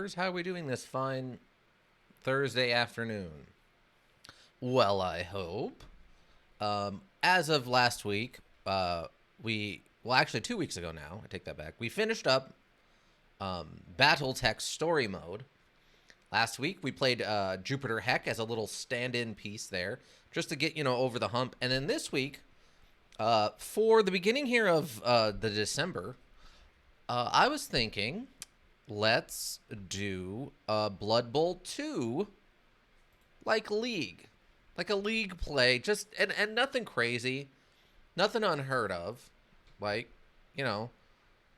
campers? How are we doing this fine Thursday afternoon? Well, I hope. As of last week, well, actually 2 weeks ago now, I take that back. We finished up Battletech story mode. Last week, we played Jupiter Heck as a little stand-in piece there, just to get, over the hump. And then this week, for the beginning here of the December, I was thinking, let's do Bloodbowl 2 like League. Like a League play, just, and nothing crazy, nothing unheard of. Like,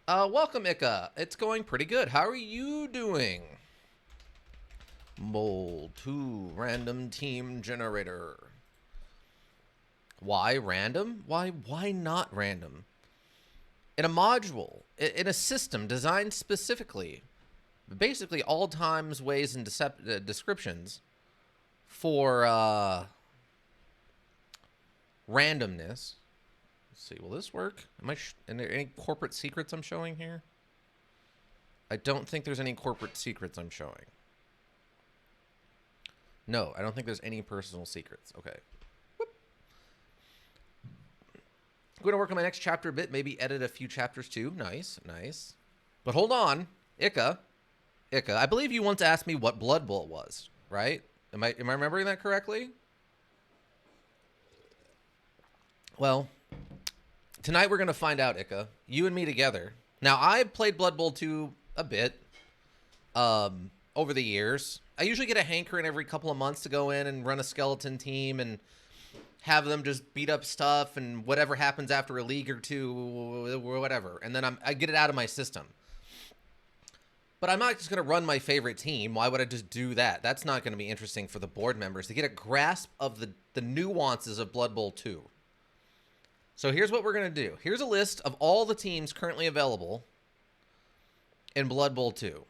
welcome, Ika. It's going pretty good. How are you doing? Mold 2 random team generator. Why random? Why not random? In a module, in a system designed specifically, basically all times, ways, and descriptions for randomness. Let's see, will this work? Am I? Are there any corporate secrets I'm showing here? I don't think there's any corporate secrets I'm showing. No, I don't think there's any personal secrets. Okay. Whoop. I'm going to work on my next chapter a bit. Maybe edit a few chapters too. Nice, nice. But hold on, Ika, I believe you once asked me what Bloodbowl was, right? Am I remembering that correctly? Well, tonight we're going to find out, Ika. You and me together. Now, I played Bloodbowl 2 a bit over the years. I usually get a hankering every couple of months to go in and run a skeleton team and have them just beat up stuff and whatever happens after a league or two or whatever. And then I get it out of my system. But I'm not just going to run my favorite team. Why would I just do that? That's not going to be interesting for the board members to get a grasp of the nuances of Bloodbowl 2. So here's what we're going to do. Here's a list of all the teams currently available in Bloodbowl 2.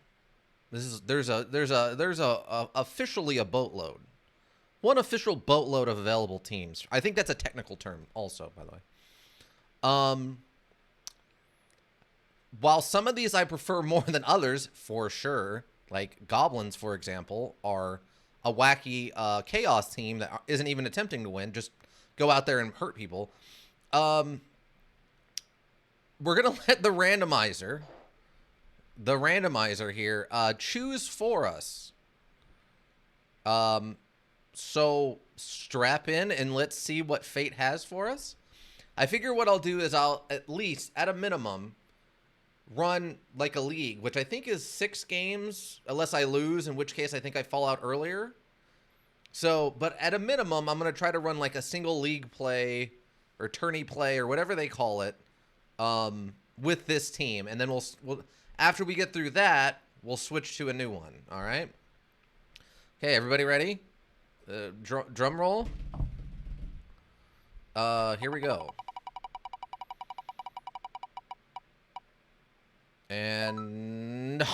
There's officially a boatload. One official boatload of available teams. I think that's a technical term also, by the way. While some of these I prefer more than others, for sure, like Goblins, for example, are a wacky chaos team that isn't even attempting to win, just go out there and hurt people. We're going to let the randomizer here choose for us. So strap in and let's see what fate has for us. I figure what I'll do is I'll at least, at a minimum, run like a league, which I think is 6 games, unless I lose, in which case I think I fall out earlier. So, but at a minimum, I'm going to try to run like a single league play or tourney play or whatever they call it with this team. And then we'll after we get through that, we'll switch to a new one. All right? Okay, everybody ready? Drum roll. Here we go. And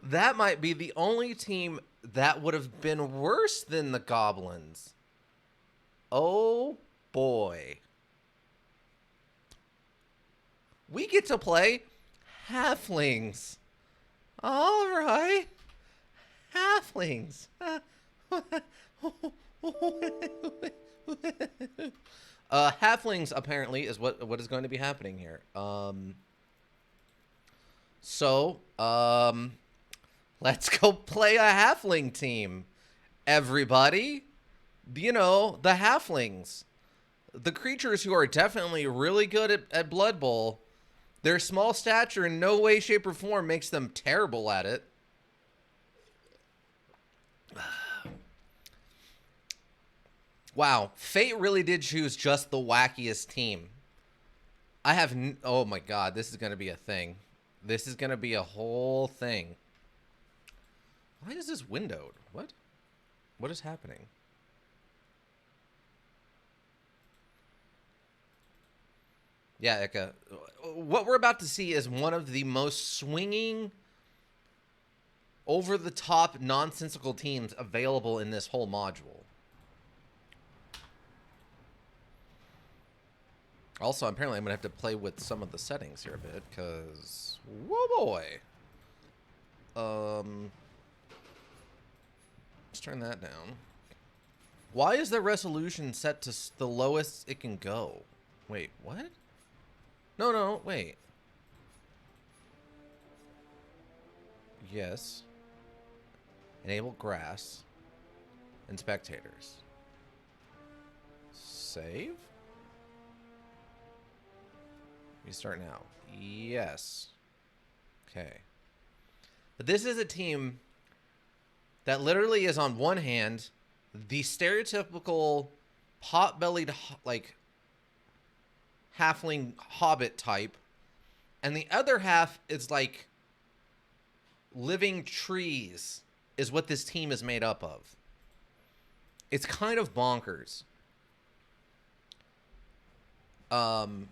that might be the only team that would have been worse than the Goblins. Oh boy. We get to play Halflings. All right. Halflings. Halflings apparently is what is going to be happening here. Let's go play a Halfling team, everybody. The Halflings, the creatures who are definitely really good at Blood Bowl. Their small stature in no way, shape, or form makes them terrible at it. Wow, fate really did choose just the wackiest team. Oh my god, this is going to be a thing. This is going to be a whole thing. Why is this windowed? What? What is happening? Yeah, Eka. What we're about to see is one of the most swinging, over-the-top, nonsensical teams available in this whole module. Also, apparently I'm going to have to play with some of the settings here a bit, because... Whoa, boy! Let's turn that down. Why is the resolution set to the lowest it can go? Wait, what? No, wait. Yes. Enable grass and spectators. Save? We start now. Yes. Okay. But this is a team that literally is on one hand the stereotypical pot-bellied like halfling hobbit type, and the other half is like living trees is what this team is made up of. It's kind of bonkers. Hello?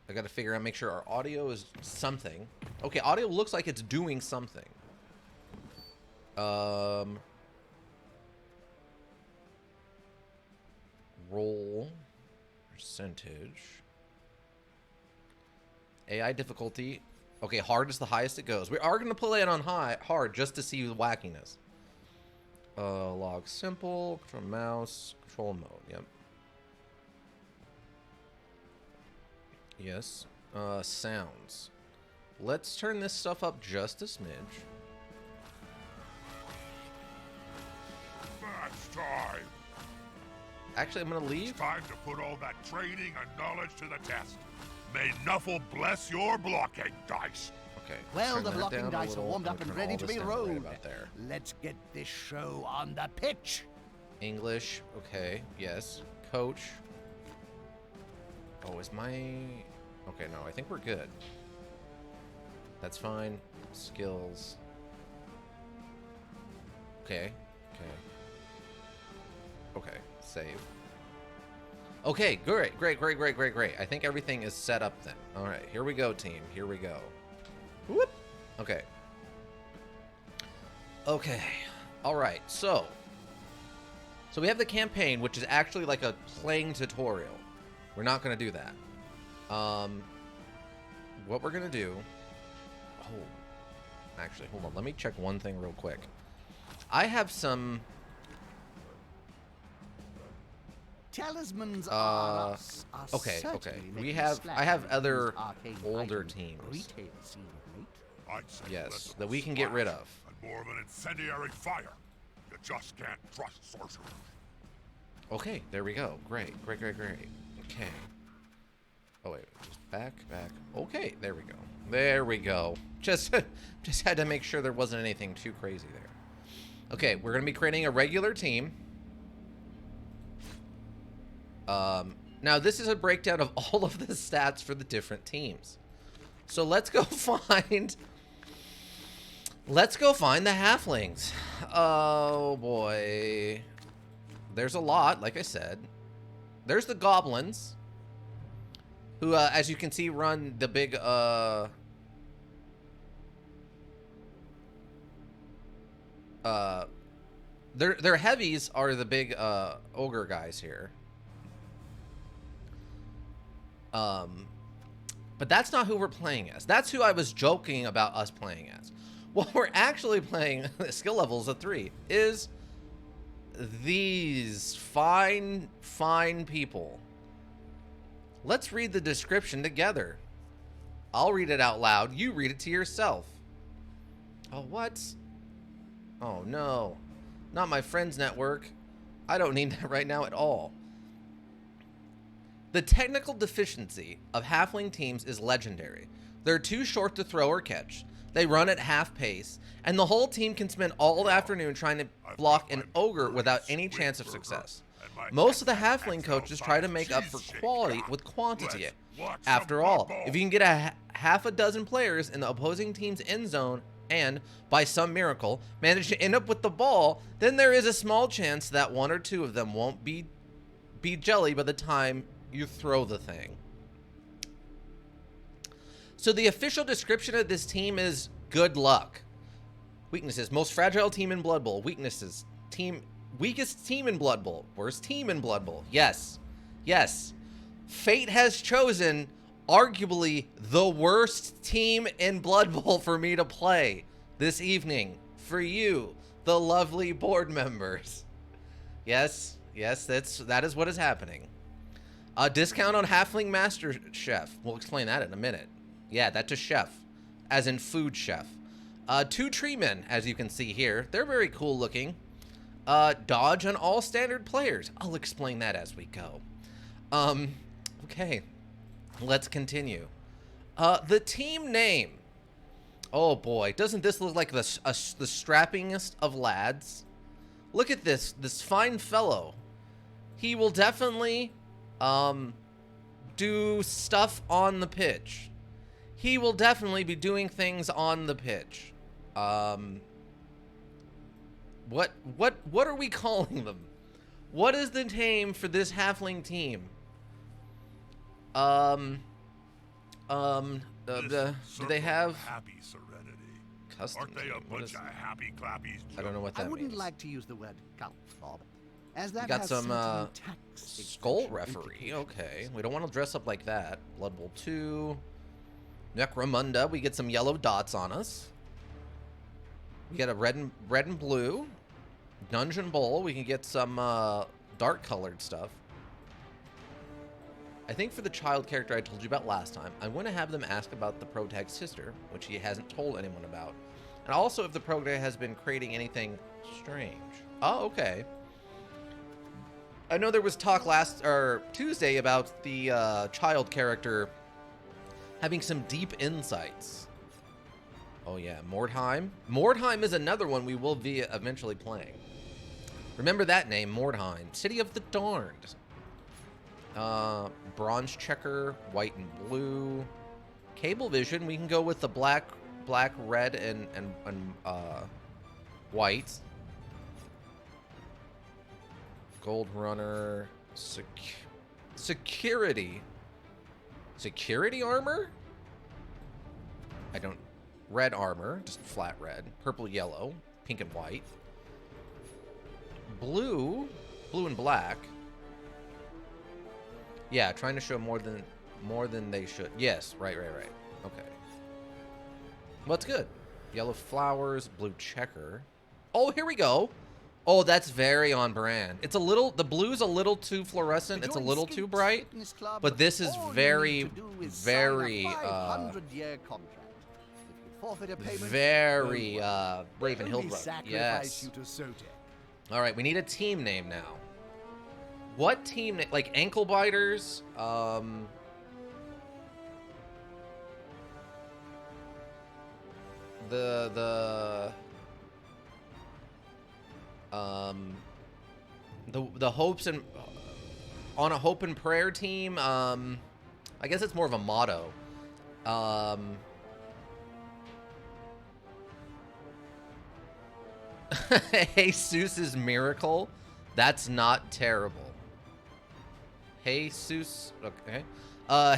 I gotta figure out, make sure our audio is something. Okay, audio looks like it's doing something. Roll. Percentage. AI difficulty. Okay, hard is the highest it goes. We are gonna play it on hard just to see the wackiness. Log simple, control mouse, control mode, yep. Yes. Sounds. Let's turn this stuff up just a smidge. That's time. Actually, I'm gonna leave. It's time to put all that training and knowledge to the test. May Nuffle bless your blocking dice. Okay. Well, the blocking dice are warmed up and ready to be rolled. Let's get this show on the pitch. English. Okay. Yes. Coach. Oh, is my... Okay, no, I think we're good. That's fine. Skills. Okay. Okay. Save. Okay, great. I think everything is set up then. All right, here we go, team. Here we go. Whoop. Okay. All right, so we have the campaign, which is actually like a playing tutorial. We're not going to do that. What we're going to do... Oh, actually, hold on. Let me check one thing real quick. I have some... Talismans are okay. I have other older teams. Yes, that we can get rid of. And more of an incendiary fire. You just can't trust sorcerers. Okay, there we go. Great. Okay. Oh wait, just back. Okay, there we go. Just had to make sure there wasn't anything too crazy there. Okay, we're gonna be creating a regular team. Now this is a breakdown of all of the stats for the different teams. So let's go find the halflings. Oh boy. There's a lot, like I said. There's the goblins, who as you can see run the big their heavies are the big ogre guys here. But that's not who we're playing as. That's who I was joking about us playing as. What we're actually playing, skill levels of 3, is these fine people. Let's read the description together. I'll read it out loud. You read it to yourself. Oh, what? Oh, no. Not my friend's network. I don't need that right now at all. The technical deficiency of halfling teams is legendary. They're too short to throw or catch. They run at half pace, and the whole team can spend all the afternoon trying to block an ogre without any chance of success. Most of the halfling coaches try to make up for quality with quantity. After all, if you can get half a dozen players in the opposing team's end zone and, by some miracle, manage to end up with the ball, then there is a small chance that one or two of them won't be jelly by the time you throw the thing. So the official description of this team is good luck. Weaknesses: most fragile team in Blood Bowl. Weaknesses: team Weakest team in Blood Bowl. Worst team in Blood Bowl. Yes. Yes. Fate has chosen arguably the worst team in Blood Bowl for me to play this evening. For you, the lovely board members. Yes. Yes, that is what is happening. A discount on Halfling Master Chef. We'll explain that in a minute. Yeah, that's a chef. As in food chef. 2 tree men, as you can see here. They're very cool looking. Dodge on all standard players. I'll explain that as we go. Okay. Let's continue. The team name. Oh boy, doesn't this look like the strappingest of lads? Look at this fine fellow. He will definitely do stuff on the pitch. He will definitely be doing things on the pitch. What are we calling them? What is the name for this halfling team? Do they have happy serenity? Custom Aren't they a bunch of happy clappies? I don't know what that I wouldn't means. like to use the word comfort, as that We got has some certain tax skull exemption referee. implications. Okay, we don't want to dress up like that. Blood Bowl 2. Necromunda, we get some yellow dots on us. We get a red and blue. Dungeon Bowl, we can get some dark colored stuff. I think for the child character I told you about last time, I'm going to have them ask about the protag's sister, which he hasn't told anyone about. And also if the protag has been creating anything strange. Oh, okay. I know there was talk Tuesday about the child character having some deep insights. Oh yeah, Mordheim. Mordheim is another one we will be eventually playing. Remember that name, Mordheim. City of the Darned. Bronze Checker, white and blue. Cablevision, we can go with the black, red, and white. Gold Runner. Security. Security armor? I don't... Red armor, just flat red. Purple, yellow, pink and white. Blue and black. Yeah, trying to show more than they should. Yes, right. Okay. Well, that's good. Yellow flowers, blue checker. Oh, here we go. Oh, that's very on brand. It's a little, the blue's a little too fluorescent. It's a little too bright. But this is very, very, very Raven Hillbrook. Yes. All right, we need a team name now. What team name? Like ankle biters? The hopes and on a hope and prayer team. I guess it's more of a motto. Jesus's miracle. That's not terrible. Jesus. Okay.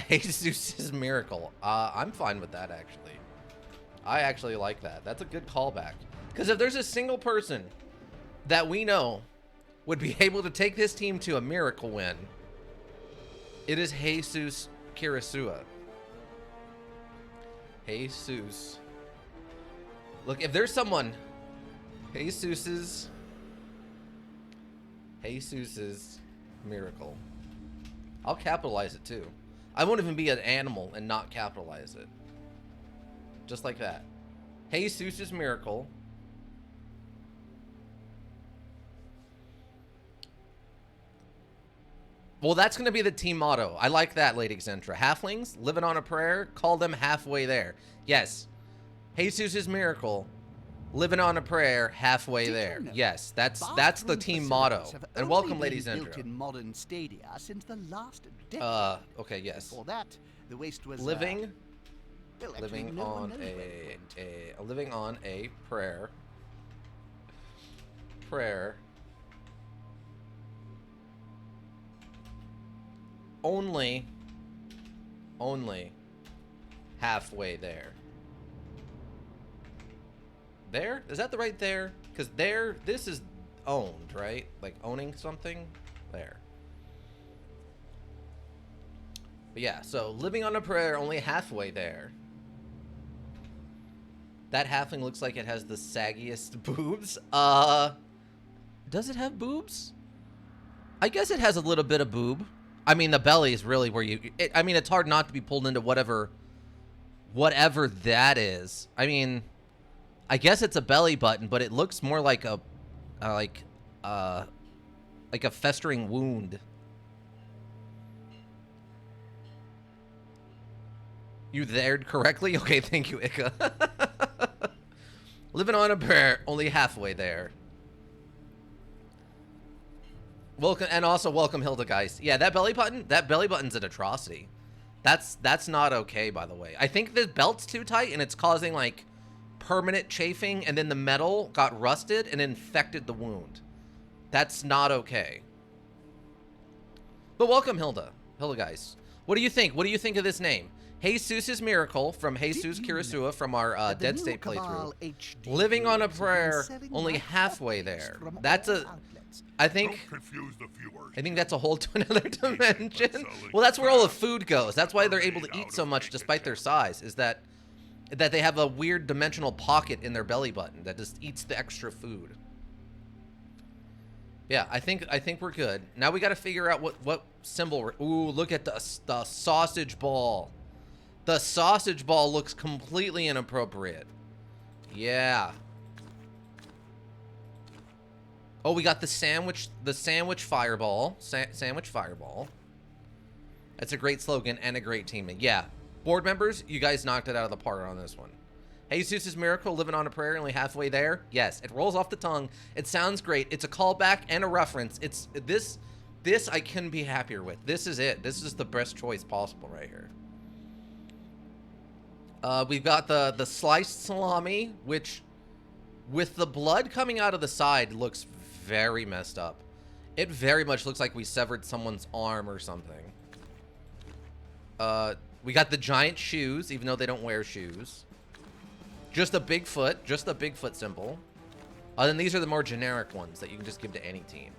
Jesus's miracle. I'm fine with that actually. I actually like that. That's a good callback. Because if there's a single person that we know would be able to take this team to a miracle win, it is Jesus Kirasua. Jesus. Look, if there's someone, Jesus's miracle. I'll capitalize it too. I won't even be an animal and not capitalize it. Just like that. Jesus's miracle. Well, that's going to be the team motto. I like that, Lady Xentra. Halflings, living on a prayer, call them halfway there. Yes. Jesus's miracle, living on a prayer, halfway there. Yes, that's the team motto. And welcome, Lady Xentra. In modern stadia since the last decade. Okay, yes. Before that, the waste was Living living on a prayer. Only halfway there. There? Is that the right there? Because there, this is owned, right? Like owning something. There. But yeah, so living on a prayer, only halfway there. That halfling looks like it has the saggiest boobs. Does it have boobs? I guess it has a little bit of boob. I mean, the belly is really where I mean, it's hard not to be pulled into whatever that is. I mean, I guess it's a belly button, but it looks more like a festering wound. You there'd correctly? Okay, thank you, Ika. Living on a prayer, only halfway there. Welcome, and also welcome Hildegeist. Yeah, that belly button's an atrocity. That's not okay, by the way. I think the belt's too tight and it's causing like permanent chafing, and then the metal got rusted and infected the wound. That's not okay. But welcome, Hildegeist. What do you think? What do you think of this name? Jesus' Miracle from Jesus Kirasua from our Dead State playthrough. Living on a prayer, only halfway there. That's a... I think that's a hole to another dimension. Well, that's where all the food goes. That's why they're able to eat so much despite their size, is that they have a weird dimensional pocket in their belly button that just eats the extra food. Yeah, I think we're good. Now we got to figure out what symbol we're... Ooh, look at the sausage ball. The sausage ball looks completely inappropriate. Yeah. Oh, we got the sandwich fireball. Sandwich fireball. That's a great slogan and a great teaming. Yeah. Board members, you guys knocked it out of the park on this one. Jesus' Miracle, living on a prayer, only halfway there. Yes, it rolls off the tongue. It sounds great. It's a callback and a reference. It's this I couldn't be happier with. This is it. This is the best choice possible right here. We've got the sliced salami, which with the blood coming out of the side looks very messed up. It very much looks like we severed someone's arm or something. We got the giant shoes, even though they don't wear shoes. Just a Bigfoot symbol. Then these are the more generic ones that you can just give to any team.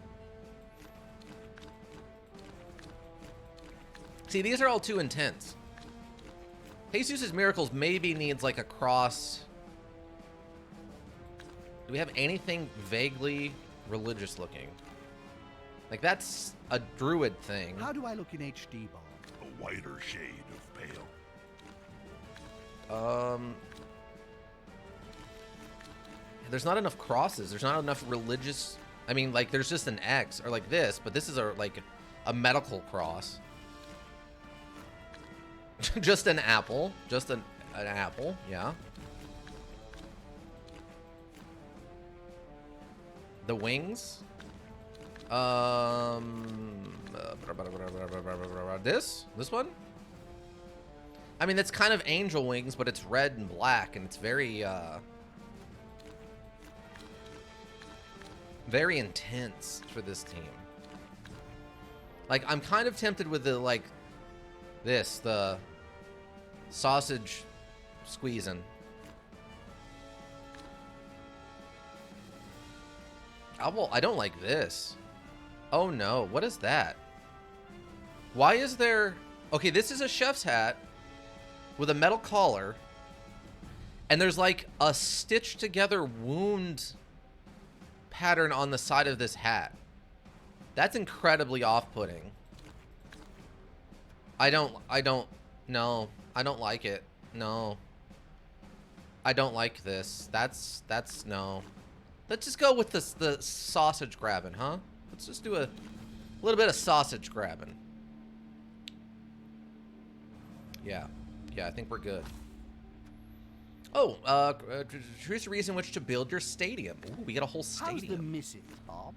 See, these are all too intense. Jesus' Miracles maybe needs like a cross. Do we have anything vaguely religious looking? Like that's a druid thing. How do I look in HD, Bob? A whiter shade of pale. There's not enough crosses. There's not enough religious. I mean, like there's just an X or like this, but this is a medical cross. Just an apple. Just an apple, yeah. The wings. This one? I mean, that's kind of angel wings, but it's red and black, and it's very, very intense for this team. Like, I'm kind of tempted with the, like, the sausage squeezing. I don't like this. Oh no, what is that? Why is there... Okay, this is a chef's hat with a metal collar, and there's like a stitched together wound pattern on the side of this hat. That's incredibly off-putting. I don't like it. No. I don't like this. That's no. Let's just go with the sausage grabbing, huh? Let's just do a little bit of sausage grabbing. Yeah. Yeah, I think we're good. Oh, choose a reason in which to build your stadium. Ooh, we got a whole stadium. How's the missus, Bob?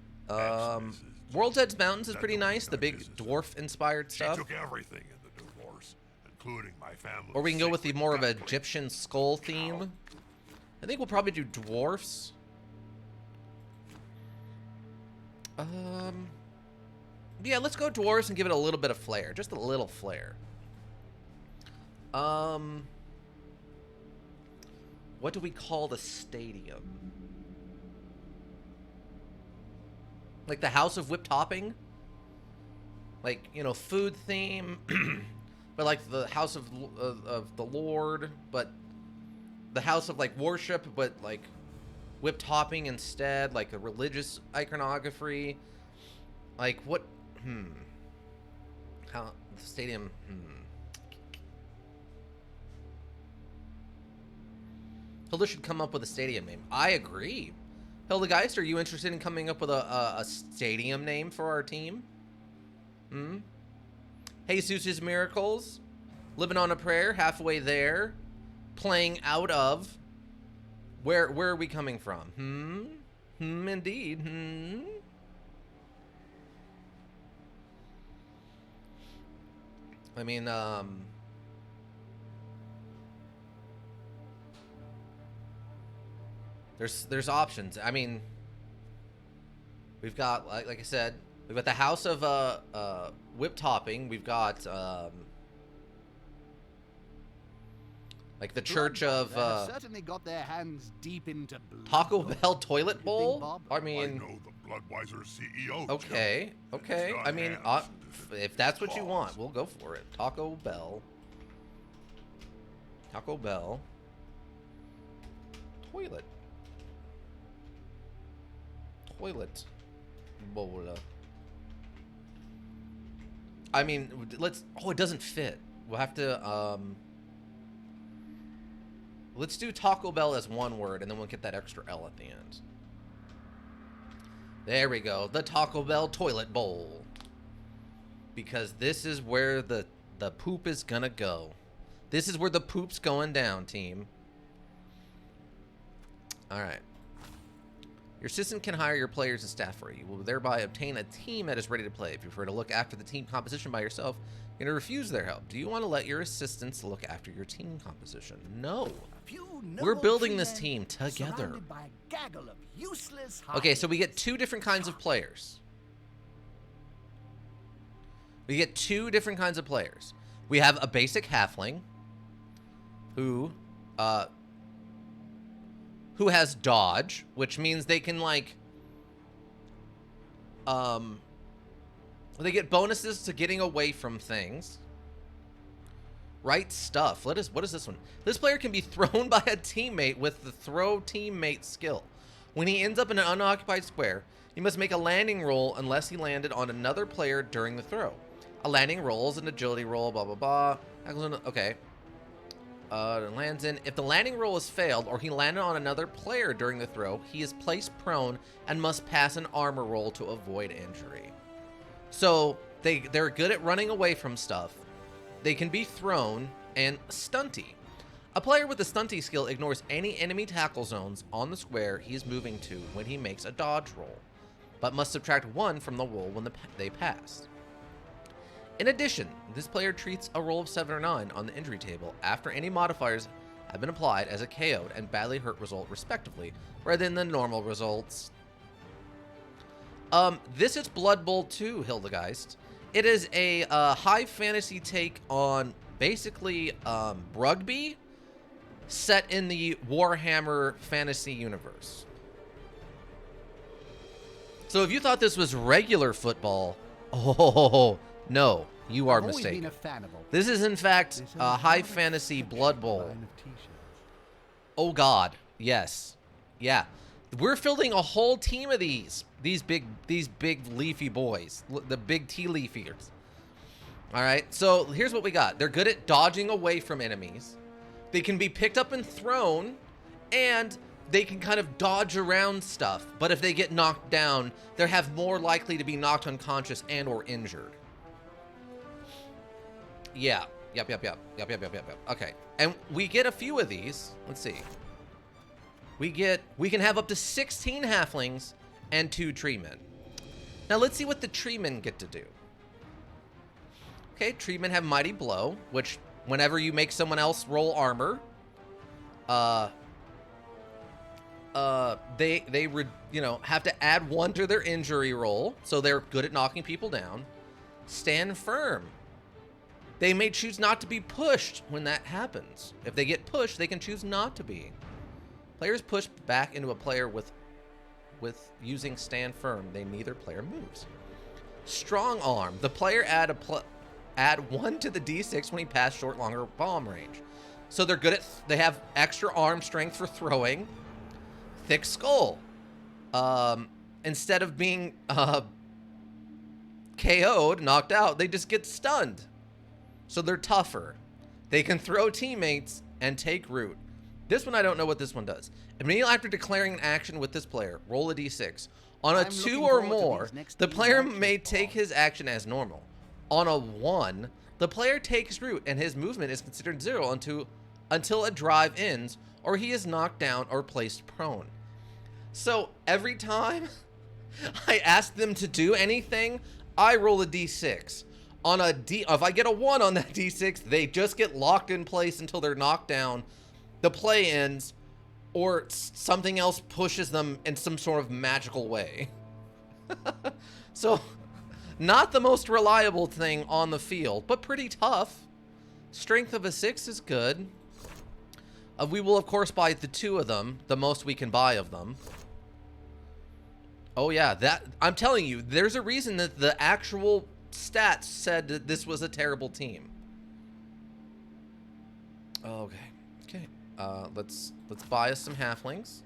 World's Edge Mountains is pretty nice. The big dwarf-inspired stuff. She took everything in the divorce, including my family. Or we can go with the more of an Egyptian skull theme. I think we'll probably do dwarfs. Yeah, let's go dwarves and give it a little bit of flair. Just a little flair. What do we call the stadium? Like the House of Whip Topping. Like, you know, food theme. But like the House of the Lord. But the House of like worship. But like whip topping instead. Like a religious iconography. Like what? How the stadium? Hilda should come up with a stadium name. I agree. Hilda Geist, are you interested in coming up with a stadium name for our team? Jesus' Miracles, Living on a Prayer, halfway there, playing out of. Where are we coming from? Indeed. I mean, there's options. I mean, we've got like I said, we've got the House of Whip Topping. We've got like the Church of certainly got their hands deep into Taco Bell Toilet Bowl. I mean, I know the Bloodwiser CEO. Okay. I mean, if that's what you want, we'll go for it. Taco Bell. Toilet bowl. I mean, let's. Oh, it doesn't fit. We'll have to. Let's do Taco Bell as one word, and then we'll get that extra L at the end. There we go. The Taco Bell Toilet Bowl. Because this is where the poop is gonna go. This is where the poop's going down, team. Alright. Your assistant can hire your players and staff for you. You will thereby obtain a team that is ready to play. If you prefer to look after the team composition by yourself, you're going to refuse their help. Do you want to let your assistants look after your team composition? No. We're building this team together. Okay, so we get two different kinds of players. We have a basic halfling who has dodge, which means they can like they get bonuses to getting away from things. Right stuff. What is this one? This player can be thrown by a teammate with the throw teammate skill. When he ends up in an unoccupied square, he must make a landing roll unless he landed on another player during the throw. A landing roll is an agility roll, blah, blah, blah. Okay. Lands in. If the landing roll is failed or he landed on another player during the throw, he is placed prone and must pass an armor roll to avoid injury. So they're good at running away from stuff. They can be thrown and stunty. A player with the stunty skill ignores any enemy tackle zones on the square he is moving to when he makes a dodge roll, but must subtract 1 from the roll when they pass. In addition, this player treats a roll of 7 or 9 on the injury table after any modifiers have been applied as a KO'd and badly hurt result respectively, rather than the normal results. This is Bloodbowl 2, Hildegeist. It is a high fantasy take on basically rugby set in the Warhammer fantasy universe. So if you thought this was regular football, oh no, you are mistaken. This is in fact a high fantasy Blood Bowl. Oh god, yes, yeah. We're fielding a whole team of these big leafy boys, the big tea leafiers. All right, so here's what we got. They're good at dodging away from enemies. They can be picked up and thrown, and they can kind of dodge around stuff. But if they get knocked down, they have more likely to be knocked unconscious and or injured. Yeah. Yep. Okay, and we get a few of these. Let's see. We can have up to 16 halflings and 2 treemen. Now let's see what the treemen get to do. Okay, treemen have Mighty Blow, which whenever you make someone else roll armor, they have to add 1 to their injury roll, so they're good at knocking people down. Stand Firm. They may choose not to be pushed when that happens. If they get pushed, they can choose not to be. Players pushed back into a player with with using Stand Firm. They neither player moves. Strong Arm. The player add 1 to the d6 when he passed short, longer bomb range. So they're good at, they have extra arm strength for throwing. Thick Skull. Instead of being KO'd, knocked out, they just get stunned. So they're tougher. They can throw teammates and take root. This one, I don't know what this one does. Immediately after declaring an action with this player, roll a d6. On a 2 or more, the player may take his action as normal. On a 1, the player takes root and his movement is considered 0 until a drive ends or he is knocked down or placed prone. So every time I ask them to do anything, I roll a d6. If I get a 1 on that d6, they just get locked in place until they're knocked down. The play ends, or something else pushes them in some sort of magical way. So, not the most reliable thing on the field, but pretty tough. Strength of a 6 is good. We will, of course, buy the 2 of them, the most we can buy of them. Oh yeah, I'm telling you, there's a reason that the actual stats said that this was a terrible team. Okay. Let's buy us some halflings.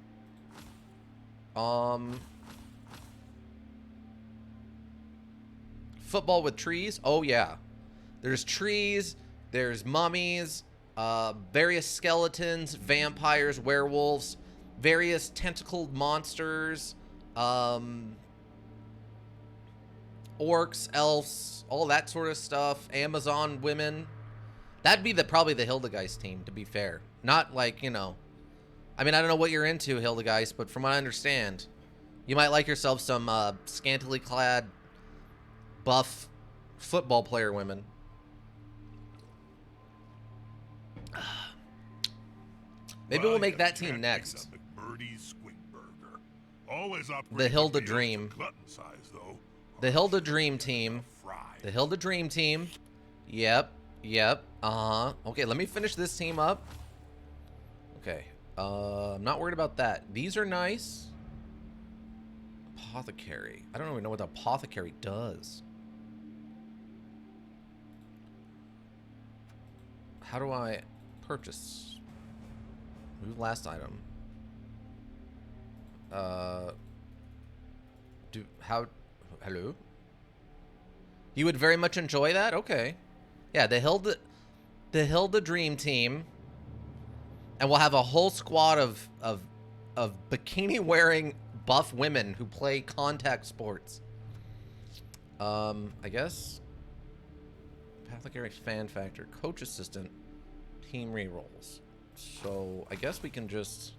Football with trees. Oh yeah, there's trees. There's mummies. Various skeletons, vampires, werewolves, various tentacled monsters. Orcs, elves, all that sort of stuff. Amazon women. That'd be probably the Hildegeist team, to be fair. Not like, I mean, I don't know what you're into, Hildegeist, but from what I understand, you might like yourself some scantily clad, buff football player women. Maybe we'll make that team next. The Hilda Dream. The Hilda Dream team. The Hilda Dream team. Yep. Okay, let me finish this team up. Okay. I'm not worried about that. These are nice. Apothecary. I don't even know what the apothecary does. How do I purchase? Move last item. Hello? You would very much enjoy that? Okay. Yeah, the Hilda Dream team. And we'll have a whole squad of bikini wearing buff women who play contact sports. I guess Apothecary fan factor, coach assistant, team rerolls. So I guess we can just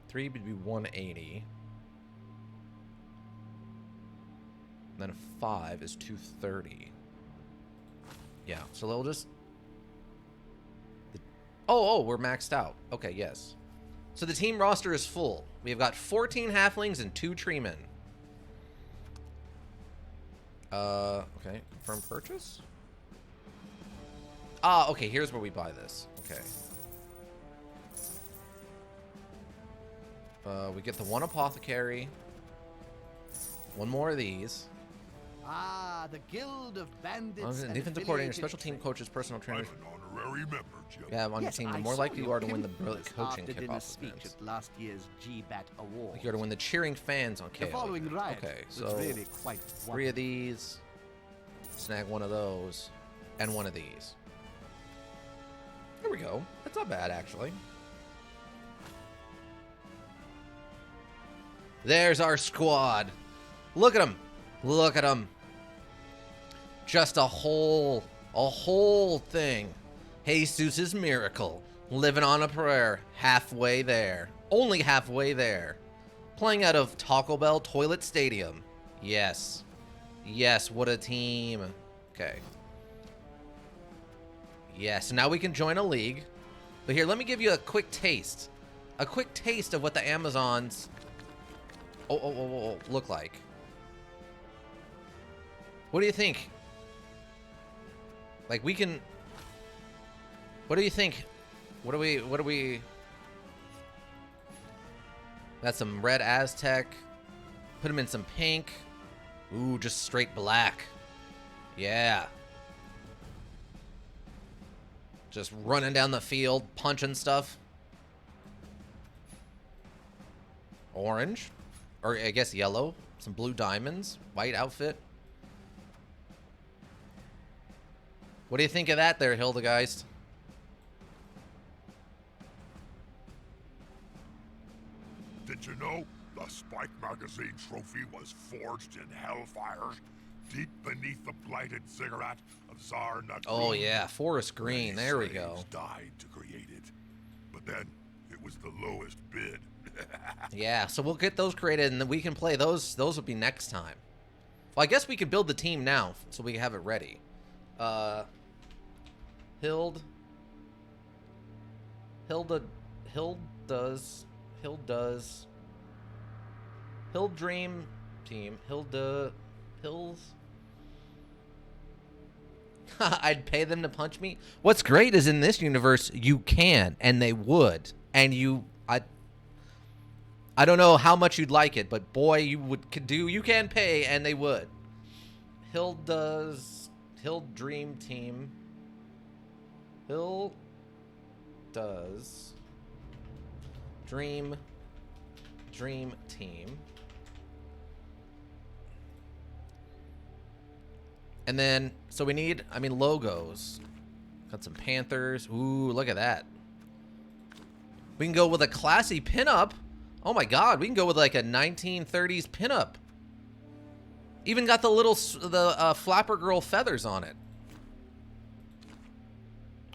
3 would be 180. And then a 5 is 230. Yeah, so they'll just... Oh, we're maxed out. Okay, yes. So the team roster is full. We've got 14 halflings and 2 treemen. Okay. Confirm purchase? Ah, okay, here's where we buy this. Okay. We get the 1 apothecary. 1 more of these. Ah, the Guild of Bandits. Defensive coordinator, special team coaches, personal trainers. I'm an honorary member, Jim. Yeah, on your team, the more likely you are to win the brilliant coaching in a kickoff speech events. at last year's GBAT Award. You are to win the cheering fans on KO. The following riot okay, so was really quite 3 of these, snag 1 of those, and 1 of these. There we go. That's not bad, actually. There's our squad. Look at them. Look at them. Just a whole thing. Jesus' miracle. Living on a prayer. Halfway there. Only halfway there. Playing out of Taco Bell Toilet Stadium. Yes. Yes, what a team. Okay. Yes, now we can join a league. But here, let me give you a quick taste. A quick taste of what the Amazons look like. What do you think? Like, we can... What do you think? What do we... Got some red Aztec. Put him in some pink. Ooh, just straight black. Yeah. Just running down the field, punching stuff. Orange. Or I guess yellow. Some blue diamonds. White outfit. What do you think of that there, Hildegeist? Did you know the Spike Magazine trophy was forged in hellfires deep beneath the blighted ziggurat of Tsar Nurgle? Oh yeah, forest green. There we go. Died to create it, but then it was the lowest bid. Yeah, so we'll get those created and then we can play those. Those will be next time. Well, I guess we can build the team now so we have it ready. Hild Dream Team. Hills. I'd pay them to punch me. What's great is in this universe you can and they would. And I don't know how much you'd like it, but boy, you can pay and they would. Hild Dream Team. Hill does Dream Team. And then, so we need, logos. Got some Panthers. Ooh, look at that. We can go with a classy pinup. Oh my God, we can go with like a 1930s pinup. Even got the flapper girl feathers on it.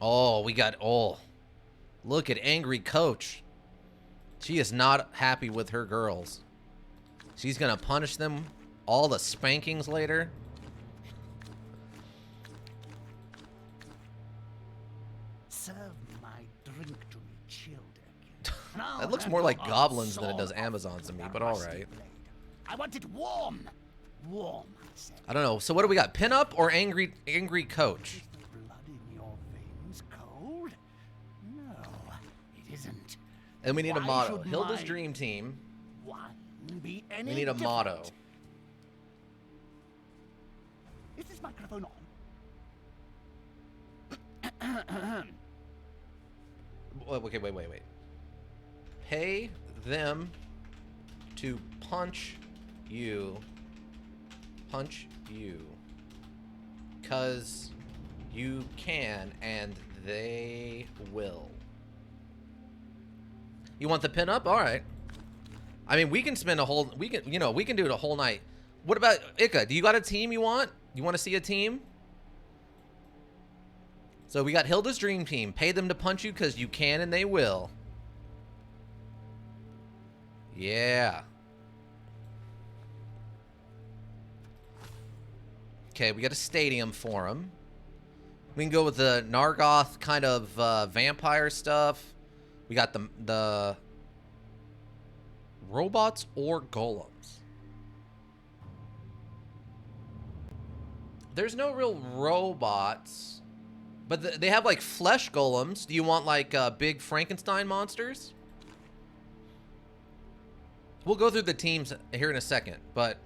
Oh, look at Angry Coach. She is not happy with her girls. She's gonna punish them all the spankings later. Serve my drink to me, children. That looks more like Goblins than it does Amazons to me, but all right. I want it warm. Warm, I said. I don't know. So what do we got? Pinup or Angry Coach? Is the blood in your veins cold? No, it isn't. And we need a Why motto. should Hilda's my Dream Team. wine be any We need a different? motto. Is this microphone on? Okay, wait. Pay them to punch you. 'Cause you can and they will. You want the pin up? All right. We can spend we can do it a whole night. What about Ika? Do you got a team you want? You want to see a team? So we got Hilda's Dream Team. Pay them to punch you because you can and they will. Yeah. Okay, we got a stadium for them. We can go with the Nargoth kind of vampire stuff. We got the robots or golems. There's no real robots, but they have like flesh golems. Do you want like big Frankenstein monsters? We'll go through the teams here in a second, but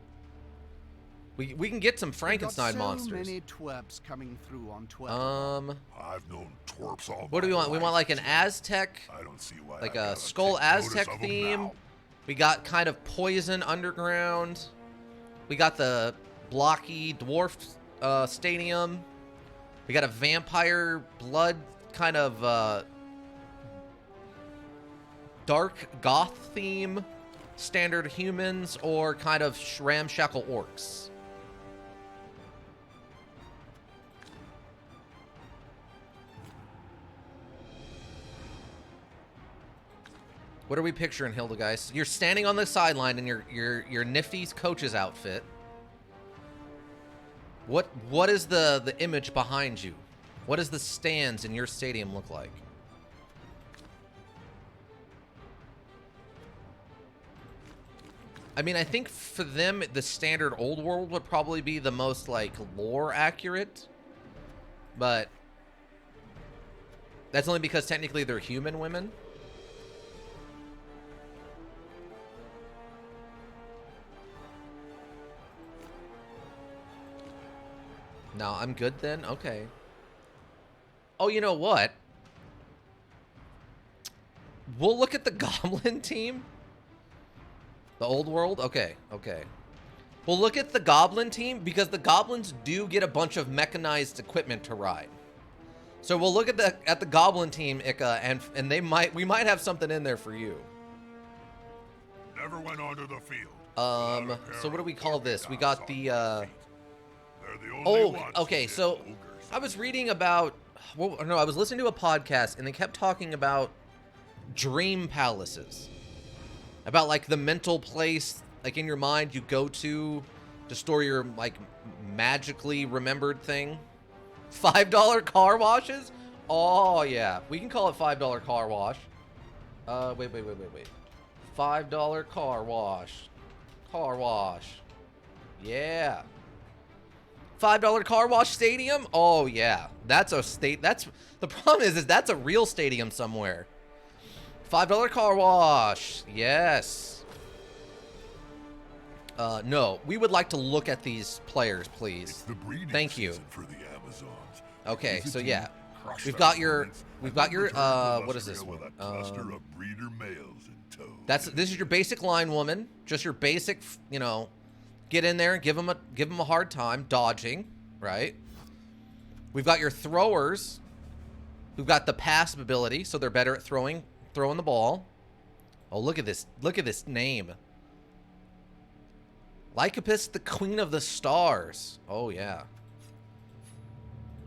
we can get some Frankenstein monsters. Many twerps coming through on twerp. I've known twerps all What do we my want? We want life, like an Jim. Aztec, I don't see why like I a gotta skull take notice Aztec of 'em theme. now. We got kind of poison underground. We got the blocky dwarf stadium. We got a vampire blood kind of dark goth theme. Standard humans or kind of ramshackle orcs. What are we picturing, Hilda, guys? You're standing on the sideline in your nifty's coach's outfit. What is the image behind you? What does the stands in your stadium look like? I think for them, the standard old world would probably be the most, like, lore accurate. But that's only because technically they're human women. No, I'm good then? Okay. Oh, you know what? We'll look at the Goblin team. The old world? Okay, okay. We'll look at the Goblin team because the Goblins do get a bunch of mechanized equipment to ride. So we'll look at the Goblin team, Ika, and we might have something in there for you. Never went onto the field. So what do we call this? We got the oh, okay, so I was reading about, well, no, I was listening to a podcast and they kept talking about dream palaces. About like the mental place, like in your mind, you go to store your like magically remembered thing. $5 car washes? Oh yeah, we can call it $5 car wash. Wait. $5 car wash. Car wash. Yeah. $5 car wash stadium? Oh yeah. That's the problem is that's a real stadium somewhere. $5 car wash. Yes. No, we would like to look at these players, please. Thank you. For the Amazons. Okay, so yeah. We've got your what is this one? This is your basic line woman, just your basic, you know, get in there and give them a hard time dodging, right? We've got your throwers who've got the passive ability, so they're better at throwing the ball. Oh, look at this name. Lycopus, the Queen of the Stars. Oh yeah.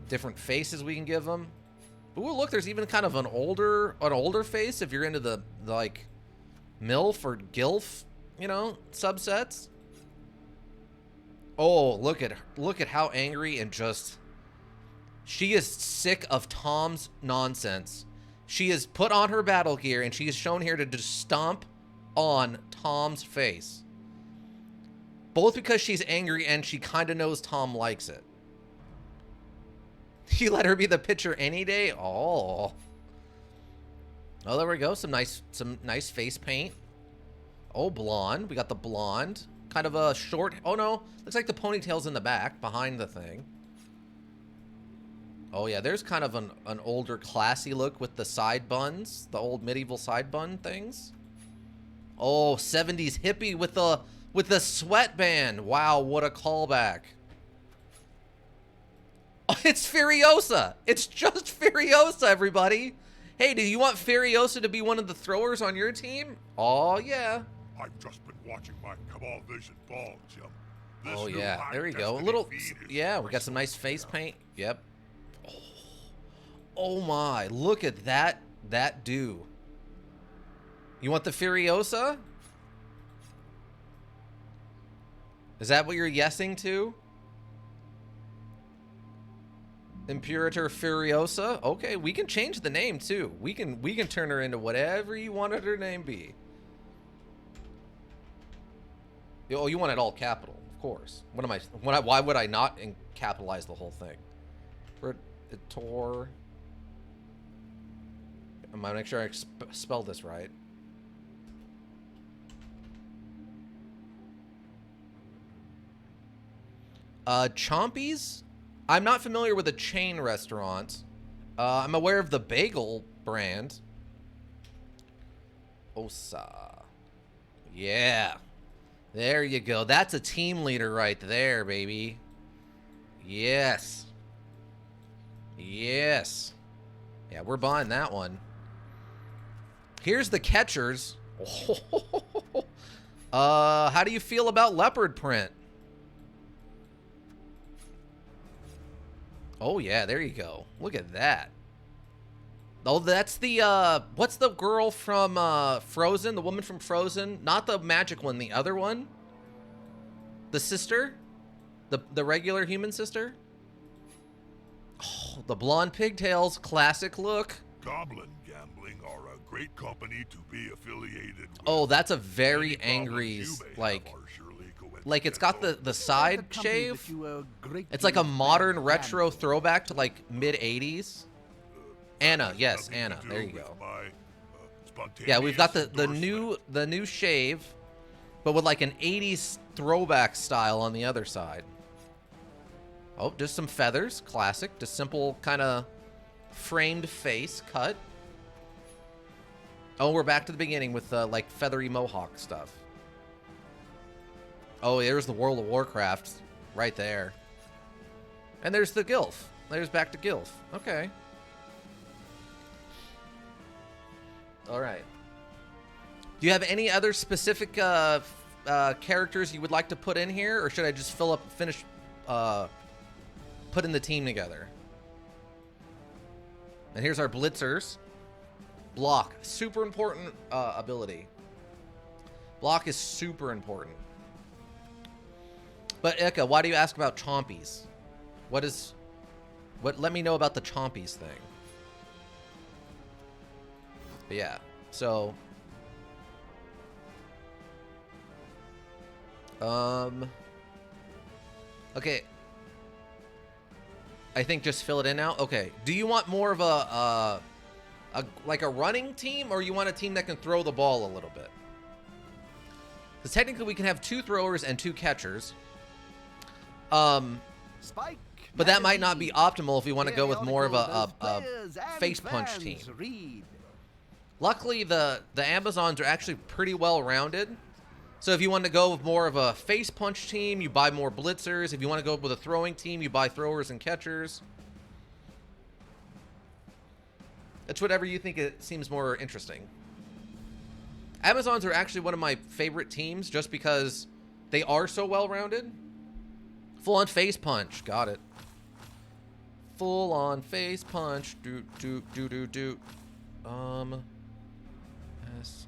Different faces we can give them. Ooh, look, there's even kind of an older face if you're into the like MILF or GILF, you know, subsets. Oh, look at how angry and just she is sick of Tom's nonsense. She is put on her battle gear and she is shown here to just stomp on Tom's face. Both because she's angry and she kind of knows Tom likes it. You let her be the pitcher any day? Oh. Oh, there we go. Some nice face paint. Oh, blonde. We got the blonde. Kind of a short. Oh, no. Looks like the ponytail's in the back behind the thing. Oh, yeah. There's kind of an older classy look with the side buns. The old medieval side bun things. Oh, 70s hippie with the sweatband. Wow, what a callback. Oh, it's Furiosa. It's just Furiosa, everybody. Hey, do you want Furiosa to be one of the throwers on your team? Oh, yeah. I've just been watching my Cabal Vision ball, Jim. Oh, yeah. There we go. A little, yeah, we got some nice face paint. Yep. Oh, my. Look at that do. You want the Furiosa? Is that what you're yesing to? Imperator Furiosa? Okay, we can change the name too. We can turn her into whatever you wanted her name be. Oh, you want it all capital, of course. Why would I not capitalize the whole thing? Britannian. I'm gonna make sure I spell this right. Chompies? I'm not familiar with a chain restaurant. I'm aware of the bagel brand. Osa. Yeah. There you go. That's a team leader right there, baby. Yes. Yes. Yeah, we're buying that one. Here's the catchers. How do you feel about leopard print? Oh, yeah, there you go. Look at that. Oh, that's the, what's the girl from, Frozen? The woman from Frozen? Not the magic one, the other one? The sister? The regular human sister? Oh, the blonde pigtails, classic look. Goblin Gambling are a great company to be affiliated with. Oh, that's a very angry, like it's got the side shave. It's like a modern retro throwback to like mid 80s. Anna, yes, Anna. There you go. Yeah, we've got the new shave, but with like an 80s throwback style on the other side. Oh, just some feathers. Classic. Just simple kind of framed face cut. Oh, we're back to the beginning with like feathery mohawk stuff. Oh, there's the World of Warcraft right there. And there's the Gilf. There's back to Gilf. Okay. All right. Do you have any other specific characters you would like to put in here, or should I just finish putting the team together? And here's our blitzers. Block, super important ability. Block is super important. But Ika, why do you ask about chompies? Let me know about the chompies thing. But yeah, so okay. I think just fill it in now. Okay. Do you want more of a running team, or you want a team that can throw the ball a little bit? Because technically we can have 2 throwers and 2 catchers. Spike, but that might not be optimal if we want to go with more of a face punch team. Luckily, the Amazons are actually pretty well rounded. So if you want to go with more of a face punch team, you buy more blitzers. If you want to go with a throwing team, you buy throwers and catchers. It's whatever you think it seems more interesting. Amazons are actually one of my favorite teams just because they are so well rounded. Full on face punch. Got it. Full on face punch. Do. S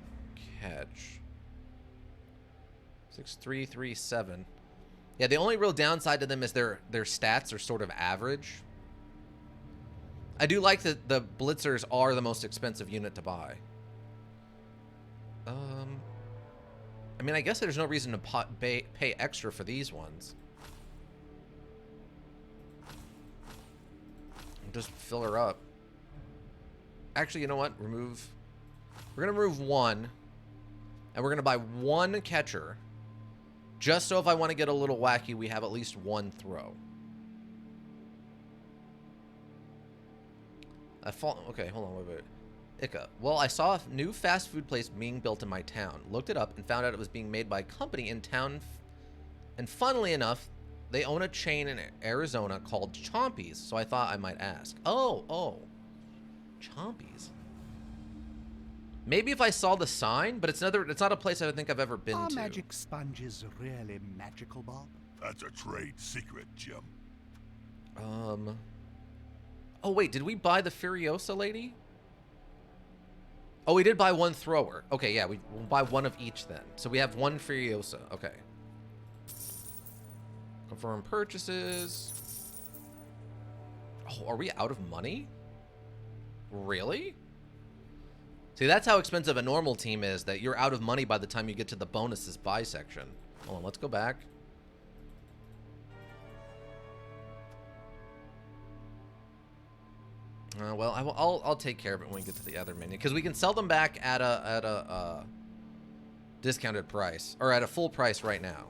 catch. 6337. Yeah, the only real downside to them is their stats are sort of average. I do like that the blitzers are the most expensive unit to buy. I mean, I guess there's no reason to pay extra for these ones. Just fill her up. Actually, you know what? We're gonna remove 1, and we're gonna buy 1 catcher. Just so if I want to get a little wacky, we have at least 1 throw. Okay, hold on, wait. Ika. Well, I saw a new fast food place being built in my town. Looked it up and found out it was being made by a company in town. And funnily enough, they own a chain in Arizona called Chompies. So I thought I might ask. Oh. Chompies. Maybe if I saw the sign, but it's not a place I think I've ever been Are to. magic sponges really magical, Bob? That's a trade secret, Jim. Oh, wait, did we buy the Furiosa lady? Oh, we did buy 1 thrower. Okay, yeah, we'll buy 1 of each then. So we have 1 Furiosa. Okay. Confirm purchases. Oh, are we out of money? Really? See, that's how expensive a normal team is, that you're out of money by the time you get to the bonuses buy section. Hold on, let's go back. Well, I'll take care of it when we get to the other menu, because we can sell them back at a discounted price, or at a full price right now.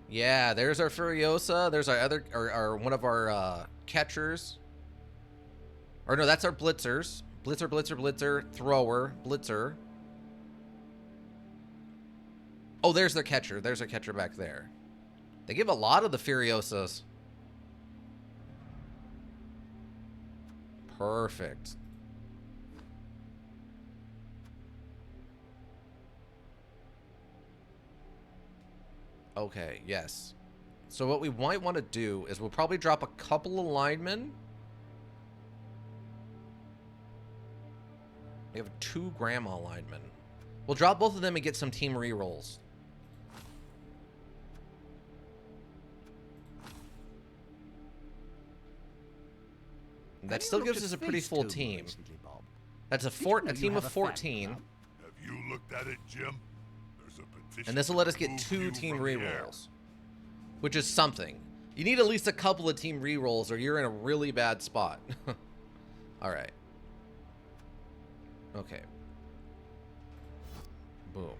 Yeah, there's our Furiosa. There's our other, or one of our catchers. Or no, that's our blitzers. Blitzer, thrower, blitzer. Oh, there's their catcher. There's their catcher back there. They give a lot of the Furiosas. Perfect. Okay, yes. So what we might want to do is we'll probably drop a couple of linemen. We have 2 grandma linemen. We'll drop both of them and get some team rerolls. That still gives us a pretty full team. That's a team of 14. Have you looked at it, Jim? There's a petition. And this will let us get 2 team rerolls, which is something. You need at least a couple of team rerolls or you're in a really bad spot. All right. Okay. Boom.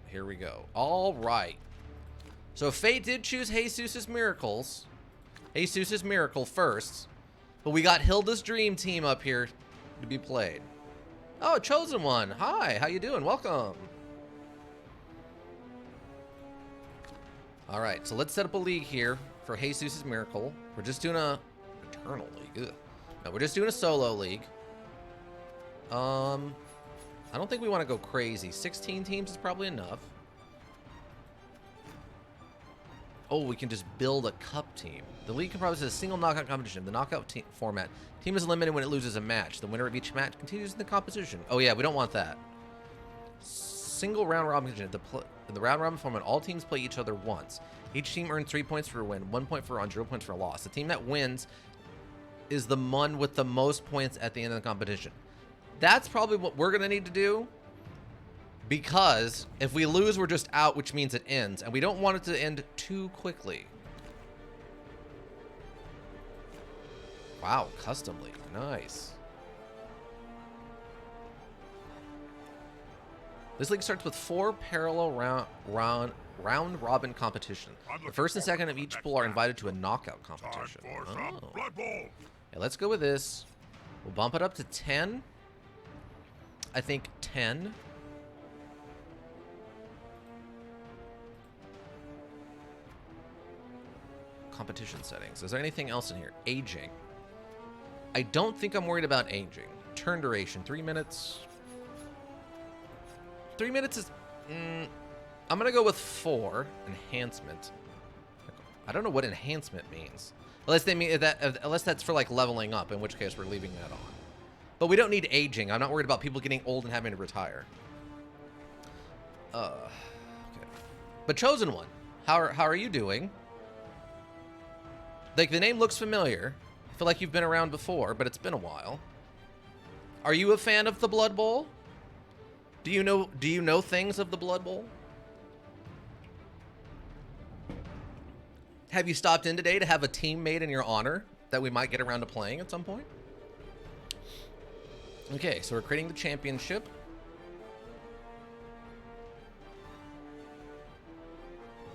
Here we go. All right. So Fate did choose Jesus' Miracle first, but we got Hilda's Dream Team up here to be played. Oh, Chosen One. Hi, how you doing? Welcome. All right, so let's set up a league here for Jesus' Miracle. We're just doing a Eternal League. Ugh. No, we're just doing a solo league. I don't think we want to go crazy. 16 teams is probably enough. Oh, we can just build a cup team. The league comprises a single knockout competition. The knockout format. Team is eliminated when it loses a match. The winner of each match continues in the competition. Oh yeah, we don't want that. Single round robin competition. In the round robin format, all teams play each other once. Each team earns 3 points for a win, 1 point for a run, 0 points for a loss. The team that wins is the one with the most points at the end of the competition. That's probably what we're gonna need to do. Because if we lose, we're just out, which means it ends. And we don't want it to end too quickly. Wow, custom league. Nice. This league starts with 4 parallel round robin competition. The first and second of each pool are invited to a knockout competition. Oh. Bloodbowl. Yeah, let's go with this. We'll bump it up to 10. I think 10. Competition settings. Is there anything else in here? Aging. I don't think I'm worried about aging. Turn duration, 3 minutes. 3 minutes is... I'm going to go with 4. Enhancement. I don't know what enhancement means. Unless they mean that, unless that's for like leveling up, in which case we're leaving that on. But we don't need aging. I'm not worried about people getting old and having to retire. Okay. But Chosen One, how are you doing? Like, the name looks familiar. I feel like you've been around before, but it's been a while. Are you a fan of the Blood Bowl? Do you know things of the Blood Bowl? Have you stopped in today to have a team made in your honor that we might get around to playing at some point? Okay, so we're creating the championship.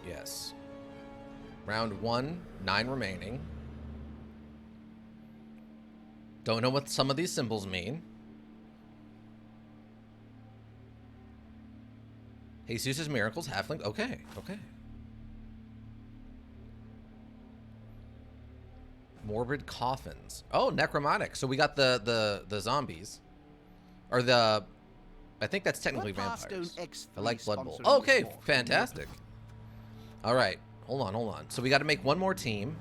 Yes. Round 1, 9 remaining. Don't know what some of these symbols mean. Jesus' Miracles, Halfling. Okay, okay. Morbid Coffins. Oh, Necromanic. So we got the zombies. Or the... I think that's technically vampires. I like Blood Bowl. Oh, okay, fantastic. All right. Hold on. So we got to make one more team.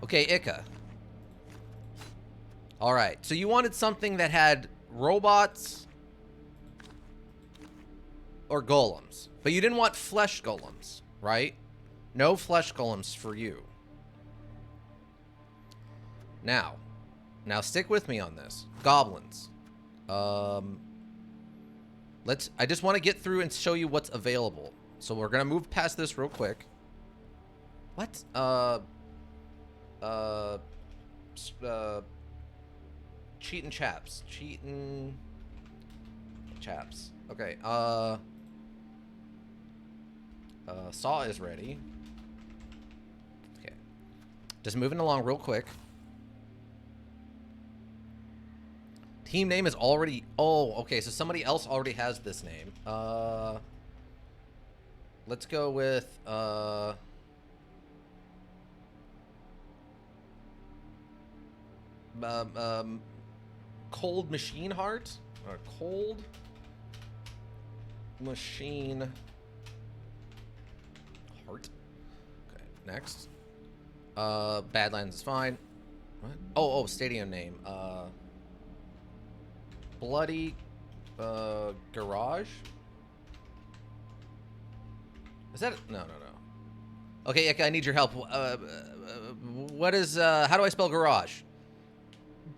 Okay, Ika. All right. So you wanted something that had robots or golems. But you didn't want flesh golems, right? No flesh golems for you. Now stick with me on this. Goblins. I just want to get through and show you what's available. So we're going to move past this real quick. What? Cheatin' chaps. Cheatin' chaps. Okay, Saw is ready. Okay. Just moving along real quick. Team name is already... Oh, okay, so somebody else already has this name. Let's go with, Cold Machine Heart? Or Cold Machine Heart. Okay, next. Badlands is fine. What? Oh, stadium name. Bloody Garage? Is that... No. Okay, I need your help. What is... how do I spell garage?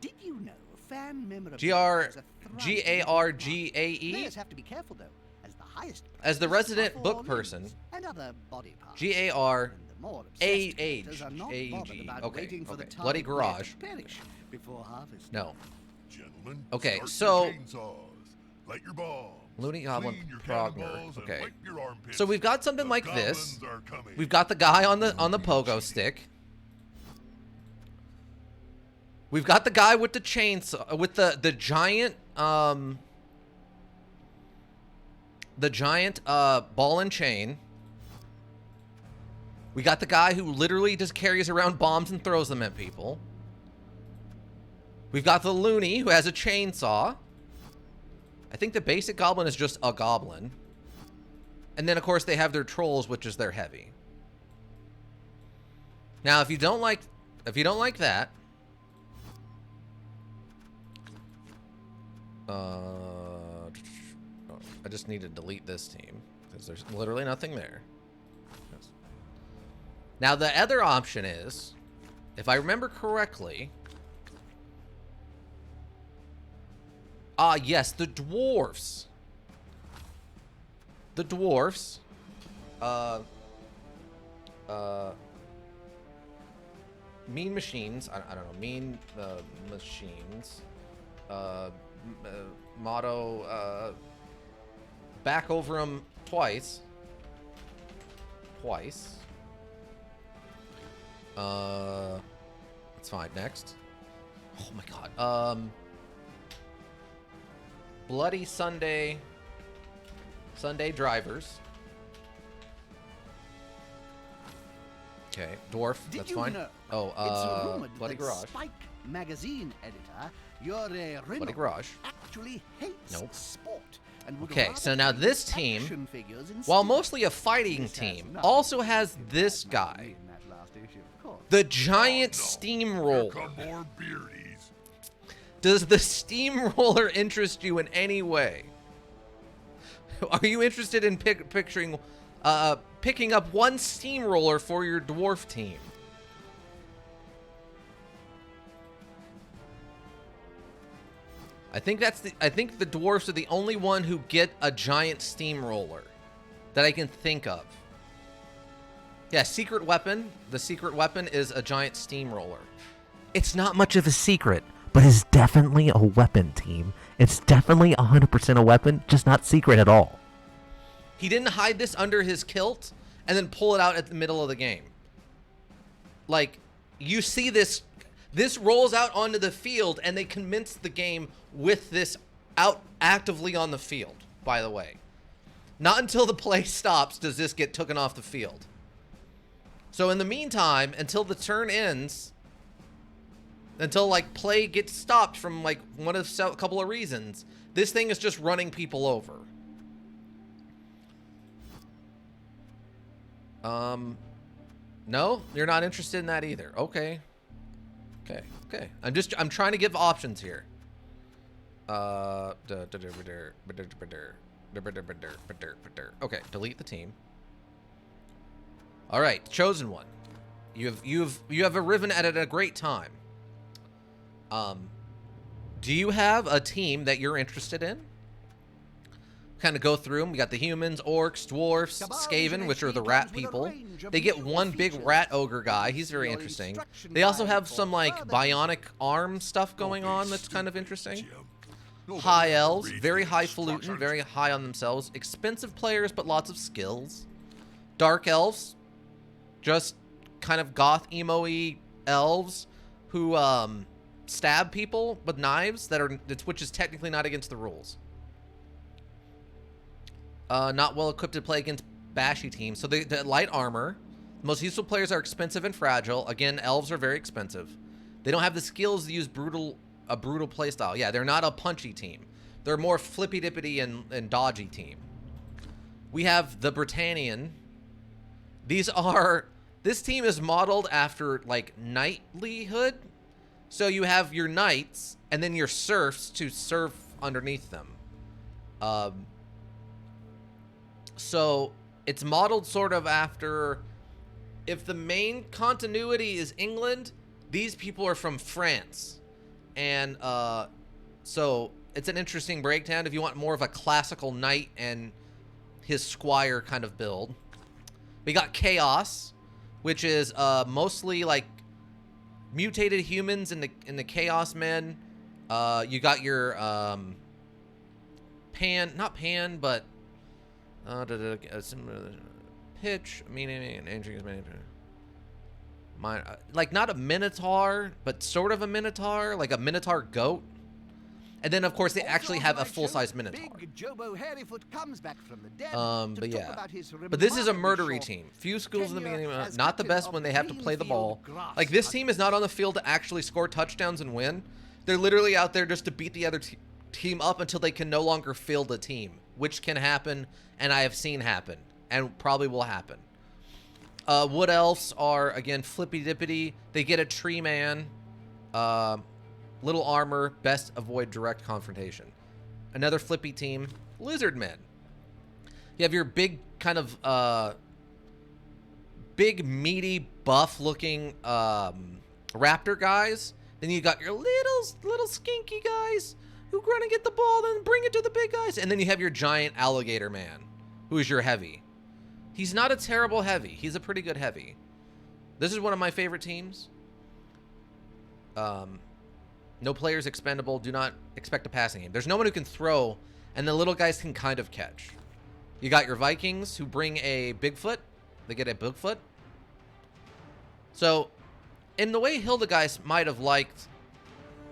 Did you know fan memorabilia G-A-R-G-A-E? Players have to be careful though, as the highest As the prices resident are book for person, limbs and other body parts. G-A-R-A-H-A-G. Okay. Bloody Garage. Before harvest. No. Gentlemen, Okay, start so... your chainsaws. Light your bombs. Looney Goblin Clean your Progner. cannonballs and Okay. wipe your armpits. So we've got something The like this. goblins are coming. We've got the guy on the pogo stick. We've got the guy with the chainsaw, with the giant ball and chain. We got the guy who literally just carries around bombs and throws them at people. We've got the loony who has a chainsaw. I think the basic goblin is just a goblin. And then of course they have their trolls, which is their heavy. Now, if you don't like that, I just need to delete this team because there's literally nothing there. Yes. Now, the other option is, if I remember correctly, yes, the dwarfs. The dwarfs. Mean machines. I don't know. Mean machines. Motto. Back over them twice. That's fine. Next. Oh my god. Bloody Sunday drivers. Okay, dwarf. That's fine. Know? Oh, rumored Bloody that Garage. Spike magazine editor, Yuri Bloody Garage. actually hates Nope. sport. And would Okay, rather so now play this action team, figures while instead. mostly a fighting This has team, nothing also to has do with this that guy, magazine, that last issue, of course. the giant Oh, no. steamroller. Here come more beardies. Does the steamroller interest you in any way? Are you interested in picking up one steamroller for your dwarf team? I think the dwarfs are the only one who get a giant steamroller that I can think of. Yeah, secret weapon. The secret weapon is a giant steamroller. It's not much of a secret, but it's definitely a weapon, team. It's definitely 100% a weapon, just not secret at all. He didn't hide this under his kilt and then pull it out at the middle of the game. Like, you see this rolls out onto the field, and they commence the game with this out actively on the field, by the way. Not until the play stops does this get taken off the field. So in the meantime, until the turn ends, until like play gets stopped from like one of a couple of reasons, this thing is just running people over. No, you're not interested in that either. Okay. I'm trying to give options here. Okay, delete the team. All right, chosen one. You have arriven at a great time. Do you have a team that you're interested in? Kind of go through them. We got the humans, orcs, dwarfs, Skaven, which are the rat people. They get one big rat ogre guy. He's very interesting. They also have some like bionic arm stuff going on that's kind of interesting. High elves, very highfalutin, very high on themselves. Expensive players, but lots of skills. Dark elves, just kind of goth emo-y elves who stab people with knives which is technically not against the rules. Not well equipped to play against bashy teams. So the light armor. Most useful players are expensive and fragile. Again, elves are very expensive. They don't have the skills to use a brutal playstyle. Yeah, they're not a punchy team. They're more flippy-dippity and dodgy team. We have the Britannian. This team is modeled after like knightlyhood. So you have your knights and then your serfs to serve underneath them. So it's modeled sort of after, if the main continuity is England, these people are from France. And so it's an interesting breakdown if you want more of a classical knight and his squire kind of build. We got Chaos, which is mostly like mutated humans in the Chaos Men. You got your not pan, but pitch, meaning and entering is manager. Like not a minotaur, but sort of a minotaur, like a minotaur goat. And then of course they actually have a full-size minotaur. But yeah. But this is a murdery team. Few schools in the beginning, not the best when they have to play the ball. Like this team is not on the field to actually score touchdowns and win. They're literally out there just to beat the other team up until they can no longer field a team, which can happen, and I have seen happen, and probably will happen. Wood elves are, again, flippy dippity. They get a tree man, little armor, best avoid direct confrontation. Another flippy team, lizard men. You have your big kind of big meaty buff looking raptor guys. Then you got your little skinky guys who run and get the ball, then bring it to the big guys. And then you have your giant alligator man, who is your heavy. He's not a terrible heavy. He's a pretty good heavy. This is one of my favorite teams. No players expendable. Do not expect a passing game. There's no one who can throw, and the little guys can kind of catch. You got your Vikings who bring a Bigfoot. They get a Bigfoot. So, in the way Hilda guys might have liked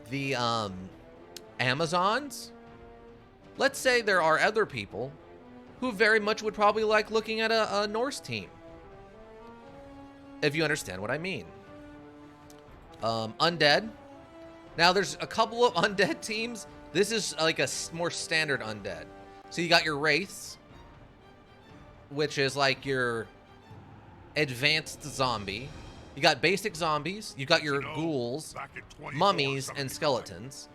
the Amazons, let's say there are other people who very much would probably like looking at a Norse team. If you understand what I mean. Undead. Now, there's a couple of Undead teams. This is like a more standard Undead. So you got your Wraiths, which is like your advanced zombie. You got basic zombies. You got your ghouls, mummies, and skeletons.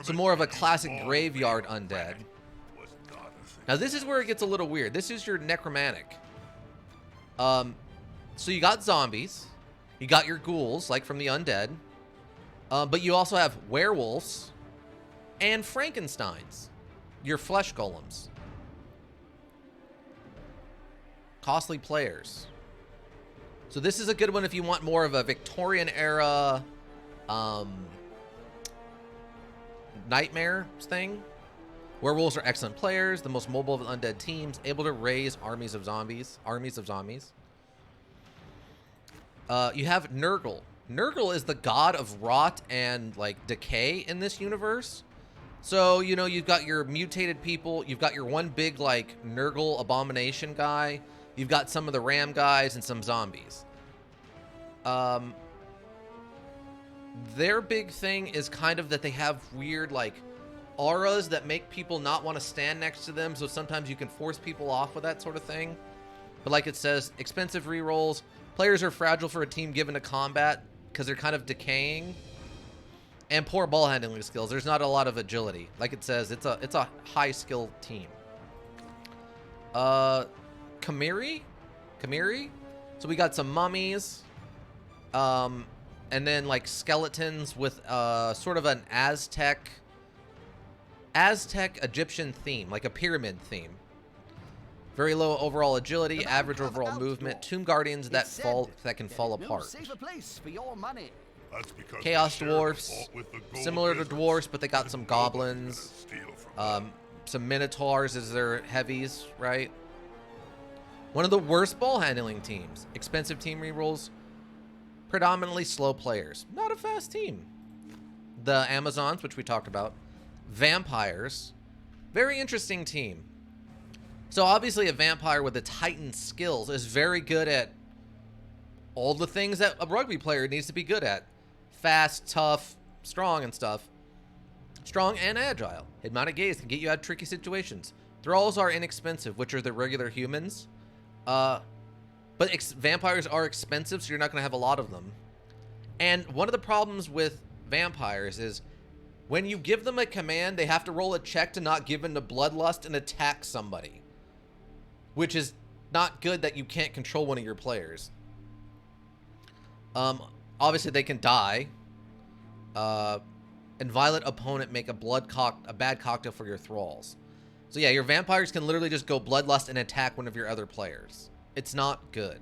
So more of a classic graveyard Undead. Now, this is where it gets a little weird. This is your Necromanic. So you got zombies. You got your ghouls, like from the Undead. But you also have werewolves and Frankensteins, your flesh golems. Costly players. So this is a good one if you want more of a Victorian era nightmare thing. Werewolves are excellent players, the most mobile of undead teams, able to raise armies of zombies. You have Nurgle. Nurgle is the god of rot and like decay in this universe. So, you know, you've got your mutated people, you've got your one big like Nurgle abomination guy, you've got some of the ram guys and some zombies. Their big thing is kind of that they have weird like auras that make people not want to stand next to them, so sometimes you can force people off with that sort of thing. But like it says, expensive rerolls. Players are fragile for a team given to combat because they're kind of decaying. And poor ball handling skills. There's not a lot of agility. Like it says, it's a high skill team. Kamiri? So we got some mummies. And then like skeletons with sort of an Aztec Egyptian theme, like a pyramid theme. Very low overall agility, average overall movement. Tomb guardians that can fall apart. Chaos dwarfs, similar to dwarfs, but they got some goblins, some minotaurs as their heavies, right? One of the worst ball handling teams. Expensive team rerolls, predominantly slow players. Not a fast team. The Amazons, which we talked about. Vampires, very interesting team. So obviously a vampire with its heightened skills is very good at all the things that a rugby player needs to be good at. Fast, tough, strong and stuff. Strong and agile. Hypnotic gaze can get you out of tricky situations. Thralls are inexpensive, which are the regular humans. But vampires are expensive, so you're not going to have a lot of them. And one of the problems with vampires is when you give them a command, they have to roll a check to not give in to bloodlust and attack somebody. Which is not good that you can't control one of your players. Obviously, they can die. And violent opponent make a bad cocktail for your thralls. So yeah, your vampires can literally just go bloodlust and attack one of your other players. It's not good.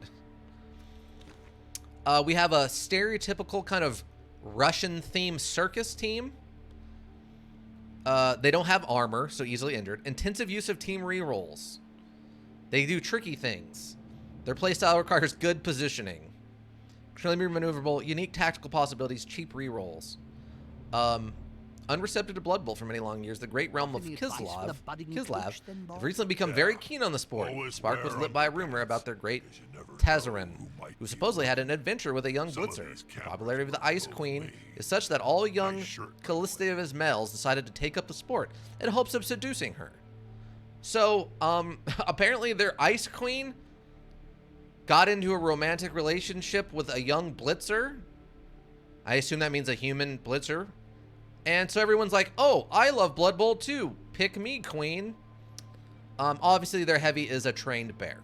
We have a stereotypical kind of Russian-themed circus team. They don't have armor, so easily injured. Intensive use of team rerolls. They do tricky things. Their playstyle requires good positioning. Extremely maneuverable, unique tactical possibilities, cheap rerolls. Unreceptive to Bloodbowl for many long years, the great realm of Kislev have recently become very keen on the sport. Spark was lit by a rumor about their great Tazarin, who supposedly had an adventure with a young blitzer. The popularity of the Ice Queen is such that all young Callistia's males decided to take up the sport in hopes of seducing her. So, apparently their Ice Queen got into a romantic relationship with a young blitzer. I assume that means a human blitzer. And so everyone's like, oh, I love Blood Bowl too. Pick me, queen. Obviously, their heavy is a trained bear.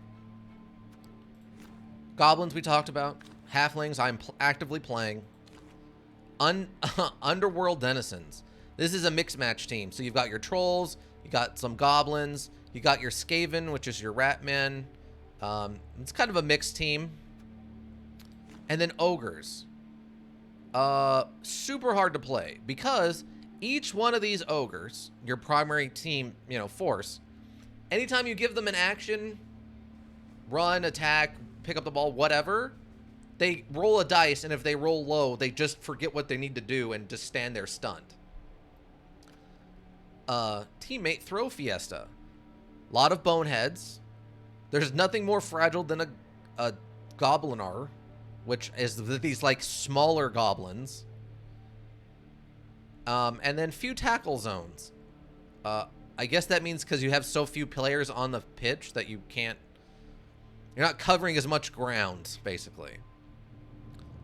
Goblins we talked about. Halflings I'm actively playing. Underworld Denizens. This is a mixed match team. So you've got your trolls. You got some goblins. You got your Skaven, which is your rat men. It's kind of a mixed team. And then ogres. Super hard to play because each one of these ogres, your primary team, force, anytime you give them an action, run, attack, pick up the ball, whatever, they roll a dice, and if they roll low, they just forget what they need to do and just stand there stunned. Teammate throw fiesta. A lot of boneheads. There's nothing more fragile than a goblinar, which is these like smaller goblins. And then few tackle zones. I guess that means because you have so few players on the pitch that you're not covering as much ground, basically.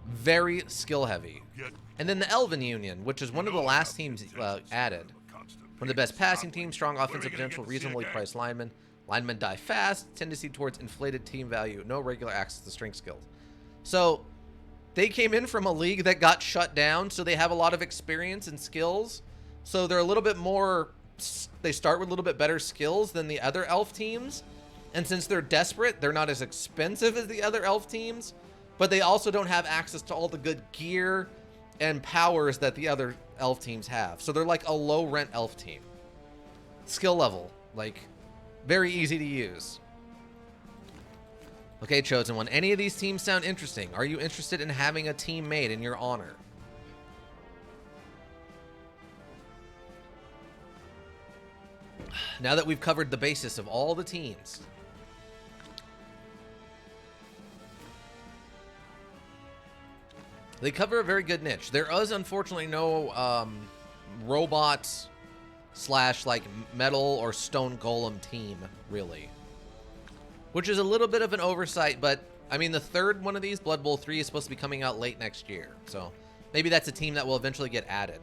Very skill heavy. And then the Elven Union, which is one of the last teams added. One of the best passing teams, strong offensive potential, reasonably priced linemen. Linemen die fast, tendency towards inflated team value, no regular access to strength skills. So they came in from a league that got shut down, so they have a lot of experience and skills. So they're a little bit more, they start with a little bit better skills than the other elf teams. And since they're desperate, they're not as expensive as the other elf teams, but they also don't have access to all the good gear and powers that the other elf teams have. So they're like a low rent elf team. Skill level, like very easy to use. Okay, Chosen One. Any of these teams sound interesting? Are you interested in having a team made in your honor? Now that we've covered the basis of all the teams. They cover a very good niche. There is unfortunately no robots / like metal or stone golem team, really. Which is a little bit of an oversight, but I mean, the third one of these, Blood Bowl 3, is supposed to be coming out late next year. So maybe that's a team that will eventually get added.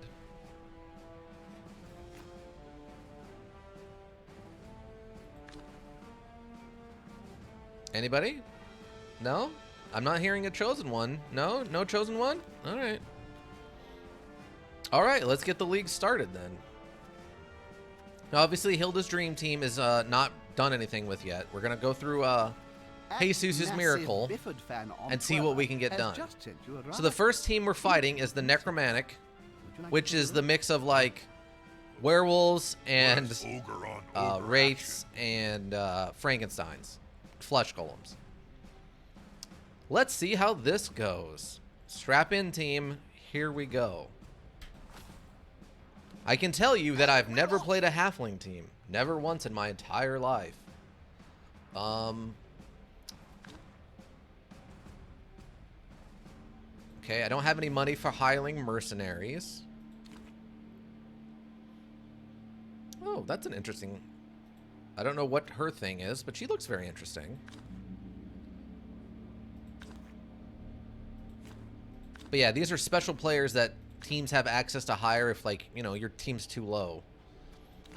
Anybody? No? I'm not hearing a Chosen One. No? No Chosen One? All right. All right, let's get the league started then. Now, obviously, Hilda's Dream Team is not done anything with yet. We're going to go through Jesus' Miracle and see what we can get done. So the first team we're fighting is the Necromanic, which is the mix of like werewolves and wraiths and Frankensteins, flesh golems. Let's see how this goes. Strap in, team. Here we go. I can tell you that I've never played a Halfling team. Never once in my entire life. Okay, I don't have any money for hiring mercenaries. Oh, that's an interesting... I don't know what her thing is, but she looks very interesting. But yeah, these are special players that teams have access to hire if, like, you know, your team's too low.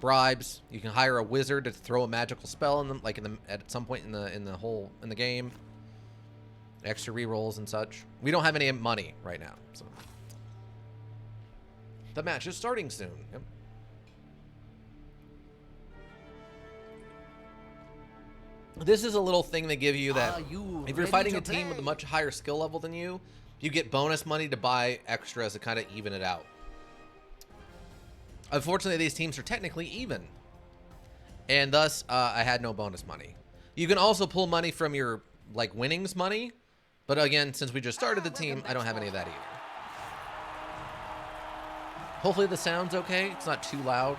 Bribes. You can hire a wizard to throw a magical spell in them, like at some point in the game. Extra rerolls and such. We don't have any money right now, so the match is starting soon. Yep. This is a little thing they give you that if you're fighting a team with a much higher skill level than you, you get bonus money to buy extras to kind of even it out. Unfortunately, these teams are technically even. And thus, I had no bonus money. You can also pull money from your, like, winnings money. But again, since we just started the team, I don't have any of that either. Hopefully the sound's okay. It's not too loud.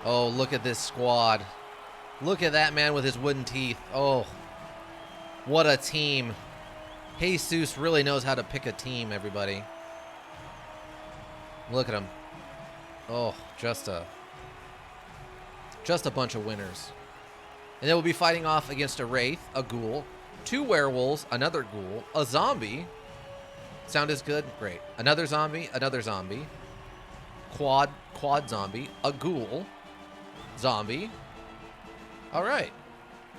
Oh, look at this squad. Look at that man with his wooden teeth. Oh, what a team. Jesus really knows how to pick a team, everybody. Look at him. Oh, just a bunch of winners. And then we'll be fighting off against a wraith, a ghoul, 2 werewolves, another ghoul, a zombie. Sound is good? Great. Another zombie, quad zombie, a ghoul, zombie. All right.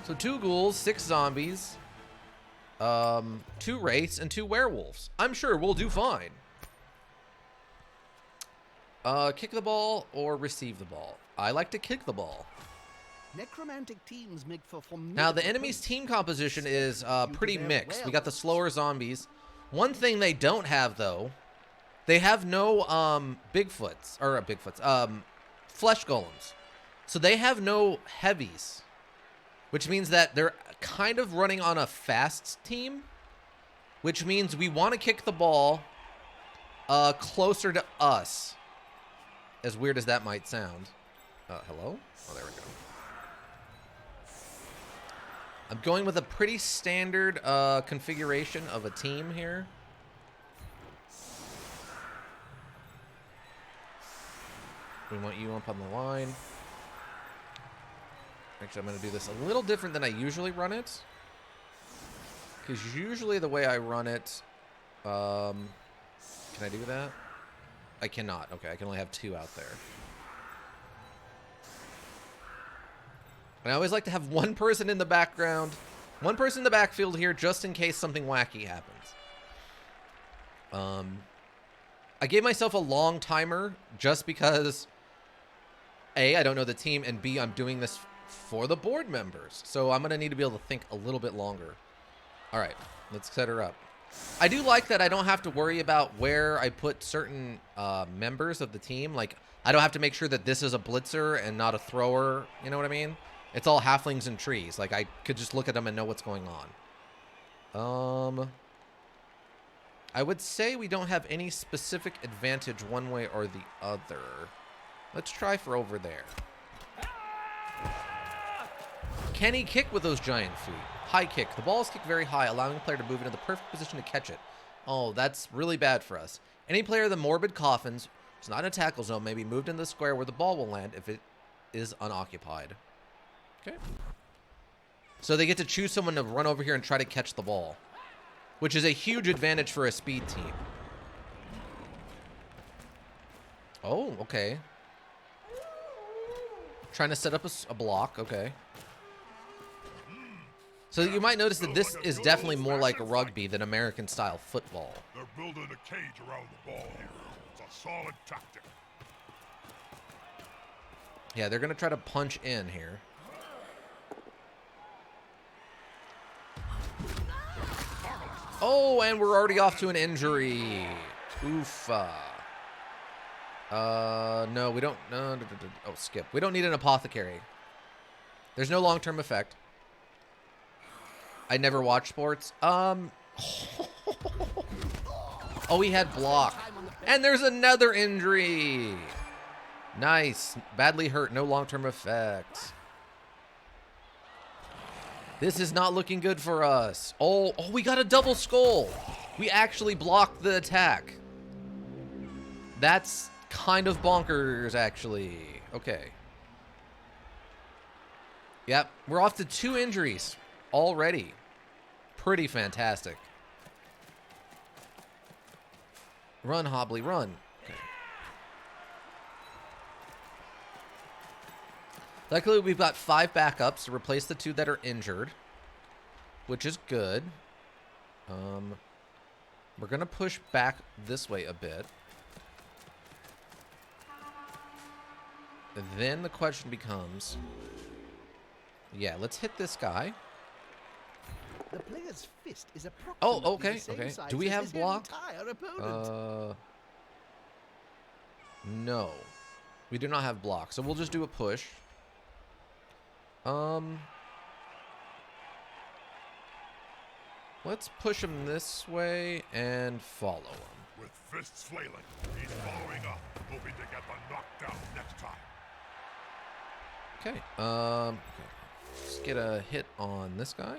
So 2 ghouls, 6 zombies, 2 wraiths, and 2 werewolves. I'm sure we'll do fine. Kick the ball or receive the ball? I like to kick the ball. Necromantic teams make for now, the enemy's team composition is pretty mixed. We got the slower zombies. One thing they don't have, though, they have no flesh golems. So they have no heavies, which means that they're kind of running on a fast team, which means we want to kick the ball closer to us. As weird as that might sound. Hello? Oh, there we go. I'm going with a pretty standard configuration of a team here. We want you up on the line. Actually, I'm going to do this a little different than I usually run it. Because usually the way I run it... can I do that? I cannot. Okay, I can only have 2 out there. And I always like to have 1 person in the background, 1 person in the backfield here, just in case something wacky happens. I gave myself a long timer just because, A, I don't know the team, and B, I'm doing this for the board members. So I'm going to need to be able to think a little bit longer. All right, let's set her up. I do like that I don't have to worry about where I put certain members of the team. Like, I don't have to make sure that this is a blitzer and not a thrower. You know what I mean? It's all halflings and trees. Like, I could just look at them and know what's going on. I would say we don't have any specific advantage one way or the other. Let's try for over there. Can he kick with those giant feet? High kick. The ball is kicked very high, allowing the player to move into the perfect position to catch it. Oh, that's really bad for us. Any player of the morbid coffins who's not in a tackle zone may be moved into the square where the ball will land if it is unoccupied. Okay. So they get to choose someone to run over here and try to catch the ball, which is a huge advantage for a speed team. Oh, okay. Trying to set up a block. Okay. So you might notice that this is definitely more like rugby than American-style football. They're building a cage around the ball here. It's a solid tactic. Yeah, they're going to try to punch in here. Oh, and we're already off to an injury. Oof. No, we don't. No, oh, skip. We don't need an apothecary. There's no long-term effect. I never watch sports. Oh, he had block. And there's another injury. Nice. Badly hurt. No long-term effects. This is not looking good for us. Oh, we got a double skull. We actually blocked the attack. That's kind of bonkers, actually. Okay. Yep. We're off to 2 injuries already. Pretty fantastic. Run, Hobbly, run. Okay. Luckily, we've got 5 backups to replace the 2 that are injured, which is good. We're going to push back this way a bit. And then the question becomes, yeah, let's hit this guy. The player's fist is oh, okay, okay. Do we have block? No. No. We do not have block, so we'll just do a push. Let's push him this way and follow him. With fists flailing, he's following up, hoping to get the knockdown next time. Okay. Let's get a hit on this guy.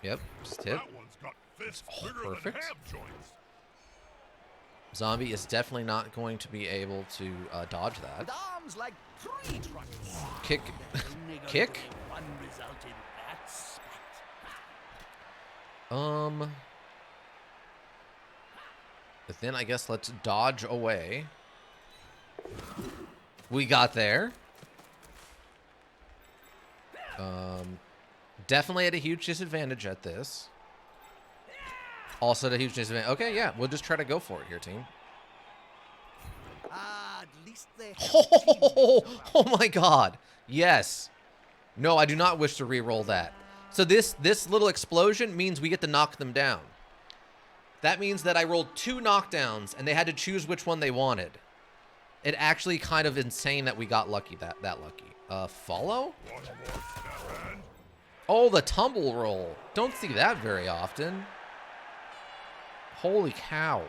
Yep, just hit. That one's got fists bigger perfect. than ham joints. Zombie is definitely not going to be able to dodge that. With arms like tree trunks. Kick. Kick? One result in that spat. But then I guess let's dodge away. We got there. Definitely at a huge disadvantage at this. Also at a huge disadvantage. Okay, yeah, we'll just try to go for it here, team. At least they Oh my god. Yes. No, I do not wish to re-roll that. So this little explosion means we get to knock them down. That means that I rolled 2 knockdowns and they had to choose which one they wanted. It actually kind of insane that we got lucky, that lucky. Follow? Oh, the tumble roll. Don't see that very often. Holy cow.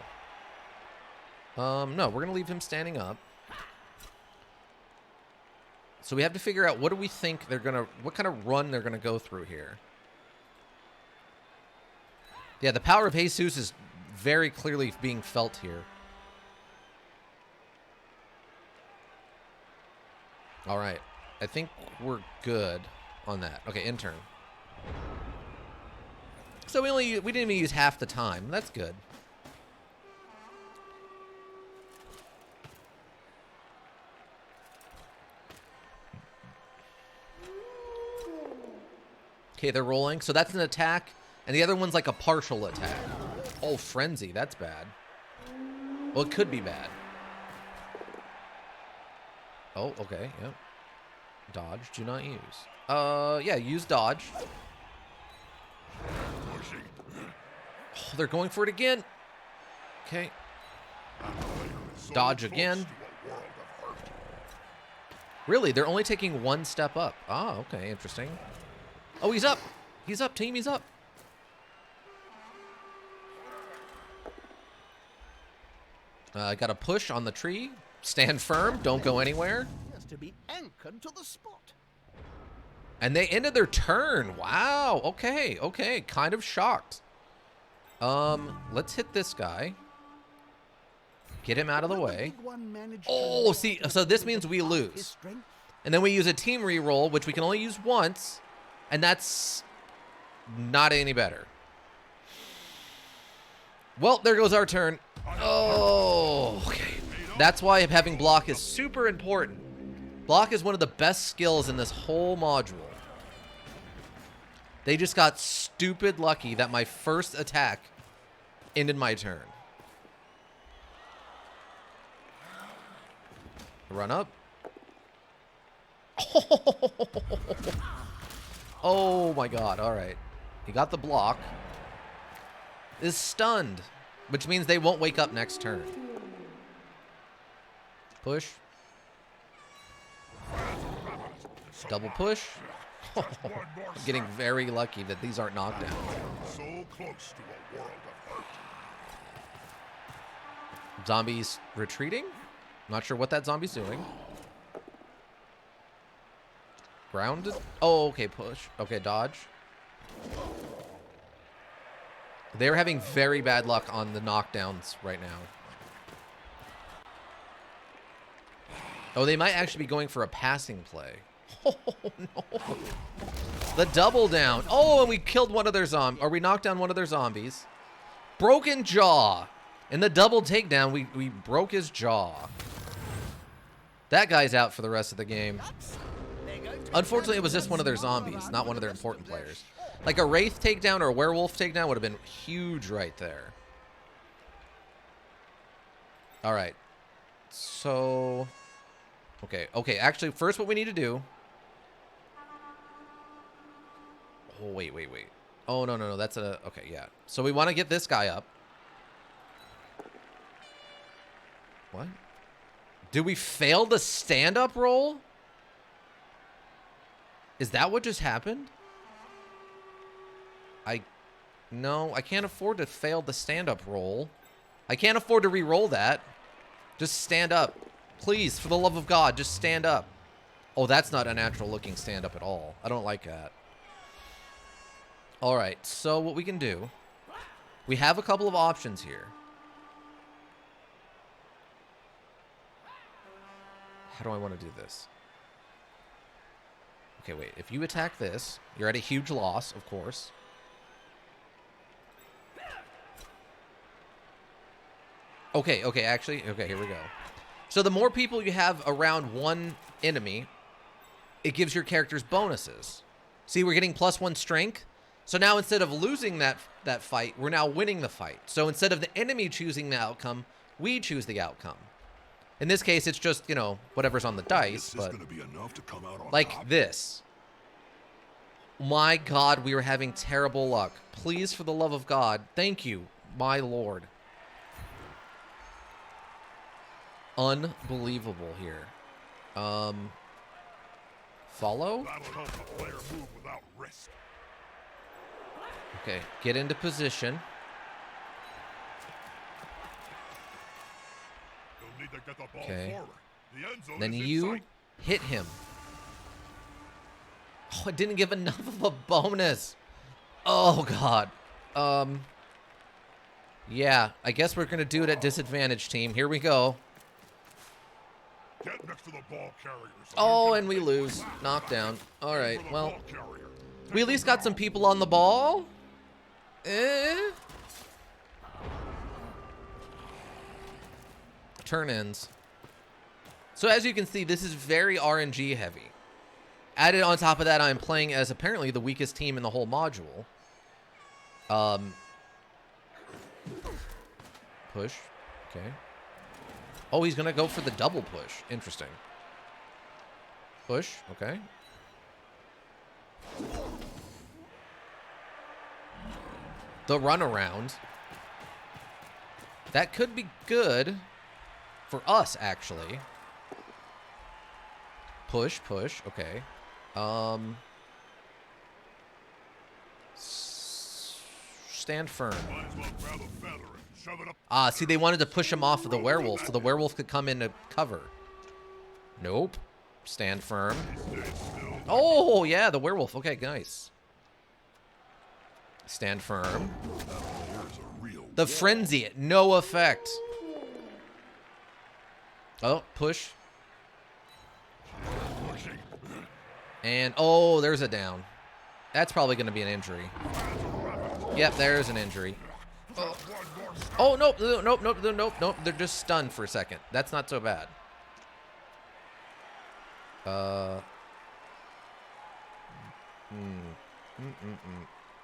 No, we're gonna leave him standing up. So we have to figure out what do we think they're gonna, what kind of run they're gonna go through here. Yeah, the power of Jesus is very clearly being felt here. All right, I think we're good on that. Okay, intern. So we didn't even use half the time. That's good. Okay, they're rolling. So that's an attack, and the other one's like a partial attack. Oh, frenzy. That's bad. Well, it could be bad. Oh, okay. Yep. Dodge. Do not use. Yeah, use dodge. Oh, they're going for it again. Okay. Dodge again. Really? They're only taking 1 step up. Ah, okay. Interesting. Oh, he's up. He's up, team. He's up. I got a push on the tree. Stand firm. Don't go anywhere. Has to be anchored to the spot. And they ended their turn. Wow. Okay. Okay. Kind of shocked. Let's hit this guy. Get him out of the way. Oh, see. So this means we lose. And then we use a team reroll, which we can only use once. And that's not any better. Well, there goes our turn. Oh, okay. That's why having block is super important. Block is one of the best skills in this whole module. They just got stupid lucky that my first attack ended my turn. Run up. Oh my god, alright. He got the block. Is stunned, which means they won't wake up next turn. Push. Double push. I'm getting very lucky that these aren't knockdowns. So close to a world of hurt. Zombies retreating? Not sure what that zombie's doing. Grounded? Oh, okay, push. Okay, dodge. They're having very bad luck on the knockdowns right now. Oh, they might actually be going for a passing play. Oh, no. The double down. Oh, and we killed one of their zombies. Or we knocked down one of their zombies. Broken jaw. In the double takedown, we broke his jaw. That guy's out for the rest of the game. Unfortunately, it was just one of their zombies, not one of their important players. Like a Wraith takedown or a Werewolf takedown would have been huge right there. All right. So... Okay, actually, first what we need to do... Oh, wait. Oh, no, that's a... Okay, yeah. So we want to get this guy up. What? Did we fail the stand-up roll? Is that what just happened? No, I can't afford to fail the stand-up roll. I can't afford to re-roll that. Just stand up. Please, for the love of God, just stand up. Oh, that's not a natural looking stand-up at all. I don't like that. All right, so what we can do, we have a couple of options here. How do I want to do this? Okay, wait. If you attack this, you're at a huge loss, of course. Okay, actually, okay, here we go. So the more people you have around one enemy, it gives your characters bonuses. See, we're getting +1 strength. So now instead of losing that fight, we're now winning the fight. So instead of the enemy choosing the outcome, we choose the outcome. In this case, it's just, you know, whatever's on the dice, but gonna be enough to come out on like top. this. My God, we were having terrible luck. Please, for the love of God, thank you, my Lord. Unbelievable here. Follow? That'll help the player move without risk. Okay, get into position. You'll need to get the ball Okay. forward. The end zone Then is in you sight. hit him. Oh, I didn't give enough of a bonus. Oh, God. Yeah, I guess we're going to do it at disadvantage, team. Here we go. Get next to the ball carrier. So Oh, you can and we make lose. the flag. Knockdown. All right, For the well, ball carrier. we at least got some people on the ball. Turn ins. So as you can see, this is very RNG heavy. Added on top of that, I'm playing as apparently the weakest team in the whole module. Push. Okay. Oh, he's gonna go for the double push. Interesting. Push. Okay. The runaround. That could be good for us, actually. Push, push. Okay. Stand firm. Might as well grab a feather and shove it up. Ah, see, they wanted to push him off of the werewolf so the werewolf could come into cover. Nope. Stand firm. Stay still. Oh, yeah, the werewolf. Okay, nice. Stand firm. That player's a real The frenzy, no effect. Oh, push. pushing. And, oh, there's a down. That's probably going to be an injury. Yep, there's an injury. Oh, nope, nope. They're just stunned for a second. That's not so bad.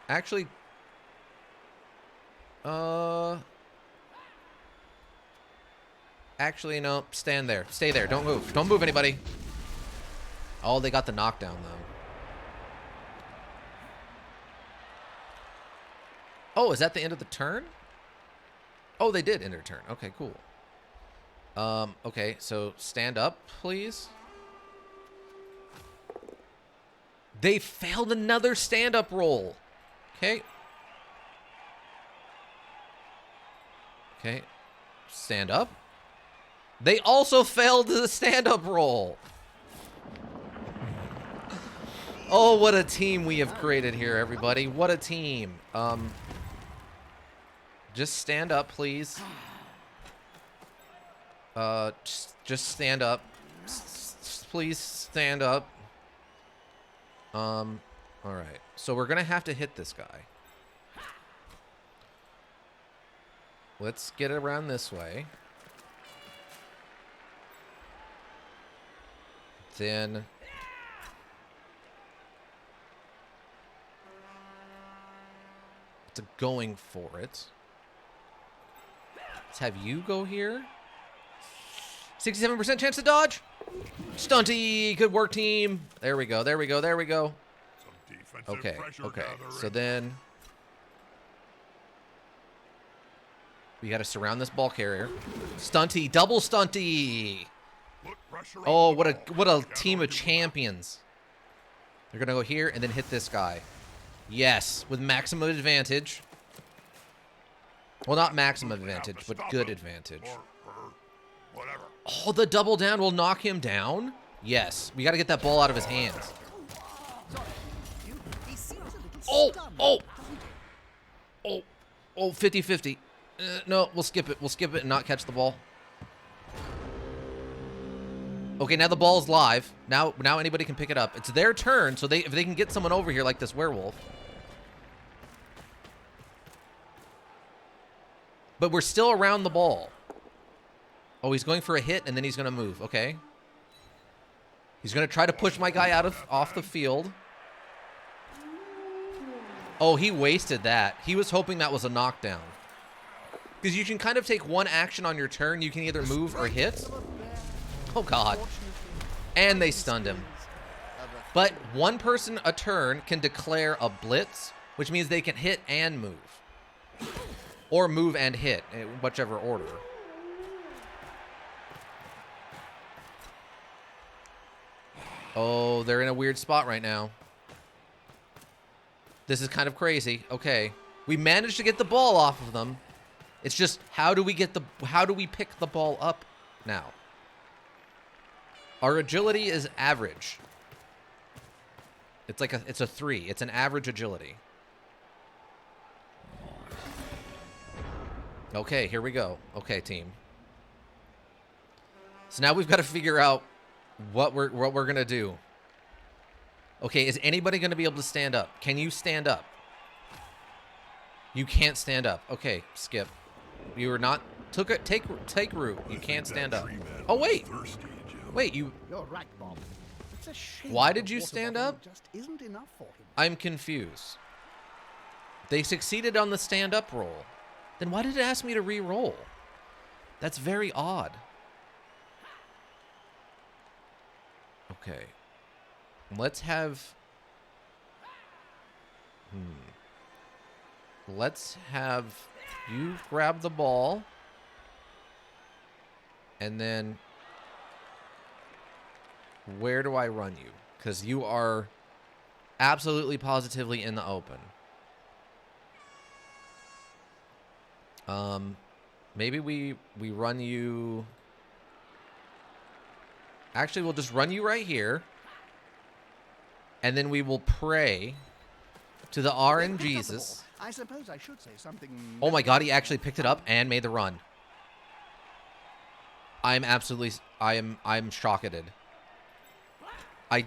Actually, actually, no. Stand there. Stay there. Don't move. Don't move, anybody. Oh, they got the knockdown, though. Oh, is that the end of the turn? Oh, they did end their turn. Okay, cool. Okay, so stand up, please. They failed another stand-up roll. Okay. Okay. Stand up. They also failed the stand-up roll. Oh, what a team we have created here, everybody. What a team. Just stand up, please. Just stand up. Please stand up. All right. So we're gonna have to hit this guy. Let's get around this way. Then to going for it. Let's have you go here. 67% chance to dodge. Stunty. Good work, team. There we go. There we go. There we go. Some defensive Okay. pressure Okay. gathering. So then We got to surround this ball carrier. Stunty, double stunty. Put pressure Oh, on the what ball. a team of champions. They're going to go here and then hit this guy. Yes, with maximum advantage. Well, not maximum advantage, but good advantage. Or her, whatever. Oh, the double down will knock him down? Yes, we got to get that ball out of his hands. Oh, oh. Oh, oh, 50-50. No, we'll skip it. We'll skip it and not catch the ball. Okay, now the ball's live. Now anybody can pick it up. It's their turn, so if they can get someone over here like this werewolf. But we're still around the ball. Oh, he's going for a hit, and then he's going to move. Okay. He's going to try to push my guy off the field. Oh, he wasted that. He was hoping that was a knockdown. Because you can kind of take one action on your turn. You can either move or hit. Oh, God. And they stunned him. But one person a turn can declare a blitz, which means they can hit and move. Or move and hit, in whichever order. Oh, they're in a weird spot right now. This is kind of crazy. Okay. We managed to get the ball off of them. It's just, how do we pick the ball up now? Our agility is average. It's a 3. It's an average agility. Okay, here we go. Okay, team. So now we've got to figure out what we're gonna do. Okay, is anybody gonna be able to stand up? Can you stand up? You can't stand up. Okay, skip. You were not take root. You can't stand up. Oh wait, wait you. You're right, Bob. It's a shame Why did the you water stand bottle up? Just isn't enough for him. I'm confused. They succeeded on the stand up roll. Then why did it ask me to re-roll? That's very odd. Okay. Let's have... Let's have you grab the ball. And then... Where do I run you? Because you are absolutely positively in the open. Maybe we run you... Actually, we'll just run you right here. And then we will pray to the RN Jesus. I suppose I should say something. Oh my God, he actually picked it up and made the run. I'm shocked. I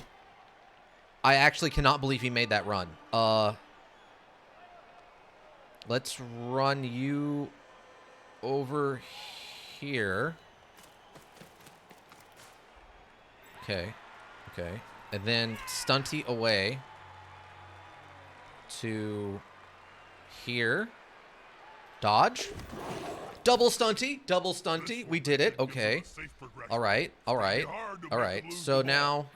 actually cannot believe he made that run. Let's run you over here. Okay. Okay. And then Stunty away to here. Dodge. Double Stunty. Double Stunty. We did it. Okay. All right. All right. All right. So now...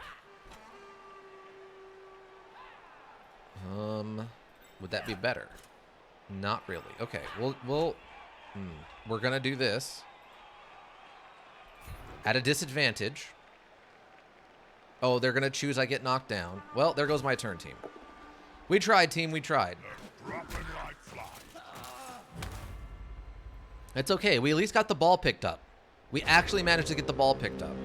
would that be better? Not really. Okay. We're going to do this. At a disadvantage. Oh, they're going to choose I get knocked down. Well, there goes my turn, team. We tried, team. We tried. It's okay. We at least got the ball picked up. We actually managed to get the ball picked up.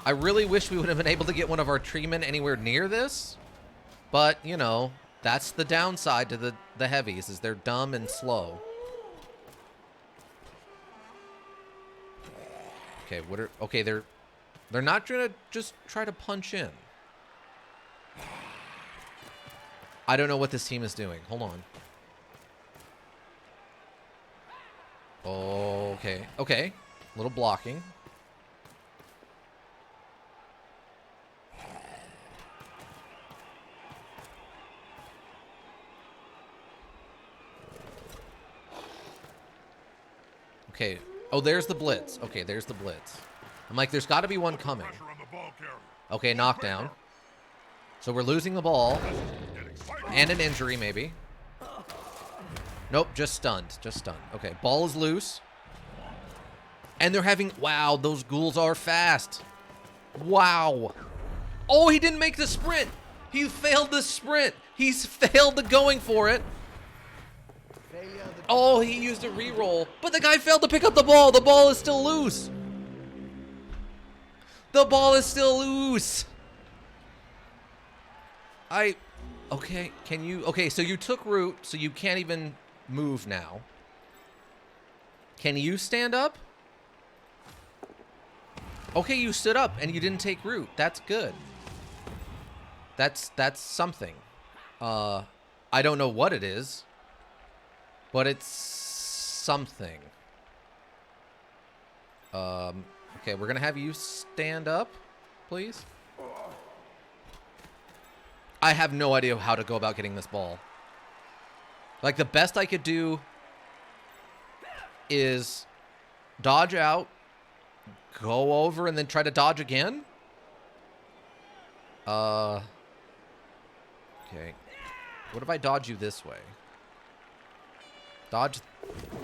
I really wish we would have been able to get one of our treemen anywhere near this. But, you know, that's the downside to the heavies, is they're dumb and slow. Okay, they're not gonna just try to punch in. I don't know what this team is doing. Hold on. Okay. Okay. A little blocking. Okay. Oh, there's the blitz. Okay, there's the blitz. I'm like, there's got to be one coming. Okay, knockdown. So we're losing the ball. And an injury, maybe. Nope, just stunned. Just stunned. Okay, ball is loose. And they're having... Wow, those ghouls are fast. Wow. Oh, he didn't make the sprint. He failed the sprint. He's failed the going for it. Oh, he used a reroll. But the guy failed to pick up the ball. The ball is still loose. The ball is still loose. Okay, can you... Okay, so you took root, so you can't even move now. Can you stand up? Okay, you stood up and you didn't take root. That's good. That's something. I don't know what it is, but it's something. Okay, we're gonna have you stand up, please. I have no idea how to go about getting this ball. Like, the best I could do is dodge out, go over, and then try to dodge again. Okay. What if I dodge you this way? Dodge.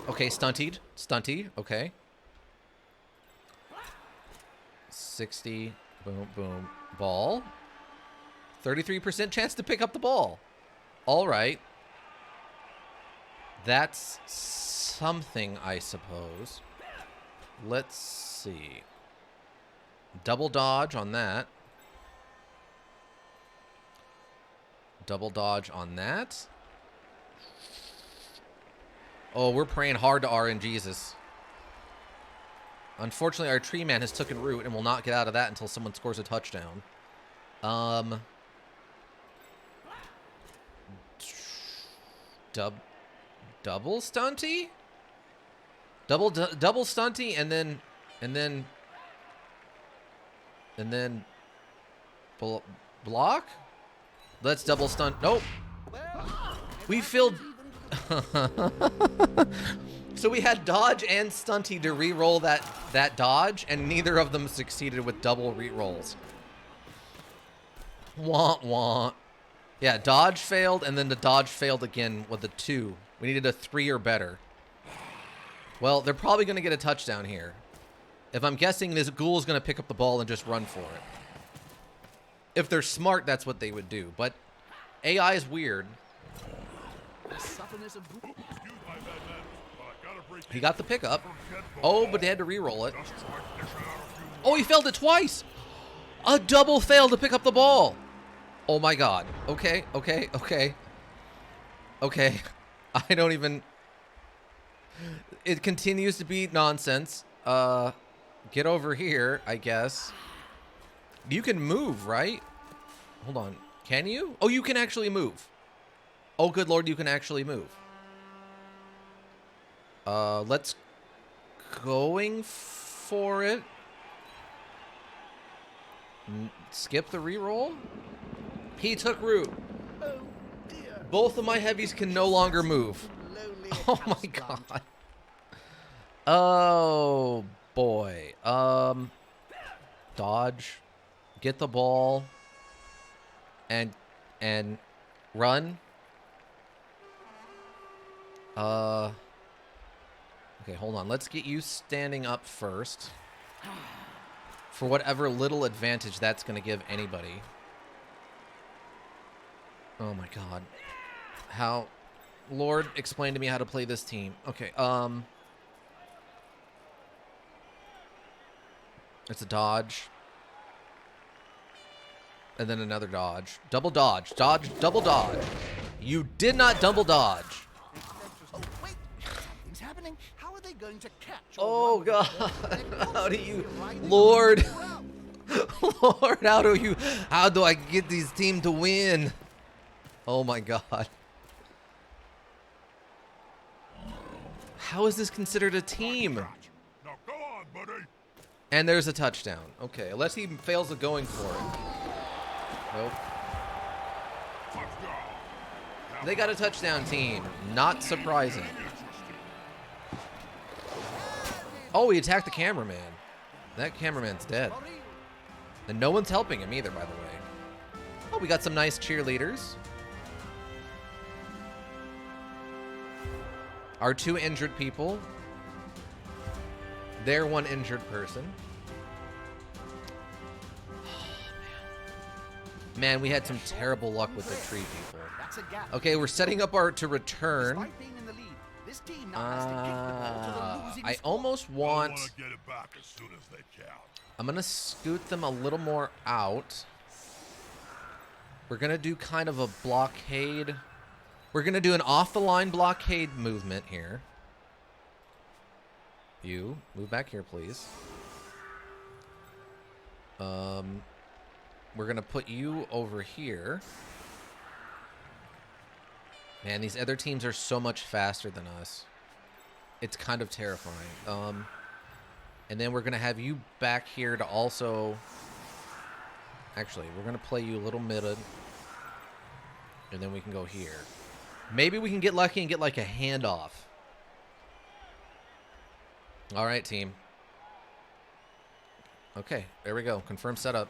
Okay, stunted. Stunty. Okay. 60. Boom, boom. Ball. 33% chance to pick up the ball. All right. That's something, I suppose. Let's see. Double dodge on that. Double dodge on that. Oh, we're praying hard to RNGesus. Unfortunately, our tree man has taken root and will not get out of that until someone scores a touchdown. Double stunty? Double stunty and then block? Let's double stunt. Nope. We filled. So we had dodge and stunty to re-roll that dodge, and neither of them succeeded with double re-rolls. Wah wah. Yeah, dodge failed, and then the dodge failed again with a 2. We needed a 3 or better. Well, they're probably going to get a touchdown here. If I'm guessing, this ghoul is going to pick up the ball and just run for it. If they're smart, that's what they would do. But AI is weird. He got the pickup. Oh, but they had to re-roll it. Oh, he failed it twice. A double fail to pick up the ball. Oh my god. Okay, okay, okay. Okay. I don't even... It continues to be nonsense. Get over here, I guess. You can move, right? Hold on. Can you? Oh, you can actually move. Oh, good lord, you can actually move. Let's... Going for it. Skip the reroll. He took root. Oh, dear. Both of my heavies can no longer move. Oh my god. Oh boy. Dodge. Get the ball. And run. Okay, hold on. Let's get you standing up first. For whatever little advantage that's going to give anybody. Oh my god. How... Lord, explain to me how to play this team. Okay, it's a dodge. And then another dodge. Double dodge. Dodge, double dodge. You did not double dodge. Oh, wait. Something's happening. How are they going to catch? Oh god. How do you... Lord. Lord, how do I get this team to win? Oh my god. How is this considered a team? Now go on, buddy. And there's a touchdown. Okay, unless he fails at going for it. Nope. They got a touchdown team. Not surprising. Oh, he attacked the cameraman. That cameraman's dead. And no one's helping him either, by the way. Oh, we got some nice cheerleaders. Our 2 injured people. Their 1 injured person. Man, we had some terrible luck with the tree people. Okay, we're setting up our to return. I almost want... I'm going to scoot them a little more out. We're going to do kind of a blockade. We're going to do an off-the-line blockade movement here. You, move back here, please. We're going to put you over here. Man, these other teams are so much faster than us. It's kind of terrifying. And then we're going to have you back here to also... Actually, we're going to play you a little mid. And then we can go here. Maybe we can get lucky and get like a handoff. All right, team. Okay, there we go. Confirm setup.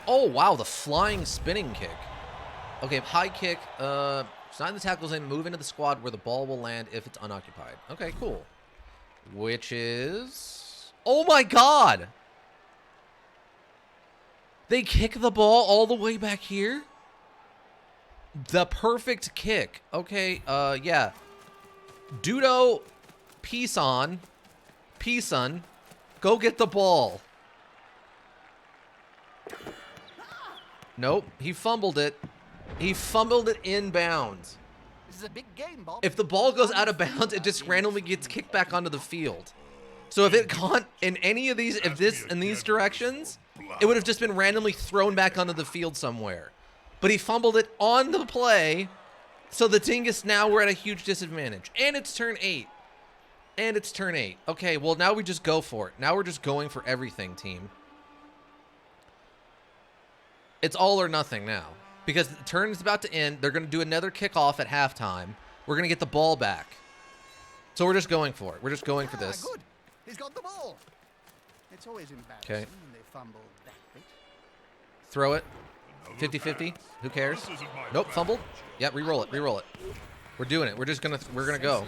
Oh, wow, the flying spinning kick. Okay, high kick. Sign the tackles in, move into the squad where the ball will land if it's unoccupied. Okay, cool. Which is... Oh, my God! They kick the ball all the way back here? The perfect kick. Okay, yeah. Dudo, peace on. Go get the ball. Nope, he fumbled it. He fumbled it inbounds. This is a big game, Bob. If the ball goes out of bounds, it just randomly gets kicked back onto the field. So if it caught in any of these, in these directions, it would have just been randomly thrown back onto the field somewhere. But he fumbled it on the play, so the Dingus now we're at a huge disadvantage. And it's turn 8. Okay, well now we just go for it. Now we're just going for everything, team. It's all or nothing now. Because the turn is about to end. They're going to do another kickoff at halftime. We're going to get the ball back. So we're just going for it. We're just going for this. Good. He's got the ball. It's always embarrassing when they fumble that bit. Throw it. 50-50. Who cares? Nope, fumbled. Yep, re-roll it. We're doing it. We're going to go.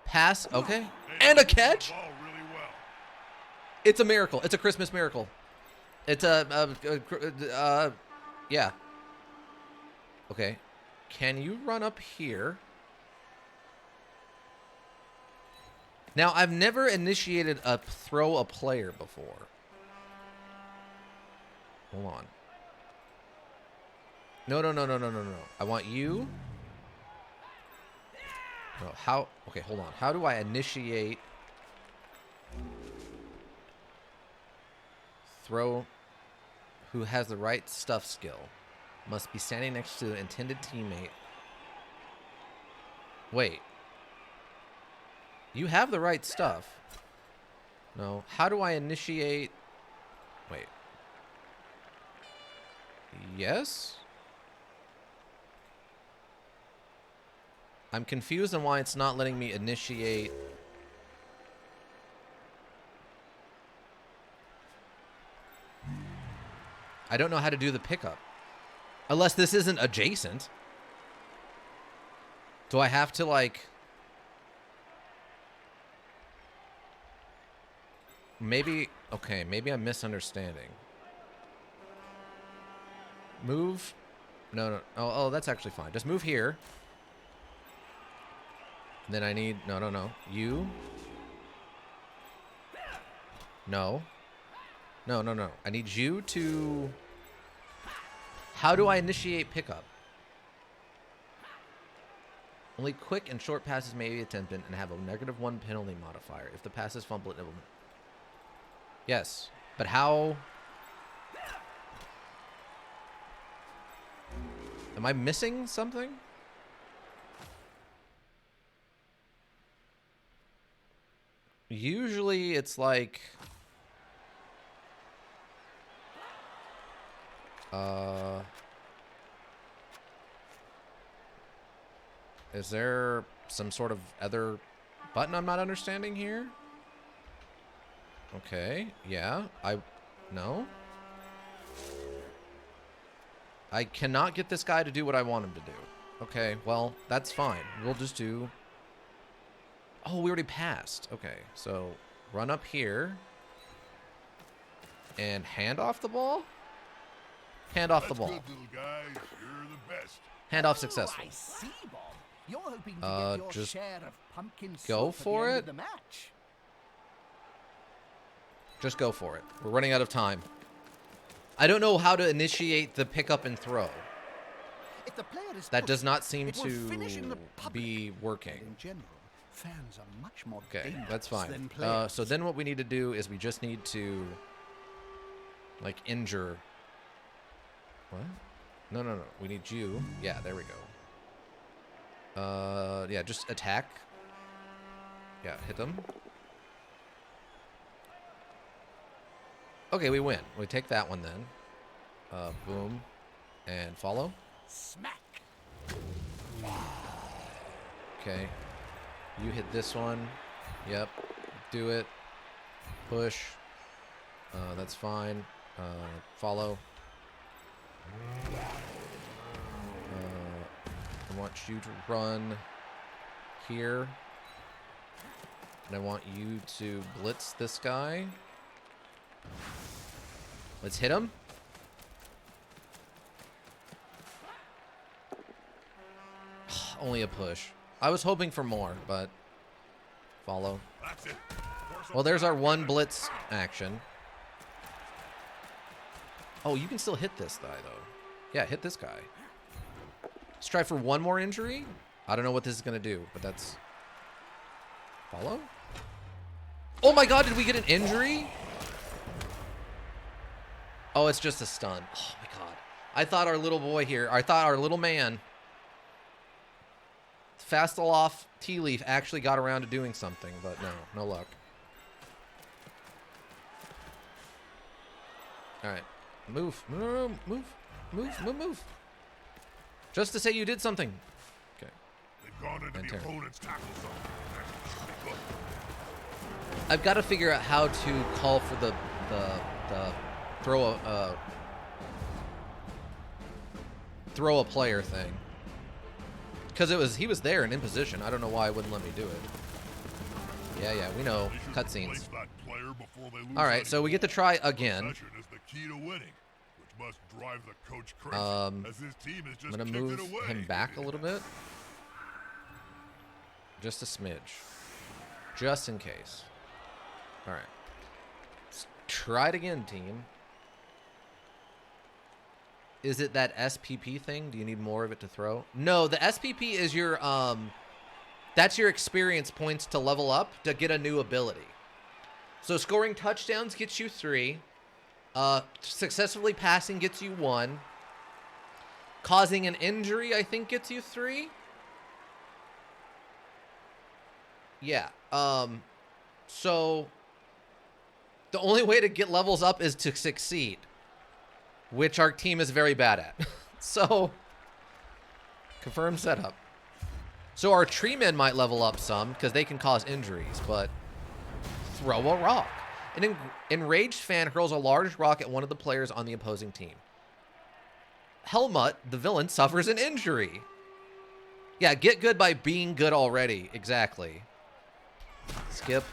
Pass. Okay. And a catch. It's a miracle. It's a Christmas miracle. It's yeah. Okay. Can you run up here? Now, I've never initiated a throw a player before. Hold on. No. I want you. No, how? Okay, hold on. How do I initiate... Throw who has the right stuff skill must be standing next to the intended teammate. Wait. You have the right stuff. No. How do I initiate? Wait. Yes? I'm confused on why it's not letting me initiate... I don't know how to do the pickup. Unless this isn't adjacent. Do I have to, like... Maybe... Okay, maybe I'm misunderstanding. Move... No. Oh, that's actually fine. Just move here. And then I need... No. You... No. No. I need you to... How do I initiate pickup? Only quick and short passes may be attempted and have a -1 penalty modifier. If the pass is fumbled, it will... Yes. But how... Am I missing something? Usually it's like... Is there some sort of other button I'm not understanding here? Okay, yeah, no. I cannot get this guy to do what I want him to do. Okay, well, that's fine. We'll just do... Oh, we already passed. Okay, so run up here. And hand off the ball? Hand off the ball. Good, little guy. You're the best. Hand off successful. I see, Bob. You're hoping to get your just share of pumpkin go soup for at the end it. of the match. Just go for it. We're running out of time. I don't know how to initiate the pickup and throw. If the player is That pushed, does not seem it will finish in the to public. be In working. general, fans are much more Okay, dangerous that's than fine. players. So then what we need to do is we just need to, like, injure... What? No. We need you. Yeah, there we go. Yeah, just attack. Yeah, hit them. Okay, we win. We take that one then. Boom. And follow. Smack. Okay. You hit this one. Yep. Do it. Push. That's fine. Follow. I want you to run here. And I want you to blitz this guy. Let's hit him. Only a push. I was hoping for more, but follow. That's it. Well, there's our one blitz action. Oh, you can still hit this guy, though. Yeah, hit this guy. Let's try for one more injury. I don't know what this is going to do, but that's... Follow? Oh my god, did we get an injury? Oh, it's just a stun. Oh my god. I thought our little boy here, I thought our little man, Fastaloff Tea Leaf, actually got around to doing something, but no luck. Alright. Move. Move. Just to say you did something. Okay. They've gone into the opponent's tackle zone. That should be good. I've got to figure out how to call for the throw a player thing. Because he was there and in position. I don't know why it wouldn't let me do it. Yeah, we know. Cutscenes. Alright, so we get to try again. Is the key to winning, which must drive the coach crazy, as his team is just I'm going to move him back a little bit. Just a smidge. Just in case. Alright. Let's try it again, team. Is it that SPP thing? Do you need more of it to throw? No, the SPP is your, that's your experience points to level up to get a new ability. So scoring touchdowns gets you 3. Successfully passing gets you 1. Causing an injury, I think, gets you 3. Yeah. So the only way to get levels up is to succeed, which our team is very bad at. So confirm setup. So our tree men might level up some because they can cause injuries, but throw a rock. An enraged fan hurls a large rock at one of the players on the opposing team. Helmut, the villain, suffers an injury. Yeah, get good by being good already. Exactly. Skip.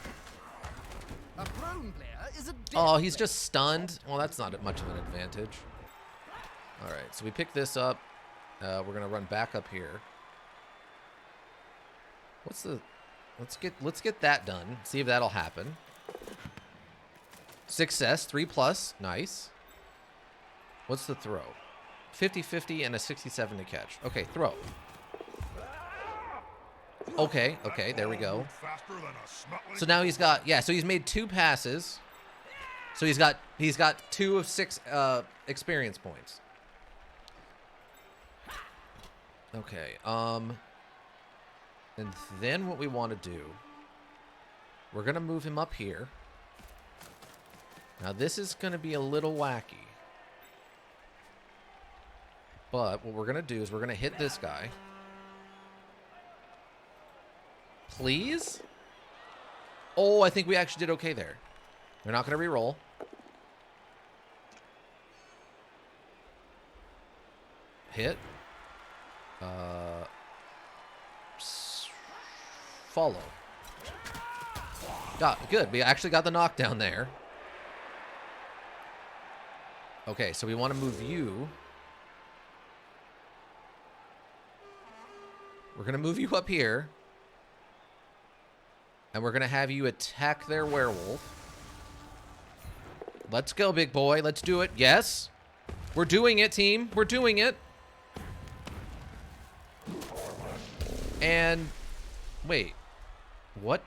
A prone player is a dead Oh, he's player. just stunned. Well, that's not much of an advantage. All right, so we pick this up. We're gonna run back up here. What's the? Let's get that done. See if that'll happen. Success, 3+. Nice. What's the throw? 50-50 and a 67 to catch. Okay, throw. Okay, there we go. So now he's got, yeah, so he's made 2 passes. So he's got 2 of 6 experience points. Okay, and then what we want to do, we're going to move him up here. Now this is going to be a little wacky. But what we're going to do is we're going to hit this guy. Please? Oh, I think we actually did okay there. We're not going to re-roll. Hit. Follow. Good. We actually got the knockdown there. Okay, so we want to move you. We're going to move you up here. And we're going to have you attack their werewolf. Let's go, big boy. Let's do it. Yes. We're doing it, team. We're doing it. And... wait. What?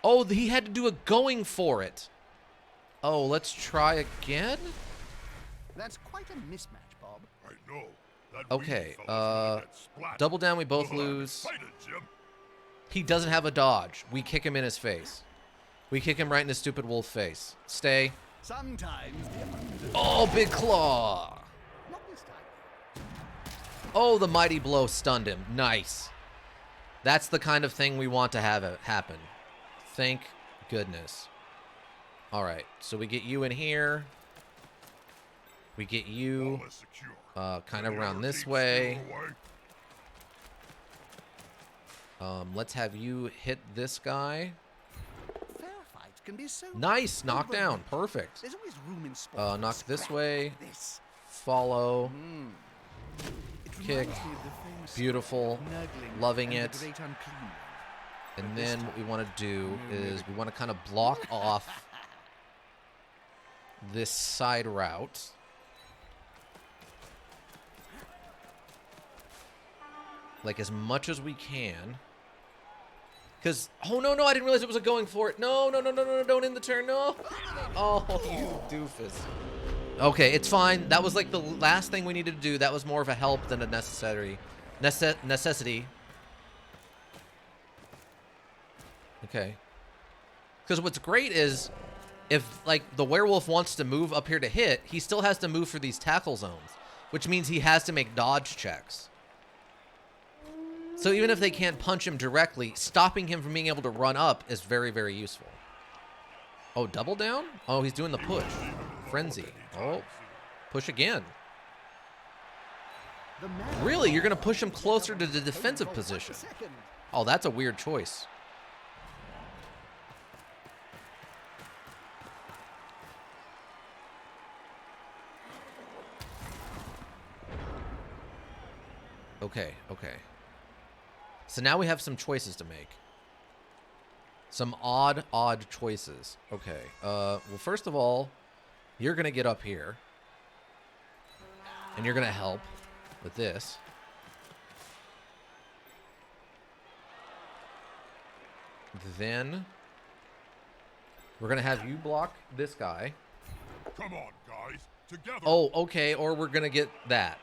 Oh, he had to do a going for it. Oh, let's try again? That's quite a mismatch, Bob. I know. That Okay, wee fella's got splat. double down, we both I'm lose. excited, Jim. He doesn't have a dodge. We kick him in his face. We kick him right in his stupid wolf face. Stay. Sometimes. Oh, big claw. Not this time. Oh, the mighty blow stunned him. Nice. That's the kind of thing we want to have happen. Thank goodness. All right, so we get you in here. We get you All is secure. kind of Any around other this teams way. steal away? Let's have you hit this guy. Fair fights can be so Nice, knockdown, overrated. perfect. There's always room in sport. for Knock this scrap way. like This. Follow. It Kick. reminds me of the famous Beautiful. Nurgling Loving and it. the Great Unclean One. And then what we want to do is we want to kind of block off this side route. Like as much as we can. Because, oh no, I didn't realize it was a going for it. No, don't end the turn, no. Oh, you doofus. Okay, it's fine. That was like the last thing we needed to do. That was more of a help than a necessity. Okay. Because what's great is if, like, the werewolf wants to move up here to hit, he still has to move for these tackle zones, which means he has to make dodge checks. So even if they can't punch him directly, stopping him from being able to run up is very, very useful. Oh, double down? Oh, he's doing the push. Frenzy. Oh, push again. Really? You're going to push him closer to the defensive position? Oh, that's a weird choice. Okay. So now we have some choices to make. Some odd choices. Okay. Well, first of all, you're going to get up here. And you're going to help with this. Then we're going to have you block this guy. Come on, guys. Together. Oh, okay. Or we're going to get that.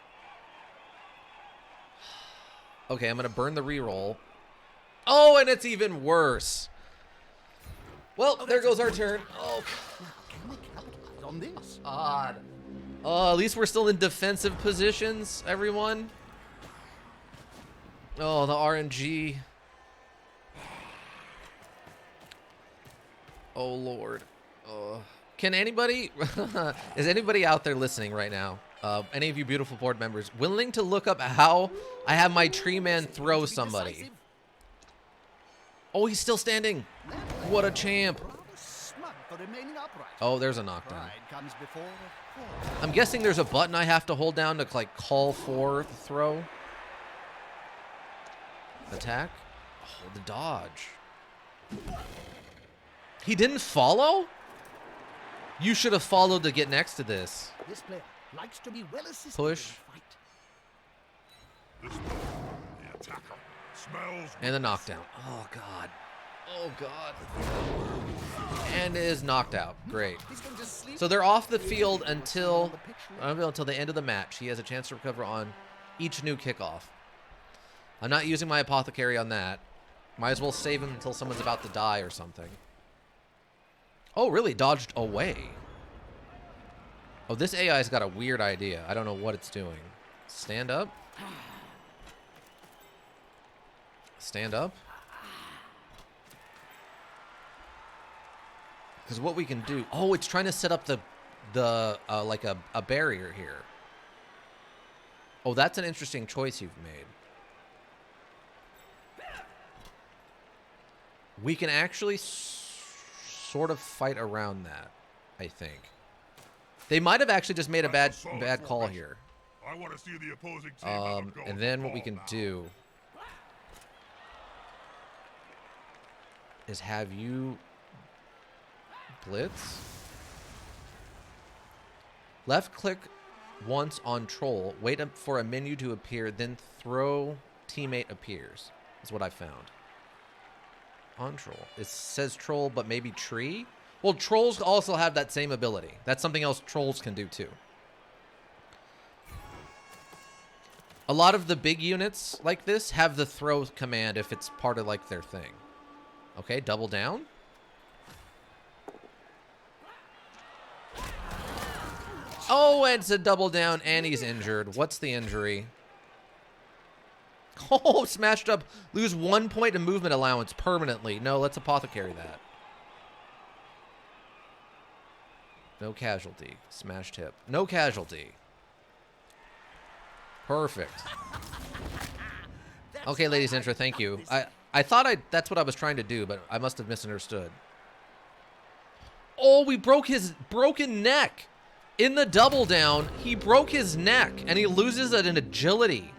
Okay, I'm going to burn the reroll. Oh, and it's even worse. Well, there goes our turn. Oh, Can we capitalize on this? God. Oh, at least we're still in defensive positions, everyone. Oh, the RNG. Oh, Lord. Can anybody... is anybody out there listening right now? Any of you beautiful board members willing to look up how I have my tree man throw somebody? Oh, he's still standing. What a champ. Oh, there's a knockdown. I'm guessing there's a button I have to hold down to like call for the throw. Attack. Oh, the dodge. He didn't follow? You should have followed to get next to this. This player likes to be well assisted. Push. This way. The attacker smells. And the knockdown. Oh, God. Oh, God. And is knocked out. Great. So they're off the field until the end of the match. He has a chance to recover on each new kickoff. I'm not using my apothecary on that. Might as well save him until someone's about to die or something. Oh, really? Dodged away. Oh, this AI's got a weird idea. I don't know what it's doing. Stand up. Stand up. Because what we can do... Oh, it's trying to set up the like a barrier here. Oh, that's an interesting choice you've made. We can actually sort of fight around that, I think. They might have actually just made a bad call here. I want to see the opposing team and then what we can do is have you blitz. Left click once on troll, wait up for a menu to appear, then throw teammate appears. Is what I found. On troll. It says troll, but maybe tree? Well, trolls also have that same ability. That's something else trolls can do too. A lot of the big units like this have the throw command if it's part of like their thing. Okay, double down. Oh, it's a double down and he's injured. What's the injury? Oh, smashed up. Lose 1 point of movement allowance permanently. No, let's apothecary that. No casualty. Smashed hip. No casualty. Perfect. Okay, ladies intro, thank you. I thought that's what I was trying to do, but I must have misunderstood. Oh, we broke his broken neck. In the double down, he broke his neck, and he loses at an agility.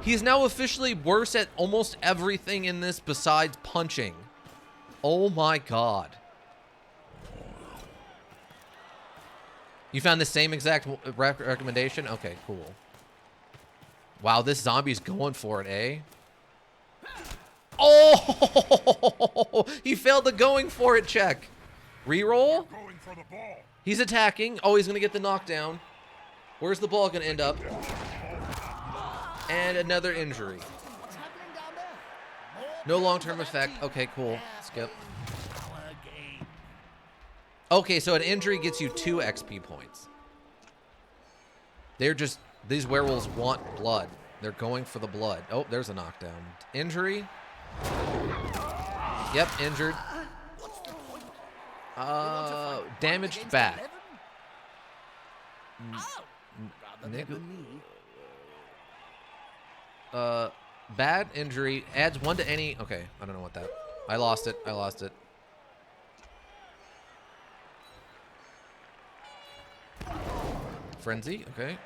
He's now officially worse at almost everything in this besides punching. Oh my god. You found the same exact recommendation? Okay, cool. Wow, this zombie's going for it, eh? Oh! He failed the going for it check. Reroll? Going for the ball. He's attacking. Oh, he's going to get the knockdown. Where's the ball going to end up? And another injury. No long-term effect. Okay, cool. Skip. Okay, so an injury gets you 2 XP points. They're just... These werewolves want blood. They're going for the blood. Oh, there's a knockdown. Injury. Yep, injured. Damaged back. Bad injury. Adds 1 to any... Okay, I don't know what that... I lost it. I lost it. Frenzy, okay.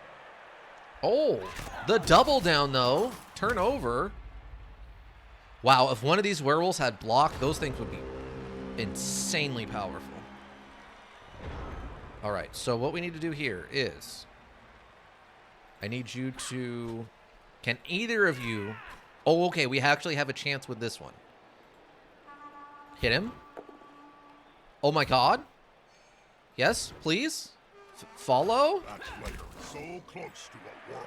Oh, the double down, though. Turnover. Wow, if one of these werewolves had block, those things would be insanely powerful. All right, so what we need to do here is... I need you to... Can either of you... Oh, okay, we actually have a chance with this one. Hit him. Oh my god. Yes, please. Follow. That's later. So close to a world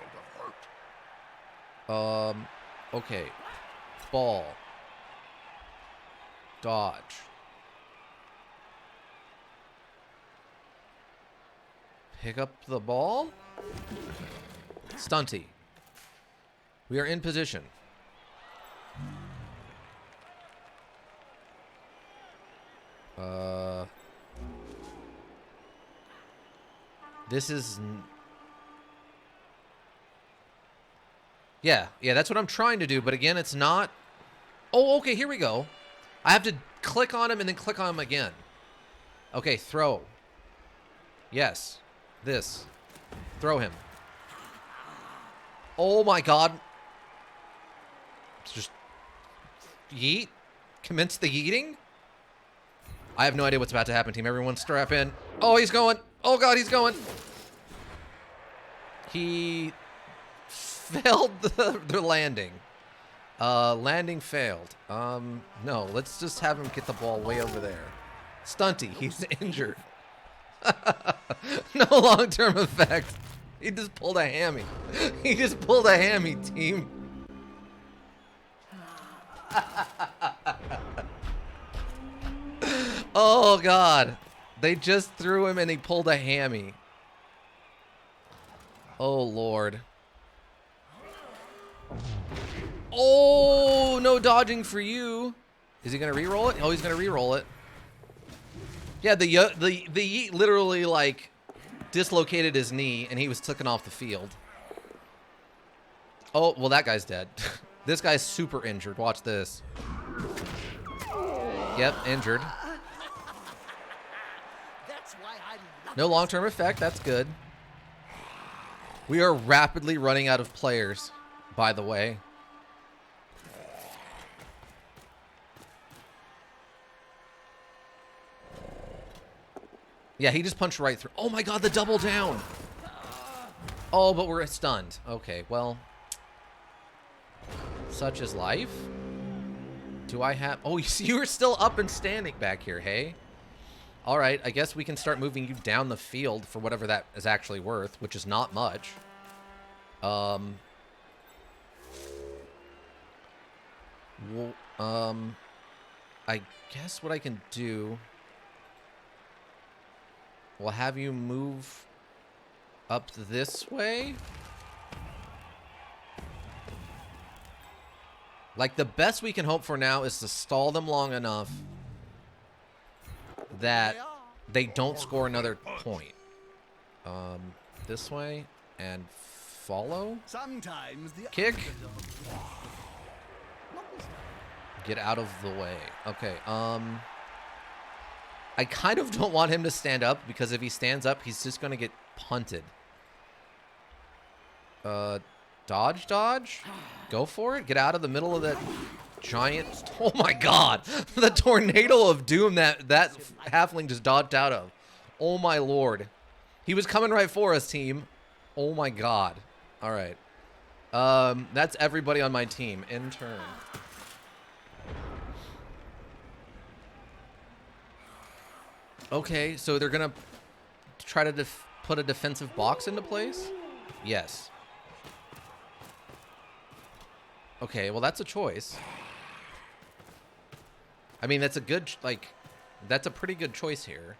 of hurt. Okay. Ball. Dodge. Pick up the ball. Stunty. We are in position. This is... Yeah, that's what I'm trying to do, but again, it's not... Oh, okay, here we go. I have to click on him and then click on him again. Okay, throw. Yes. This. Throw him. Oh my god. Just... Yeet? Commence the yeeting? I have no idea what's about to happen, team. Everyone strap in. Oh, he's going. Oh god, he's going. He failed the landing. Landing failed. No, let's just have him get the ball way over there. Stunty, he's injured. No long-term effect. He just pulled a hammy. He just pulled a hammy, team. Oh god. They just threw him and he pulled a hammy. Oh lord. Oh, no dodging for you. Is he gonna re-roll it? Oh, he's gonna re-roll it. Yeah, the yeet literally like dislocated his knee and he was taken off the field. Oh, well, that guy's dead. This guy's super injured. Watch this. Yep, injured. No long-term effect. That's good. We are rapidly running out of players, by the way. Yeah, he just punched right through. Oh my god, the double down. Oh, but we're stunned. Okay, well. Such is life. Do I have... Oh, you were still up and standing back here, hey? All right, I guess we can start moving you down the field for whatever that is actually worth, which is not much. I guess what I can do... We'll have you move up this way. Like, the best we can hope for now is to stall them long enough that they don't score another point. This way and follow. Sometimes the Kick. Get out of the way. Okay, I kind of don't want him to stand up, because if he stands up, he's just going to get punted. Dodge? Go for it. Get out of the middle of that giant... Oh my god! The tornado of doom that halfling just dodged out of. Oh my lord. He was coming right for us, team. Oh my god. Alright. That's everybody on my team. In turn. Okay, so they're gonna try to put a defensive box into place? Yes. Okay, well, that's a choice. I mean, that's a good, like, that's a pretty good choice here.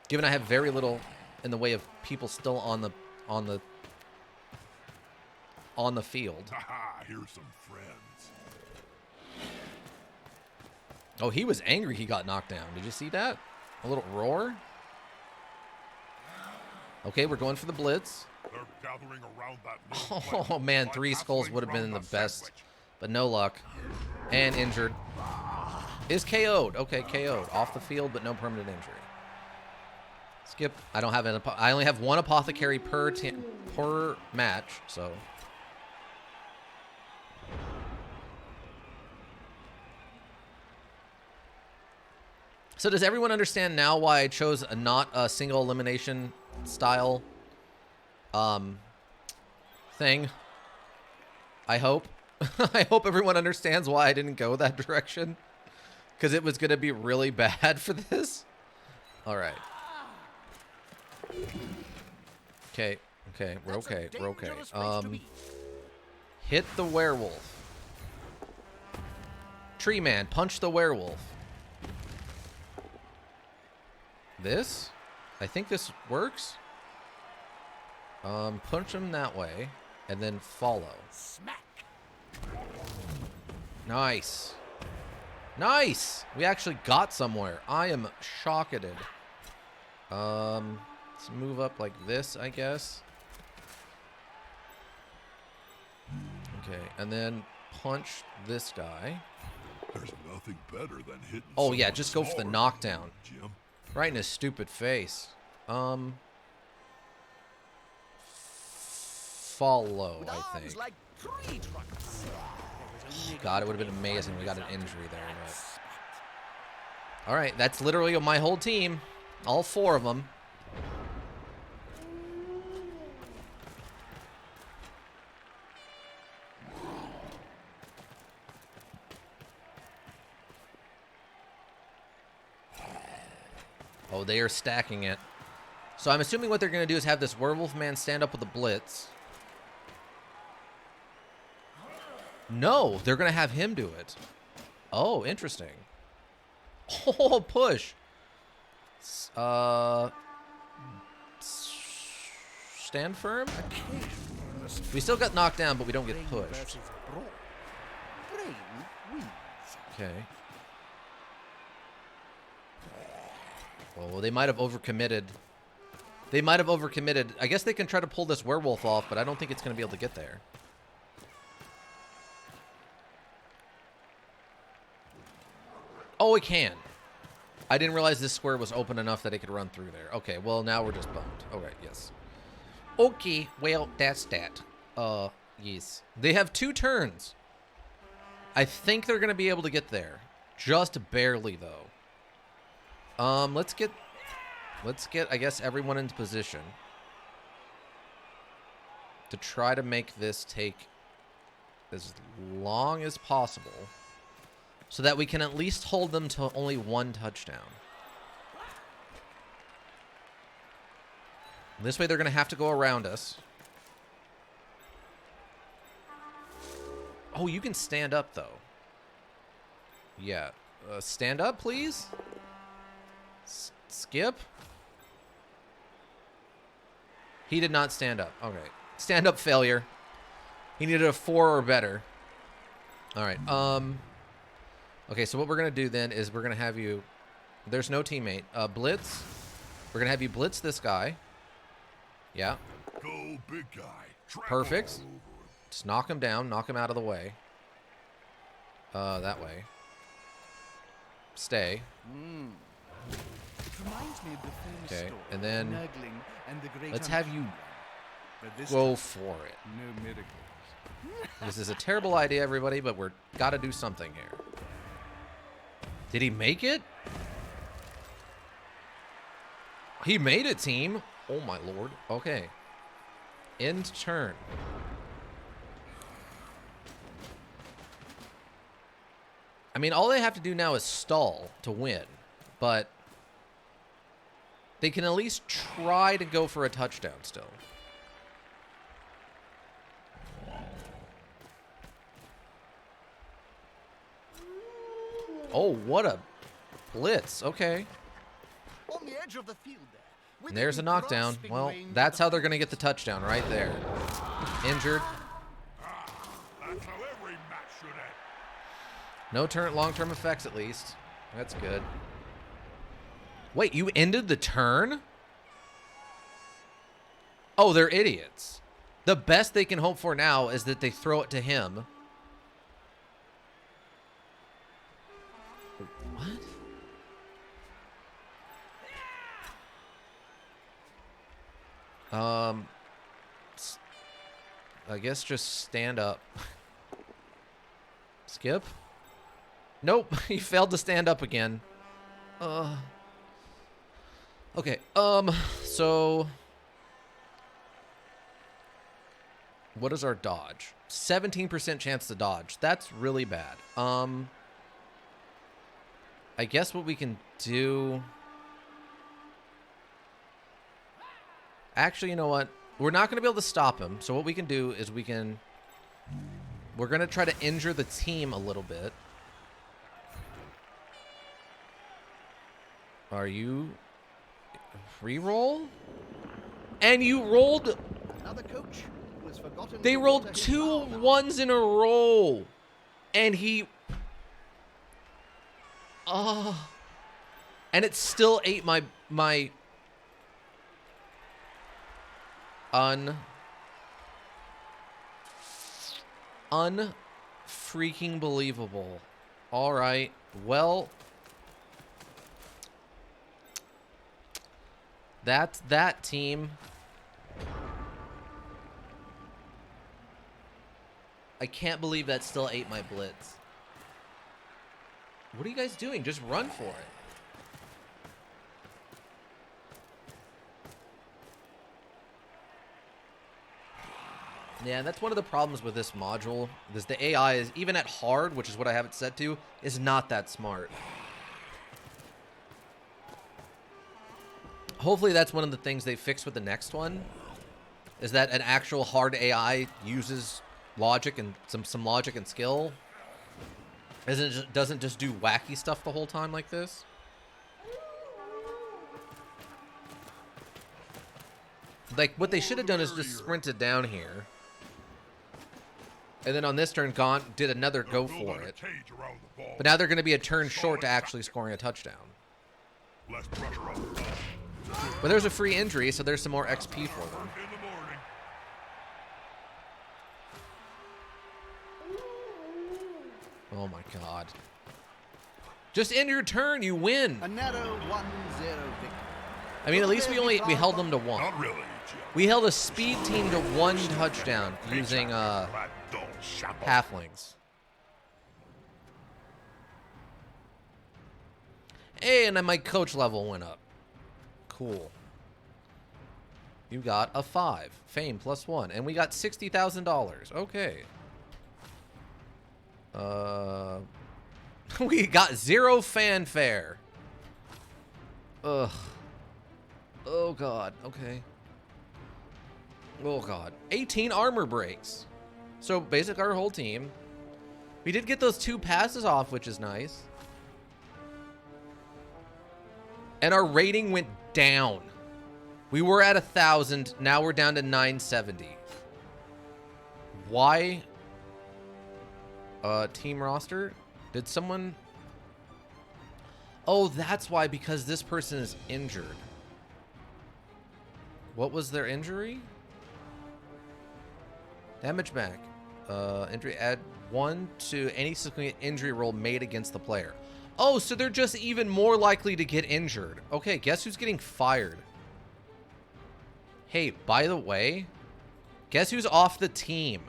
Given I have very little in the way of people still on the field. Haha, here's some friends. Oh, he was angry he got knocked down. Did you see that? A little roar? Okay, we're going for the blitz. They're gathering around that Oh, man, 3 skulls would have been the best, but no luck. And injured. Is KO'd. Okay, KO'd. Off the field, but no permanent injury. Skip. I don't have I only have 1 apothecary per match, so... So does everyone understand now why I chose not a single elimination style thing? I hope. I hope everyone understands why I didn't go that direction. Because it was going to be really bad for this. All right. Okay. Okay. We're okay. We're okay. Hit the werewolf. Tree man, punch the werewolf. This? I think this works. Punch him that way, and then follow. Smack. Nice. Nice! We actually got somewhere. I am shocked. Let's move up like this, I guess. Okay, and then punch this guy. There's nothing better than hitting. Oh yeah, just go for the knockdown. Jim. Right in his stupid face. Follow, I think. Like tree trunks. God, it would have been amazing. We got an injury there. But... All right, that's literally my whole team. All 4 of them. Oh, they are stacking it. So I'm assuming what they're going to do is have this werewolf man stand up with a blitz. No, they're going to have him do it. Oh, interesting. Oh, push. Stand firm? We still got knocked down, but we don't get pushed. Okay. Well, they might have overcommitted They might have overcommitted. I guess they can try to pull this werewolf off, but I don't think it's going to be able to get there. Oh, it can. I didn't realize this square was open enough that it could run through there. Okay, well, now we're just bummed. Okay, yes. Okay, well, that's that. Yes. They have 2 turns. I think they're going to be able to get there. Just barely, though. Let's get, I guess, everyone into position to try to make this take as long as possible so that we can at least hold them to only 1 touchdown. This way they're going to have to go around us. Oh, you can stand up, though. Yeah. Stand up, please? Skip? He did not stand up. Okay. Stand up failure. He needed a 4 or better. All right. Okay, so what we're going to do then is we're going to have you... There's no teammate. Blitz. We're going to have you blitz this guy. Yeah. Go, big guy. Perfect. Just knock him down. Knock him out of the way. That way. Stay. It reminds me of the famous Okay, story and then Nurgle and the great let's have you Untitled. But this go time, for it. no miracles. This is a terrible idea, everybody, but we're got to do something here. Did he make it? He made it, team. Oh, my lord. Okay. End turn. I mean, all they have to do now is stall to win, but they can at least try to go for a touchdown still. Oh, what a blitz. Okay. On the edge of the field there. And there's a knockdown. Well, that's how they're going to get the touchdown right there. Injured. That's how every match should end. No long-term effects, at least. That's good. Wait, you ended the turn? Oh, they're idiots. The best they can hope for now is that they throw it to him. What? I guess just stand up. Skip? Nope, he failed to stand up again. Okay, so what is our dodge? 17% chance to dodge. That's really bad. I guess what we can do... Actually, you know what? We're not going to be able to stop him. So what we can do is we're going to try to injure the team a little bit. Are you... Reroll? And you rolled... Another coach who has forgotten They to rolled water his 2 flower. 1s in a row. And he... And it still ate my unfreaking believable. All right. Well, that's that, team. I can't believe that still ate my blitz. What are you guys doing? Just run for it. Yeah, that's one of the problems with this module. Is the AI is, even at hard, which is what I have it set to, is not that smart. Hopefully that's one of the things they fix with the next one. Is that an actual hard AI uses logic and some logic and skill. Doesn't just do wacky stuff the whole time like this. Like, what they should have done is just sprinted down here. And then on this turn, did another go for it. But now they're going to be a turn short to actually scoring a touchdown. Less pressure on the ball. But there's a free injury, so there's some more XP for them. In the morning. Oh my god. Just end your turn, you win. A narrow 1-0 victory. I mean, at least we held them to 1. Not really, Jim. We held a speed team to 1 touchdown using Halflings. Hey, and then my coach level went up. Cool. You got a 5. Fame +1. And we got $60,000. Okay. We got 0 fanfare. Ugh. Oh, God. Okay. Oh, God. 18 armor breaks. So, basic our whole team. We did get those 2 passes off, which is nice. And our rating went down. We were at 1,000. Now we're down to 970. Why? Team roster? Did someone... Oh, that's why. Because this person is injured. What was their injury? Damage back. Injury. Add 1 to any significant injury roll made against the player. Oh, so they're just even more likely to get injured. Okay, guess who's getting fired? Hey, by the way, guess who's off the team?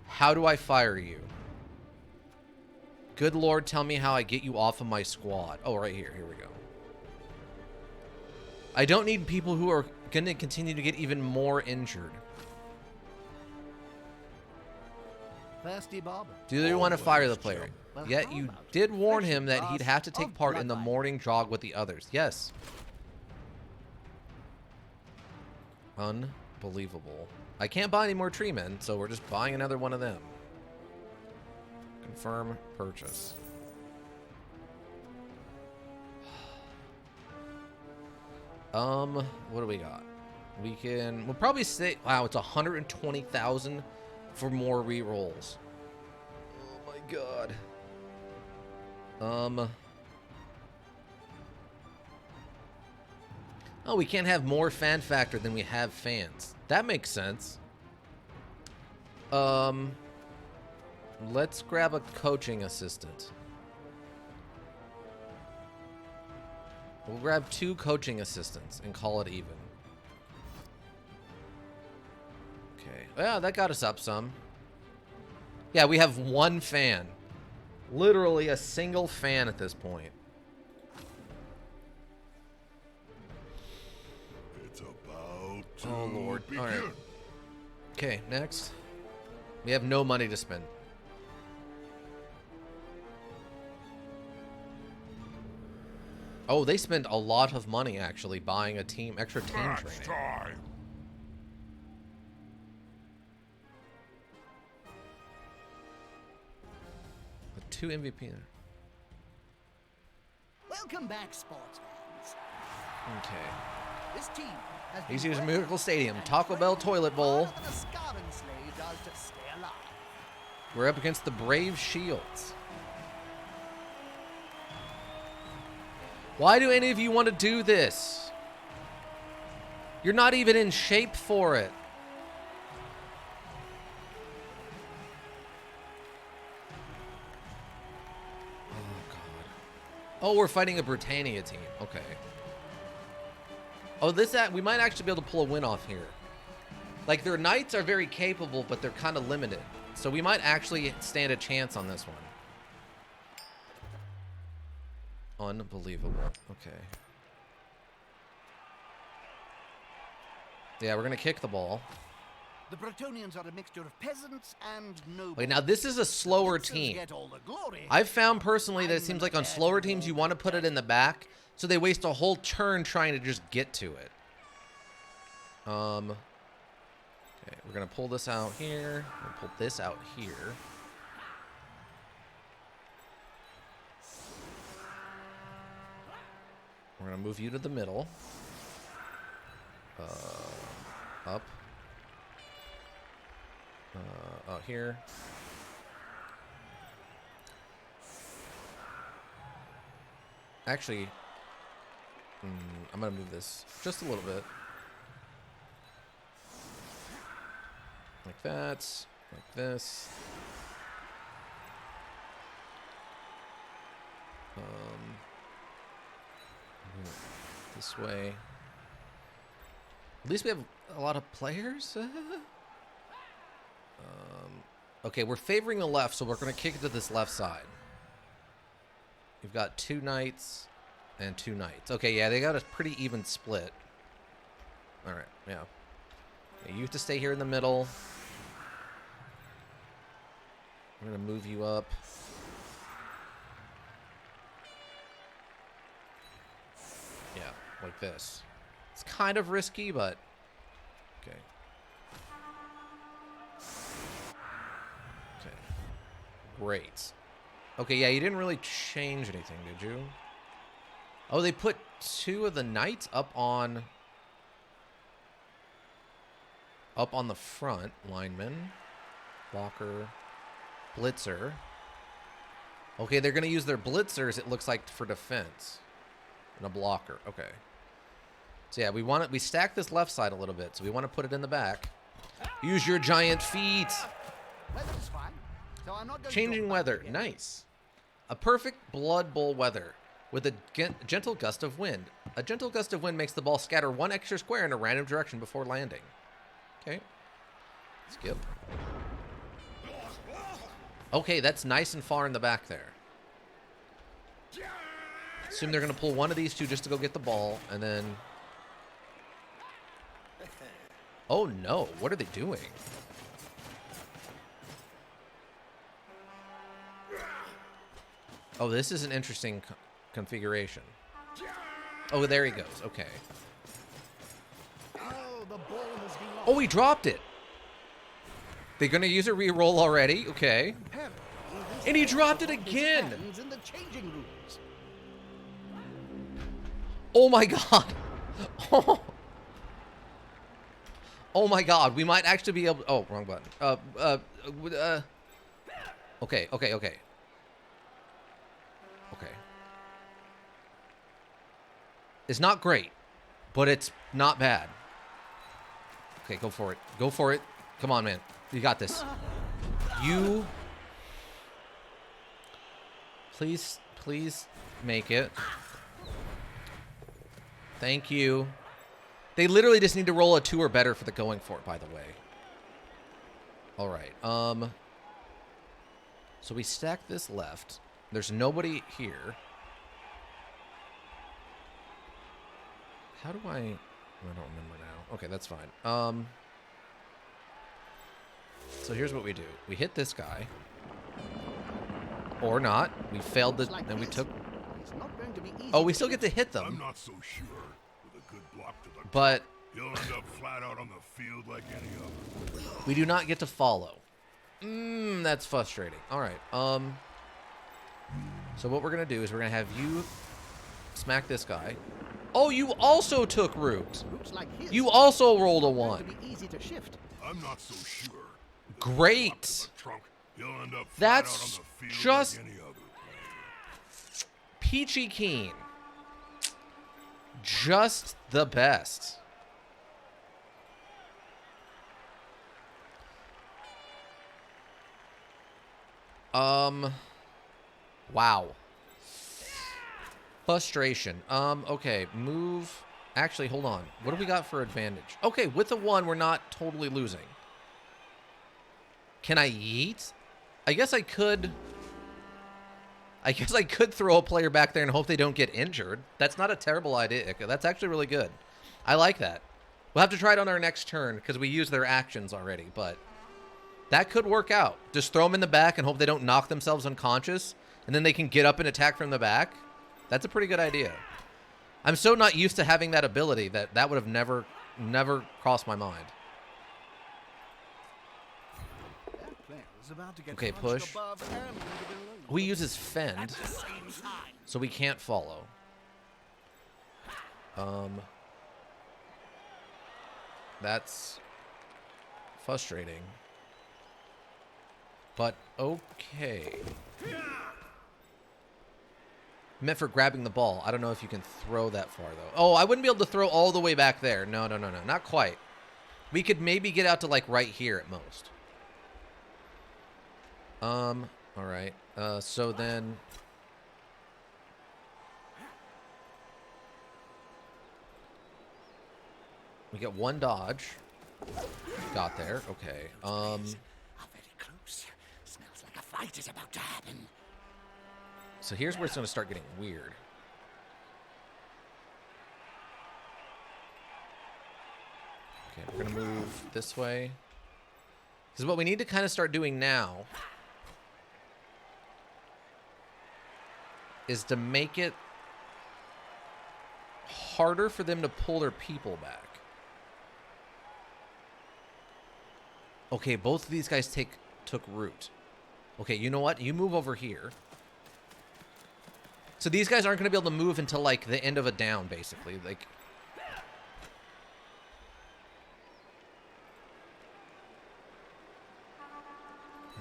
How do I fire you? Good Lord, tell me how I get you off of my squad. Oh, right here. Here we go. I don't need people who are going to continue to get even more injured. Thirsty Bob. Do they want to fire the player? Well, Yet how you about did warn fresh him that he'd glass have to take of part in the bloodline? morning jog with the others. Yes. Unbelievable. I can't buy any more tree men, so we're just buying another one of them. Confirm purchase. What do we got? We'll probably say, wow, it's 120,000 for more rerolls. Oh my god. Oh, we can't have more fan factor than we have fans. That makes sense. Let's grab a coaching assistant. We'll grab 2 coaching assistants and call it even. Okay. Yeah, that got us up some. Yeah, we have 1 fan. Literally a single fan at this point. It's about to Oh, Lord. begin. All right. Okay, next. We have no money to spend. Oh, they spend a lot of money actually buying a team, extra team Match training. time. The 2 MVP. Welcome back, sports fans. Okay. This team has He's been using working Miracle Stadium, and Taco Bell training toilet bowl. harder than a scarring slave does to stay alive. We're up against the Brave Shields. Why do any of you want to do this? You're not even in shape for it. Oh, God. Oh, we're fighting a Britannia team. Okay. Oh, we might actually be able to pull a win off here. Like, their knights are very capable, but they're kind of limited. So we might actually stand a chance on this one. Unbelievable. Okay. Yeah, we're going to kick the ball. The Bretonians are a mixture of peasants and nobles. Wait, now this is a slower Princes team. get all the glory. I've found personally that it seems like on slower teams you want to put it in the back, so they waste a whole turn trying to just get to it. Okay, we're gonna pull this out here. We'll pull this out here. We're gonna move you to the middle. Up. Out here. Actually, I'm going to move this just a little bit. Like that. Like this. This way. At least we have a lot of players. Okay, we're favoring the left, so we're going to kick it to this left side. We've got 2 knights and 2 knights. Okay, yeah, they got a pretty even split. All right, yeah. You have to stay here in the middle. I'm going to move you up. Yeah, like this. It's kind of risky, but okay. Okay. Great. Okay, yeah, you didn't really change anything, did you? Oh, they put 2 of the knights up on the front. Lineman, blocker, blitzer. Okay, they're going to use their blitzers, it looks like, for defense. And a blocker. Okay. So yeah, we stack this left side a little bit, so we want to put it in the back. Use your giant feet. Weather's fine, so I'm not going Changing weather. Nice. A perfect Bloodbowl weather with a gentle gust of wind. A gentle gust of wind makes the ball scatter 1 extra square in a random direction before landing. Okay. Skip. Okay, that's nice and far in the back there. Assume they're going to pull one of these 2 just to go get the ball, and then... Oh, no. What are they doing? Oh, this is an interesting configuration. Oh, there he goes. Okay. Oh, he dropped it. They're going to use a reroll already. Okay. And he dropped it again. Oh, my God. Oh, my God. We might actually be able... Oh, wrong button. Okay. Okay. It's not great, but it's not bad. Okay, go for it. Go for it. Come on, man. You got this. You... Please make it. Thank you. They literally just need to roll a 2 or better for the going for it, by the way. All right. So we stack this left. There's nobody here. How do I don't remember now. Okay, that's fine. So here's what we do. We hit this guy. Or not. We failed the... Then we took... Oh, we still get to hit them. I'm not so sure. With a good block to the but... You'll end up flat out on the field like any other. We do not get to follow. That's frustrating. All right. So what we're going to do is we're going to have you smack this guy. Oh, you also took root. You also rolled a 1. I'm not so sure. Great. That's just peachy keen. Just the best. Wow. Frustration. Okay, move. Actually, hold on. What do we got for advantage? Okay, with the 1, we're not totally losing. Can I yeet? I guess I could throw a player back there and hope they don't get injured. That's not a terrible idea. That's actually really good. I like that. We'll have to try it on our next turn because we use their actions already, but that could work out. Just throw them in the back and hope they don't knock themselves unconscious, and then they can get up and attack from the back. That's a pretty good idea. I'm so not used to having that ability that would have never crossed my mind. Okay, push. We uses fend, so we can't follow. That's frustrating. But okay. Meant for grabbing the ball. I don't know if you can throw that far, though. Oh, I wouldn't be able to throw all the way back there. No. Not quite. We could maybe get out to, like, right here at most. All right. So then... we get one dodge. Got there. Okay. Very close. Smells like a fight is about to happen. So here's where it's going to start getting weird. Okay, we're going to move this way. Because what we need to kind of start doing now is to make it harder for them to pull their people back. Okay, both of these guys took root. Okay, you know what? You move over here. So these guys aren't going to be able to move until, like, the end of a down, basically. Like...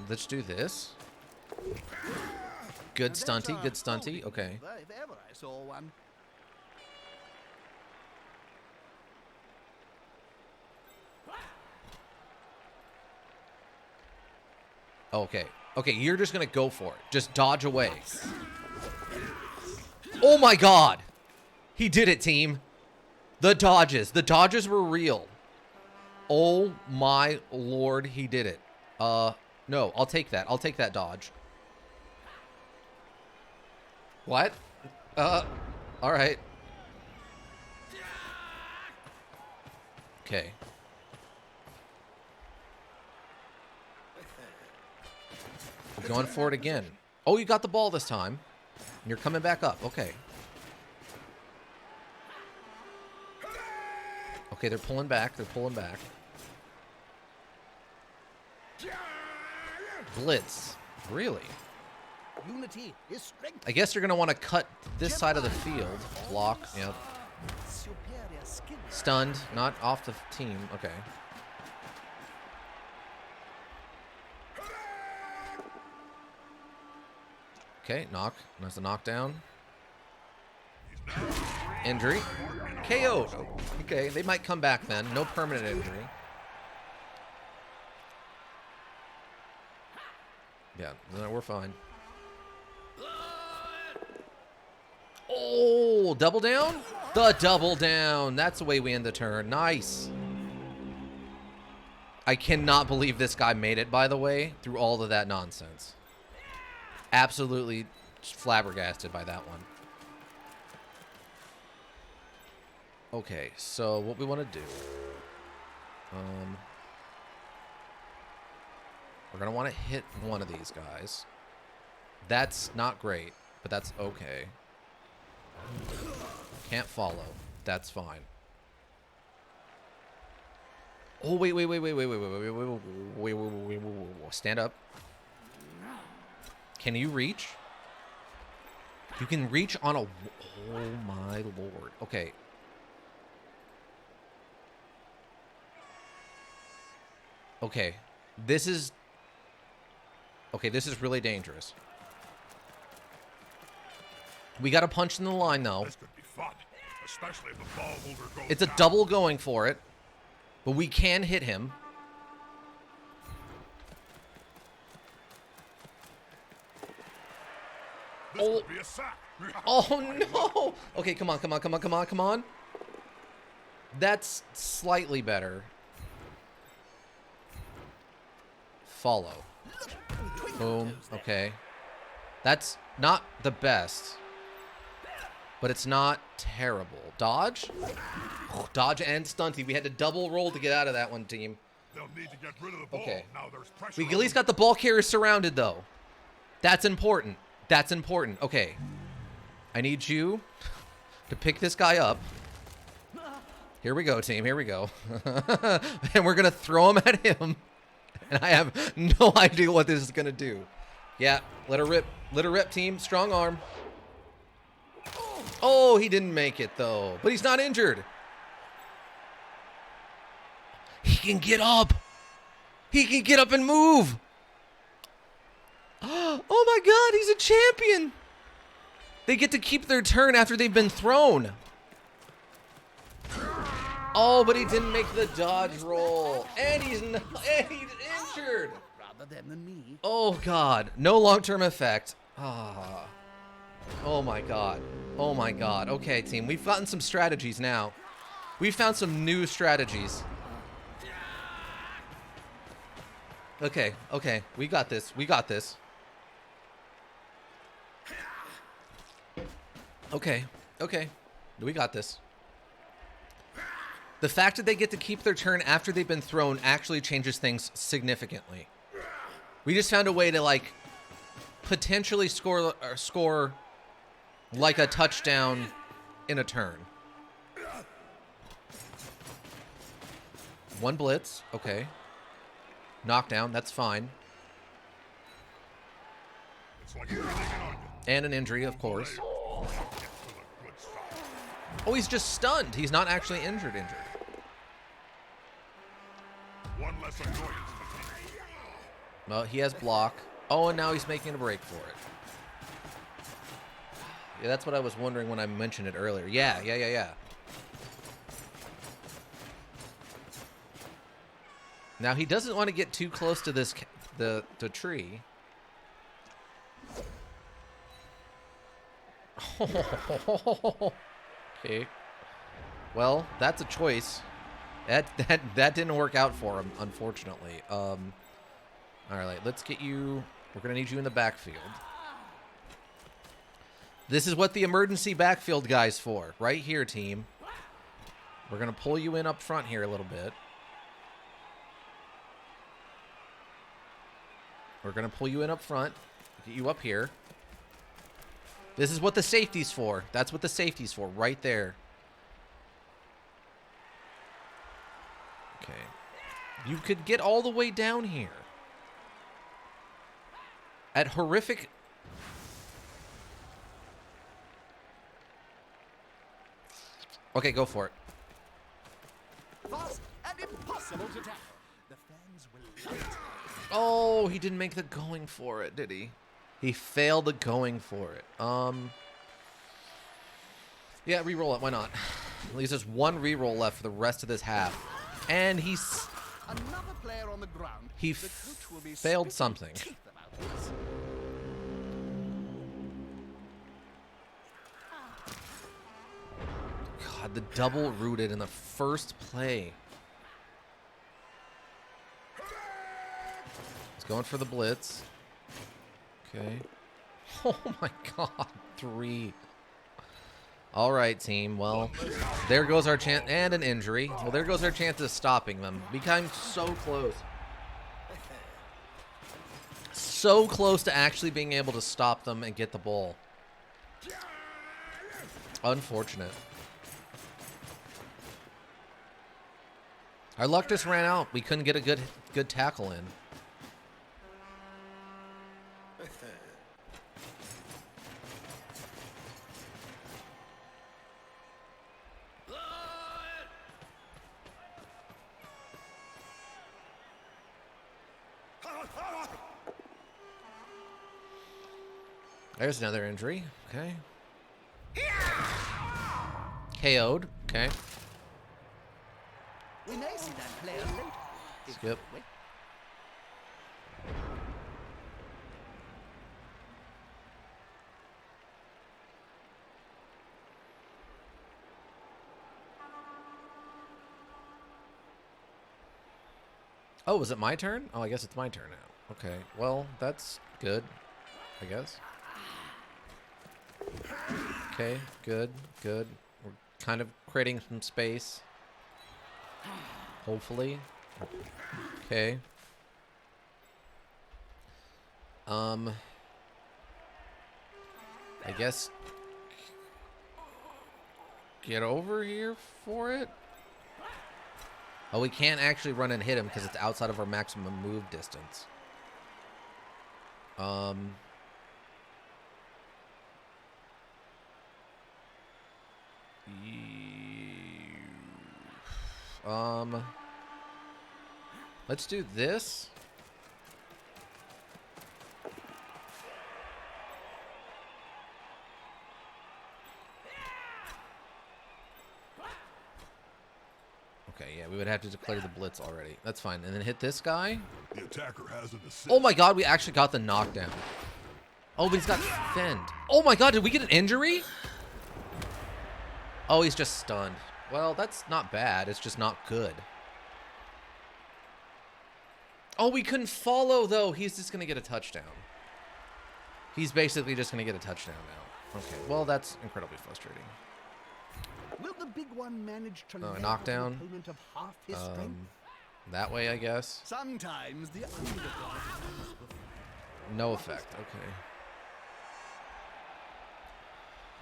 let's do this. Good stunty, good stunty. Okay. If ever I saw one. Okay. Okay, you're just going to go for it. Just dodge away. Oh my god! He did it, team. The dodges. The dodges were real. Oh my lord, he did it. No, I'll take that. I'll take that dodge. What? Alright. Okay. We're going for it again. Oh, you got the ball this time. You're coming back up. Okay. Okay, they're pulling back. They're pulling back. Blitz. Really? Unity is strength. I guess you're going to want to cut this side of the field. Block. Yep. Superior skill. Stunned. Not off the team. Okay. Okay, knock. That's a knockdown. Injury. KO'd. Okay, they might come back then. No permanent injury. Yeah, no, we're fine. Oh, double down? The double down. That's the way we end the turn. Nice. I cannot believe this guy made it, by the way, through all of that nonsense. Absolutely flabbergasted by that one. Okay, so what we want to do... we're going to want to hit one of these guys. That's not great, but that's okay. Can't follow. That's fine. Oh, wait. Stand up. Can you reach? You can reach on a... oh, my lord. Okay. Okay. This is... okay, this is really dangerous. We got to punch in the line, though. This could be fun, especially if the ball holder goes It's a down. double going for it, but we can hit him. This could be a sack. Oh, no. Okay, come on. That's slightly better. Follow. Boom. Okay. That's not the best, but it's not terrible. Dodge? Dodge and stunty. We had to double roll to get out of that one, team. They'll need to get rid of the ball. Okay. Now there's pressure. We at least got the ball carrier surrounded, though. That's important. That's important. Okay. I need you to pick this guy up. Here we go, team. Here we go. And we're going to throw him at him. And I have no idea what this is going to do. Yeah, let her rip. Let her rip, team. Strong arm. Oh, he didn't make it, though. But he's not injured. He can get up. He can get up and move. Oh, my God. He's a champion. They get to keep their turn after they've been thrown. Oh, but he didn't make the dodge roll. And he's injured. Rather them than me. Oh, God. No long-term effect. Ah. Oh, my God. Oh, my God. Okay, team. We've gotten some strategies now. We've found some new strategies. Okay, okay. We got this. We got this. Okay, okay. We got this. The fact that they get to keep their turn after they've been thrown actually changes things significantly. We just found a way to, like, potentially score like a touchdown in a turn. One blitz. Okay. Knockdown. That's fine. And an injury, of course. Oh, he's just stunned. He's not actually injured. One less annoyance. Well, he has block. Oh, and now he's making a break for it. Yeah, that's what I was wondering when I mentioned it earlier. Yeah. Now, he doesn't want to get too close to this the tree. Okay. Well, that's a choice. That didn't work out for him, unfortunately. All right, let's get you. We're gonna need you in the backfield. This is what the emergency backfield guy's for, right here, team. We're gonna pull you in up front here a little bit. We're gonna pull you in up front, get you up here. This is what the safety's for. That's what the safety's for, right there. Okay. You could get all the way down here. At horrific... Okay, go for it. Fast and impossible to tackle. The fans will love it. Oh, he didn't make the going for it, did he? He failed the going for it. Yeah, re-roll it. Why not? At least there's one re-roll left for the rest of this half. And he's... Another player on the ground. He The coach will be failed spitting something. teeth about this. God, the double rooted in the first play. He's going for the blitz. Okay. Oh my God, 3. All right, team. Well, there goes our chance, and an injury. Well, there goes our chance of stopping them. We came so close. So close to actually being able to stop them and get the ball. Unfortunate. Our luck just ran out. We couldn't get a good tackle in. There's another injury. Okay. KO'd. Okay. We may see that player later. Skip. Oh, was it my turn? Oh, I guess it's my turn now. Okay. Well, that's good, I guess. Okay, good. We're kind of creating some space. Hopefully. Okay. I guess get over here for it. Oh, we can't actually run and hit him because it's outside of our maximum move distance. Let's do this. we would have to declare the blitz already. That's fine. And then hit this guy. The attacker has an assist. Oh my god, we actually got the knockdown. Oh, but he's got fend. Oh my god, did we get an injury? Oh, he's just stunned. Well, that's not bad. It's just not good. Oh, we couldn't follow, though. He's just going to get a touchdown. He's basically just going to get a touchdown now. Okay, well, that's incredibly frustrating. Will the big one manage to a knockdown. an opponent of half his strength? That way, I guess. Sometimes the underdog. No effect. Okay.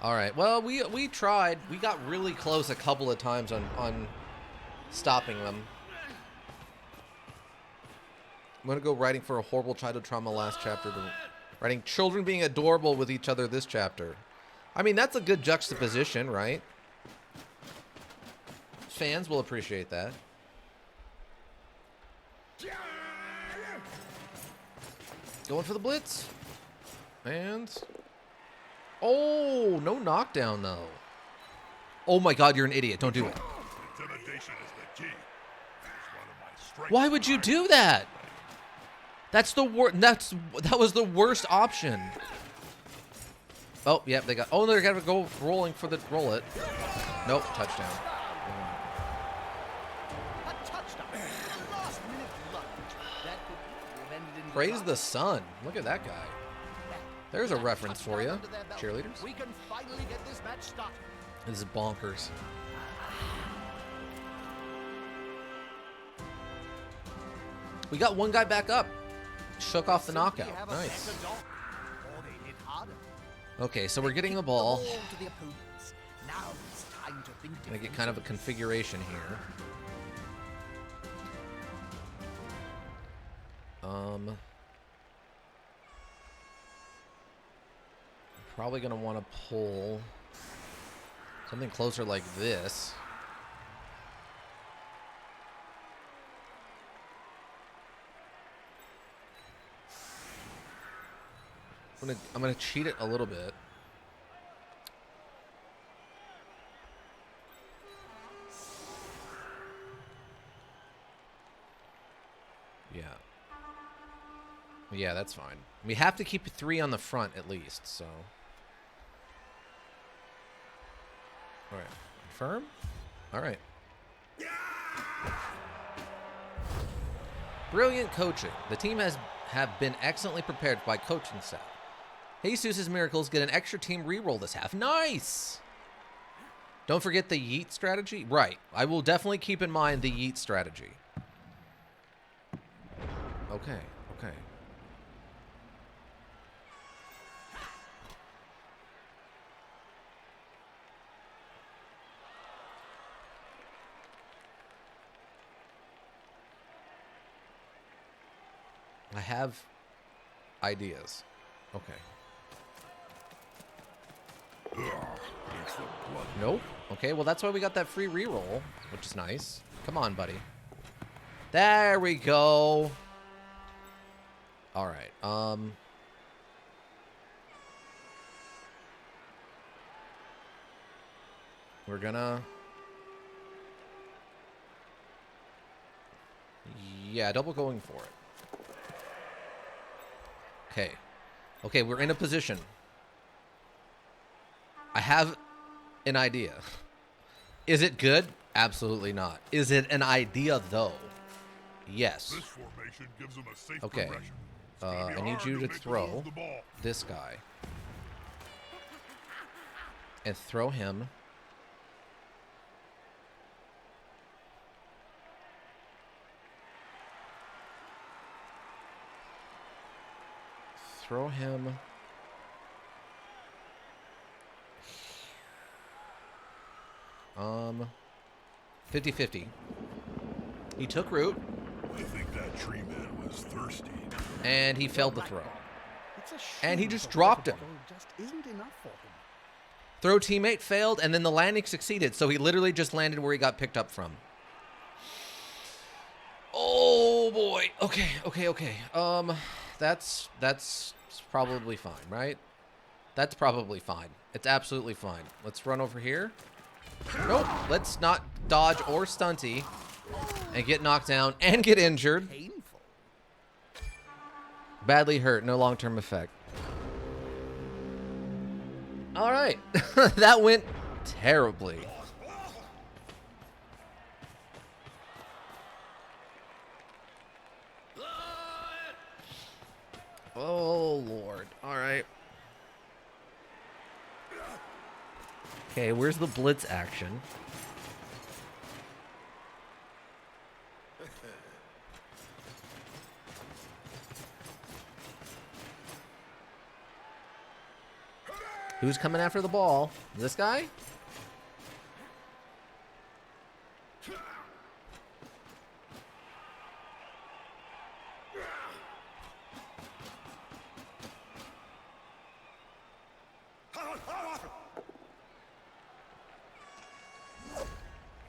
All right. Well, we tried. We got really close a couple of times on stopping them. I'm going to go writing for a horrible childhood trauma last chapter. Writing children being adorable with each other this chapter. I mean, that's a good juxtaposition, right? Fans will appreciate that. Going for the blitz. And... oh, no knockdown, though. Oh my god, you're an idiot. Don't do it. Intimidation is the key. It's one of my strengths. Why would you do that? That's the worst. That was the worst option. Oh, yep, they got... oh, they're going to go rolling for the... roll it. Nope, touchdown. A touchdown. A last-minute lunge. That could have ended in Praise the sun. Look at that guy. There's a reference for you, cheerleaders. We can finally get this match started. This is bonkers. We got one guy back up. Shook off the knockout. Nice. Okay, so we're getting the ball. Gonna get kind of a configuration here. Probably gonna want to pull something closer like this. I'm gonna cheat it a little bit. Yeah, that's fine. We have to keep 3 on the front at least, so. All right, confirm. All right. Brilliant coaching. The team have been excellently prepared by coaching staff. Jesus' Miracles get an extra team reroll this half. Nice! Don't forget the yeet strategy. Right. I will definitely keep in mind the yeet strategy. Okay. Okay. I have ideas. Okay. Nope. Okay, well that's why we got that free reroll, which is nice. Come on, buddy. There we go. All right. We're gonna... yeah, double going for it. Okay. Okay, we're in a position. I have an idea. Is it good? Absolutely not. Is it an idea, though? Yes. This formation gives them a safe okay. progression. I need you to throw this guy. And throw him. Throw him. Um, 50-50. He took root. I think that tree man was thirsty. And he failed the throw. It's a And he shame just the dropped water him. bottle just isn't enough for him. Throw teammate failed, and then the landing succeeded. So he literally just landed where he got picked up from. Oh boy. Okay, okay, okay. That's probably fine, right? That's probably fine. It's absolutely fine. Let's run over here. Nope. Let's not dodge or stunty. and get knocked down and get injured. Painful. Badly hurt, no long-term effect. All right, that went terribly. Oh, Lord. All right. Okay, where's the blitz action? Who's coming after the ball? This guy?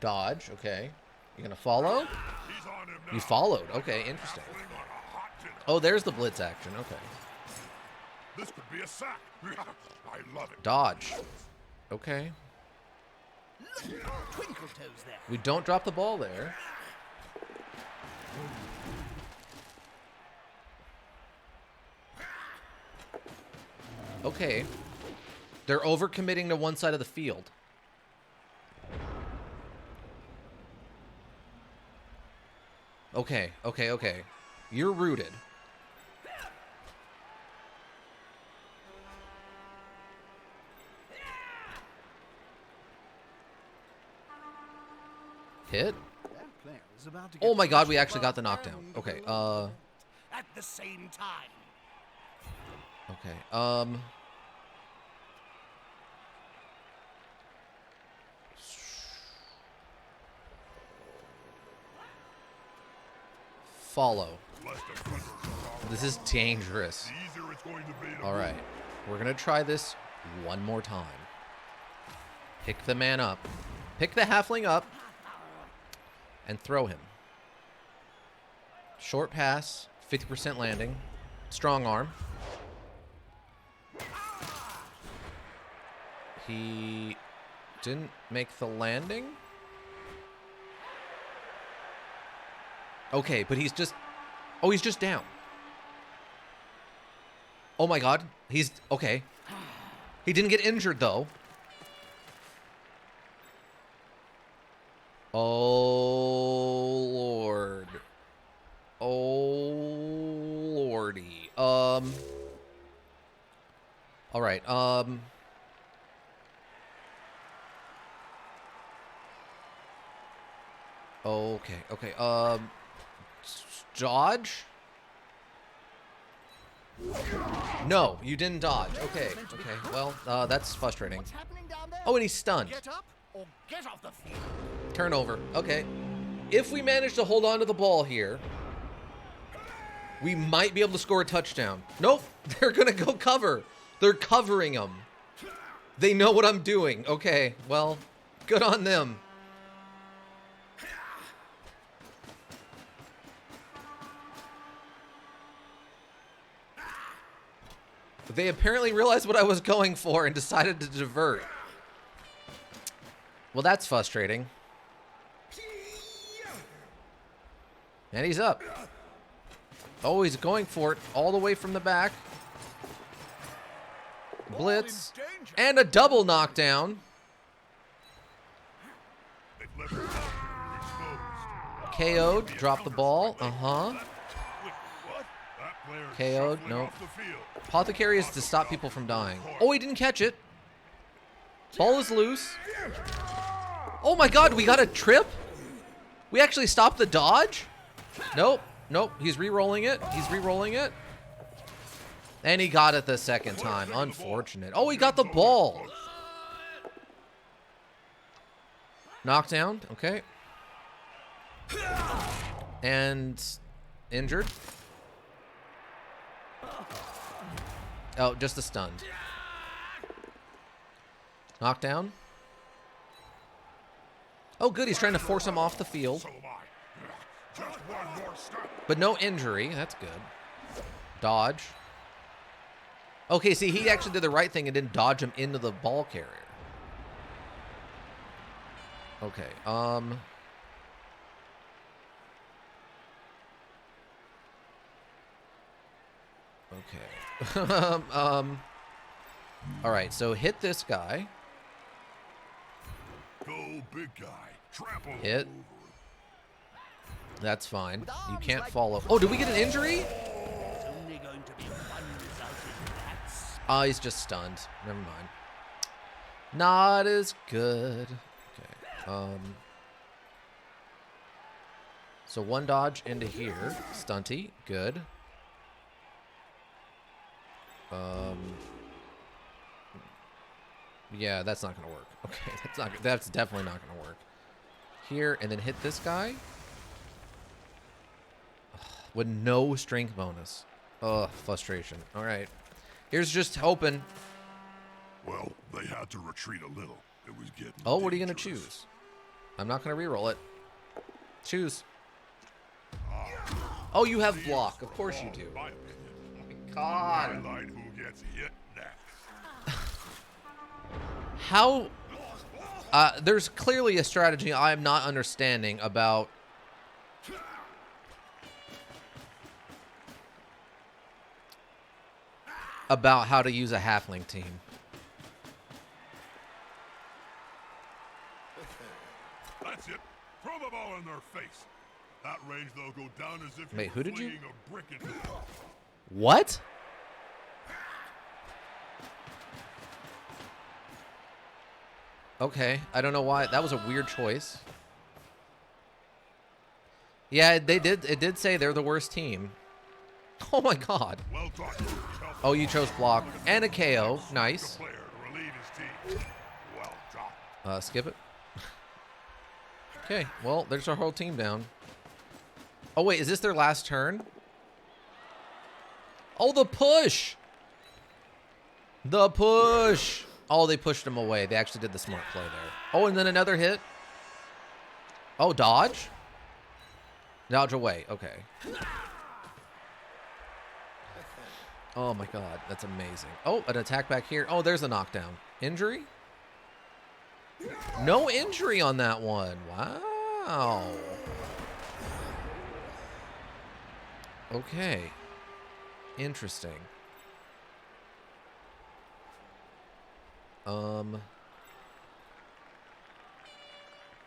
Dodge, okay. You gonna follow? You followed. Okay, interesting. Oh, there's the blitz action. Okay. This could be a sack. I love it. Dodge. Okay. Twinkle toes there. We don't drop the ball there. Okay. They're overcommitting to one side of the field. Okay, okay, okay. You're rooted. Hit? That player is about to Oh get my god, we pushed actually got the above knockdown. and Okay, at the same time. okay, follow. This is dangerous. Alright, we're gonna try this one more time. Pick the man up. Pick the halfling up. And throw him. Short pass, 50% landing. Strong arm. He didn't make the landing. Okay, but he's just... Oh, he's just down. Oh my god. He's... Okay. He didn't get injured, though. Oh, Lord. Oh, Lordy. All right, okay, okay, dodge? No, you didn't dodge. Okay, okay, well, that's frustrating. What's happening down there? Oh, and he's stunned. Get up or get off the field. Turnover. Okay. If we manage to hold on to the ball here, we might be able to score a touchdown. Nope. They're going to go cover. They're covering them. They know what I'm doing. Okay. Well, good on them. They apparently realized what I was going for and decided to divert. Well, that's frustrating. And he's up. Oh, he's going for it all the way from the back. Blitz. And a double knockdown. KO'd. Drop the ball. Uh-huh. KO'd. No. Apothecary is to stop people from dying. Oh, he didn't catch it. Ball is loose. Oh my god, we got a trip? We actually stopped the dodge? Nope. Nope. He's re-rolling it. He's re-rolling it. And he got it the second time. Unfortunate. Oh, he got the ball. Knockdown. Okay. And injured. Oh, just a stun. Knockdown. Oh, good. He's trying to force him off the field. But no injury. That's good. Dodge. Okay, see, he actually did the right thing and didn't dodge him into the ball carrier. Okay, Okay. All right, so hit this guy. Go, big guy. Trample Hit. over. That's fine. You can't follow. Oh, did we get an injury? Oh, he's just stunned. Never mind. Not as good. Okay. So one dodge into here. Stunty. Good. Yeah, that's not gonna work. Okay, that's definitely not gonna work. Here, and then hit this guy. Ugh, with no strength bonus. Ugh, frustration. All right. Here's just hoping. Well, they had to retreat a little. It was getting Oh, what are you gonna dangerous. choose? I'm not gonna reroll it. Choose. Oh, you have block. Of course you do. My Oh opinion. my God. Highlight who gets hit next. How? There's clearly a strategy I'm not understanding about. About how to use a halfling team. That's it. Throw the ball in their face. That range, they'll go down as if Wait, you who were did you- flinging a brick into them. What? Okay, I don't know why. That was a weird choice. Yeah, they did. It did say they're the worst team. Oh my God. Well done. Oh, you chose block and a KO. Nice. Player to relieve his team. Well done. Skip it. Okay, well, there's our whole team down. Oh, wait, is this their last turn? Oh, the push! The push! Oh, they pushed him away. They actually did the smart play there. Oh, and then another hit. Oh, dodge? Dodge away. Okay. Oh, my God. That's amazing. Oh, an attack back here. Oh, there's a knockdown. Injury? No injury on that one. Wow. Okay. Interesting.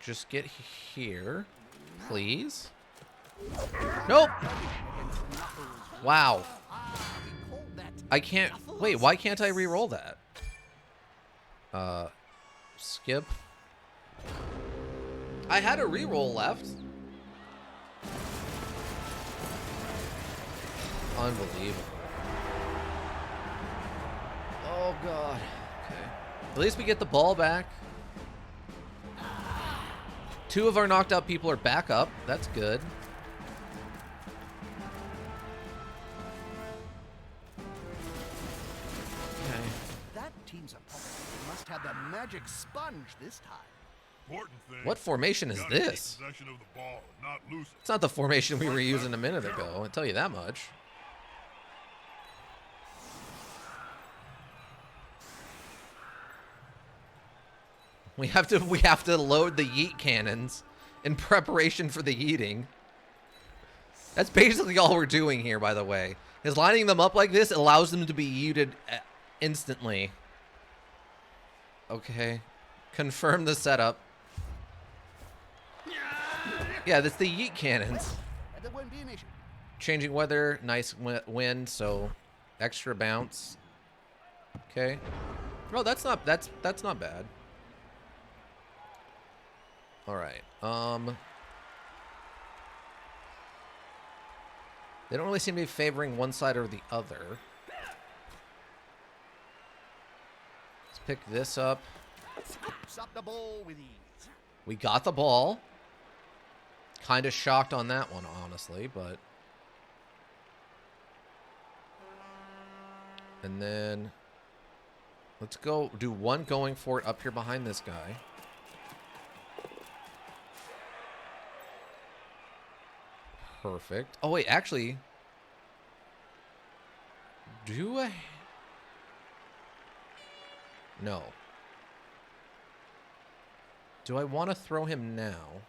Just get here, please. Nope. Wow. I can't. Wait, why can't I re-roll that? Skip. I had a re-roll left. Unbelievable. Oh, God. Okay. At least we get the ball back. 2 of our knocked out people are back up. That's good. Okay. That team's a puppet. They must have the magic sponge this time. Important thing. What formation is gotta keep this? possession of the ball, not lose it. It's not the formation we were using a minute ago. I'll tell you that much. We have to load the yeet cannons in preparation for the yeeting. That's basically all we're doing here, by the way. Is lining them up like this allows them to be yeeted instantly. Okay. Confirm the setup. Yeah, that's the yeet cannons. That won't be an issue. Changing weather, nice wind, so extra bounce. Okay. Oh, that's not bad. All right. They don't really seem to be favoring one side or the other. Let's pick this up. Scoops up the ball with ease. We got the ball. Kind of shocked on that one, honestly, but. And then let's go do one going for it up here behind this guy. Perfect. Oh, wait, actually, do I? No. Do I want to throw him now?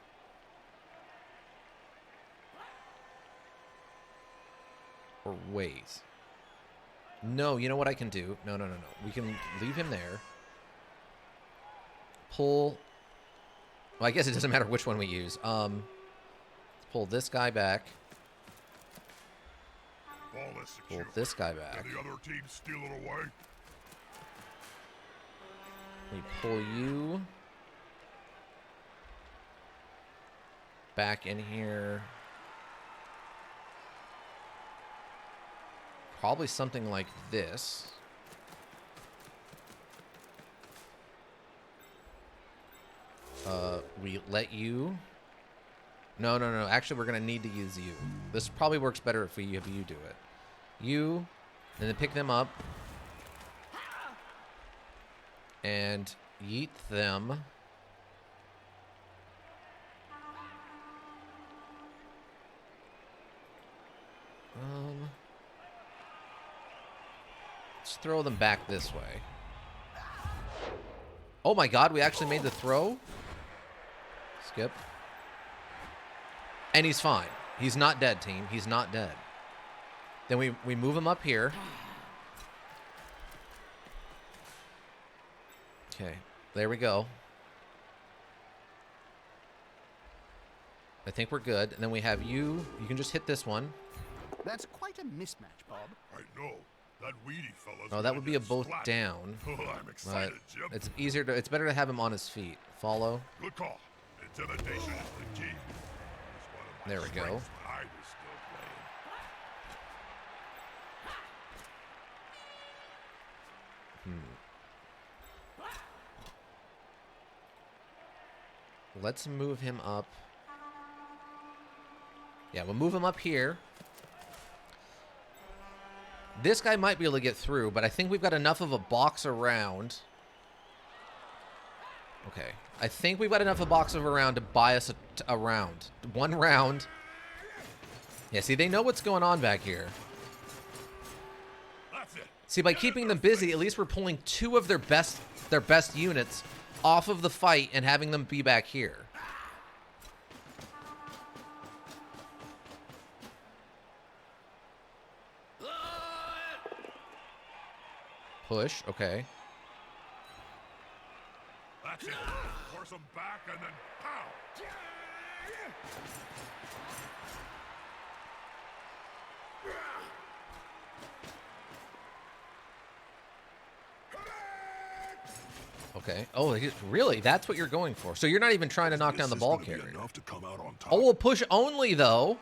Or wait? No, you know what I can do? No. We can leave him there. Pull. Well, I guess it doesn't matter which one we use. Pull this guy back. Pull this guy back. Can the other team steal it away? We pull you back in here. Probably something like this. We let you... No. Actually, we're going to need to use you. This probably works better if we have you do it. You, and then pick them up. And yeet them. Let's throw them back this way. Oh my god, we actually made the throw? Skip. And he's fine. He's not dead, team. He's not dead. Then we move him up here. Okay, there we go. I think we're good. And then we have you. You can just hit this one. That's quite a mismatch, Bob. I know. That weedy fella's Oh, that would be a both splat. down. Oh, I'm excited, Jim. It's easier to. It's better to have him on his feet. Follow. Good call. Intimidation is the key. There we go. I was still playing. Let's move him up. Yeah, we'll move him up here. This guy might be able to get through, but I think we've got enough of a box around. Okay. I think we've got enough of a box around to buy us a round. One round. Yeah, see, they know what's going on back here. That's it. See, by keeping them busy, at least we're pulling two of their best units off of the fight and having them be back here. Push, okay. That's it. Force them back and then pow. Okay. Oh, really? That's what you're going for. So you're not even trying to knock down the ball carrier. Enough to come out on top. Oh, we'll push only, though.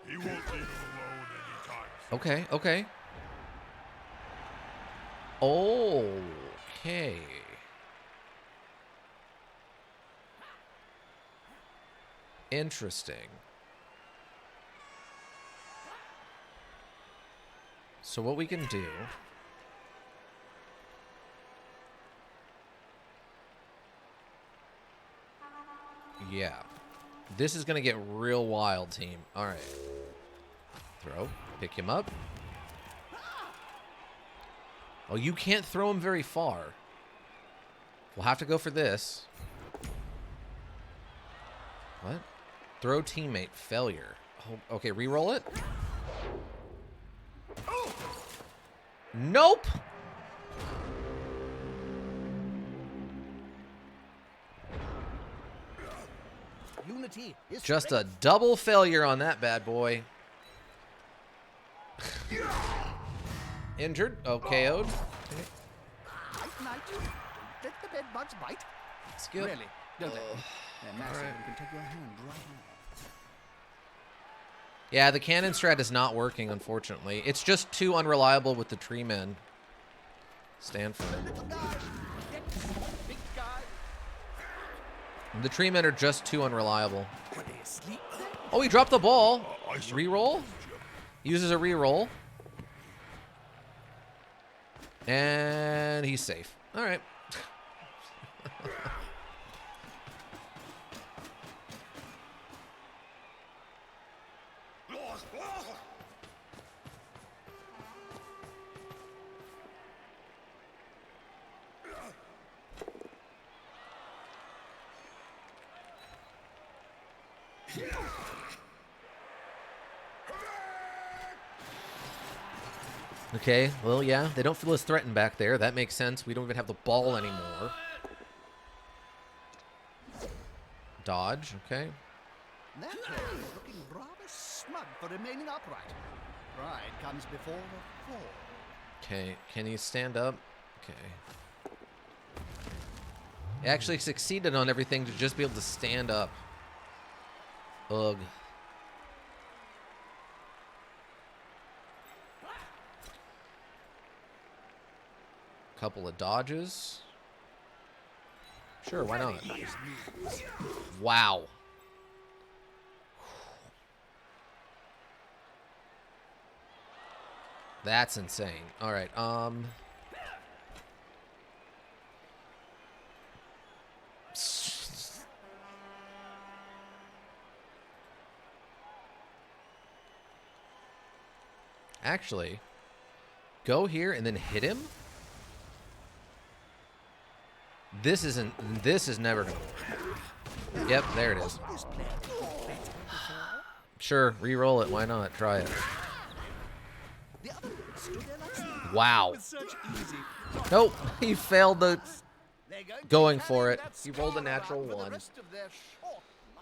He won't leave him alone anytime. Okay, okay. Okay. Interesting. So what we can do... Yeah. This is going to get real wild, team. All right. Throw. Pick him up. Oh, you can't throw him very far. We'll have to go for this. What? Throw teammate. Failure. Oh, okay, re-roll it. Nope. Unity is Just a double failure on that bad boy. Injured. Oh, KO'd. Night. Let the bed bugs bite. Skip. Really? Don't they? They're massive Alright. and can take your hand right off. Yeah, the cannon strat is not working, unfortunately. It's just too unreliable with the tree men. Stand for it. Little guy. Big guy. The tree men are just too unreliable. Are they asleep? Oh, he dropped the ball. I saw Reroll. Jim. Uses a reroll. And he's safe. All right. Okay, well, yeah, they don't feel as threatened back there. That makes sense. We don't even have the ball anymore. Dodge, okay. That player is looking rather smug for remaining upright. Pride comes before a fall. Okay, can you stand up? Okay. He actually succeeded on everything to just be able to stand up. Ugh. Couple of dodges. Sure, why not? Wow. That's insane. All right. Actually, go here and then hit him. This is never gonna work. Yep, there it is. Sure, re-roll it. Why not? Try it. Wow. Nope, he failed the going for it. He rolled a natural 1.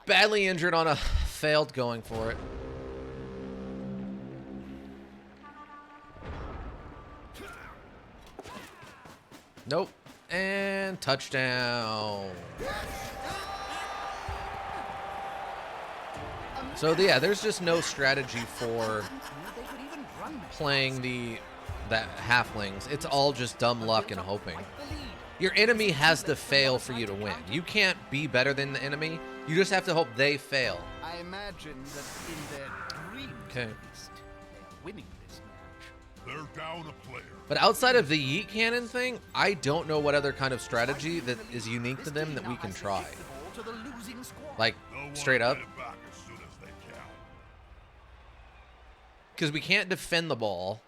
Badly injured on a failed going for it. Nope. And touchdown. So yeah, there's just no strategy for playing the halflings. It's all just dumb luck and hoping. Your enemy has to fail for you to win. You can't be better than the enemy. You just have to hope they fail. I imagine that in their dreams, okay, at least, they are winning this match. They're down a player. But outside of the yeet cannon thing, I don't know what other kind of strategy that is unique to them that we can try. Like, straight up. Because we can't defend the ball.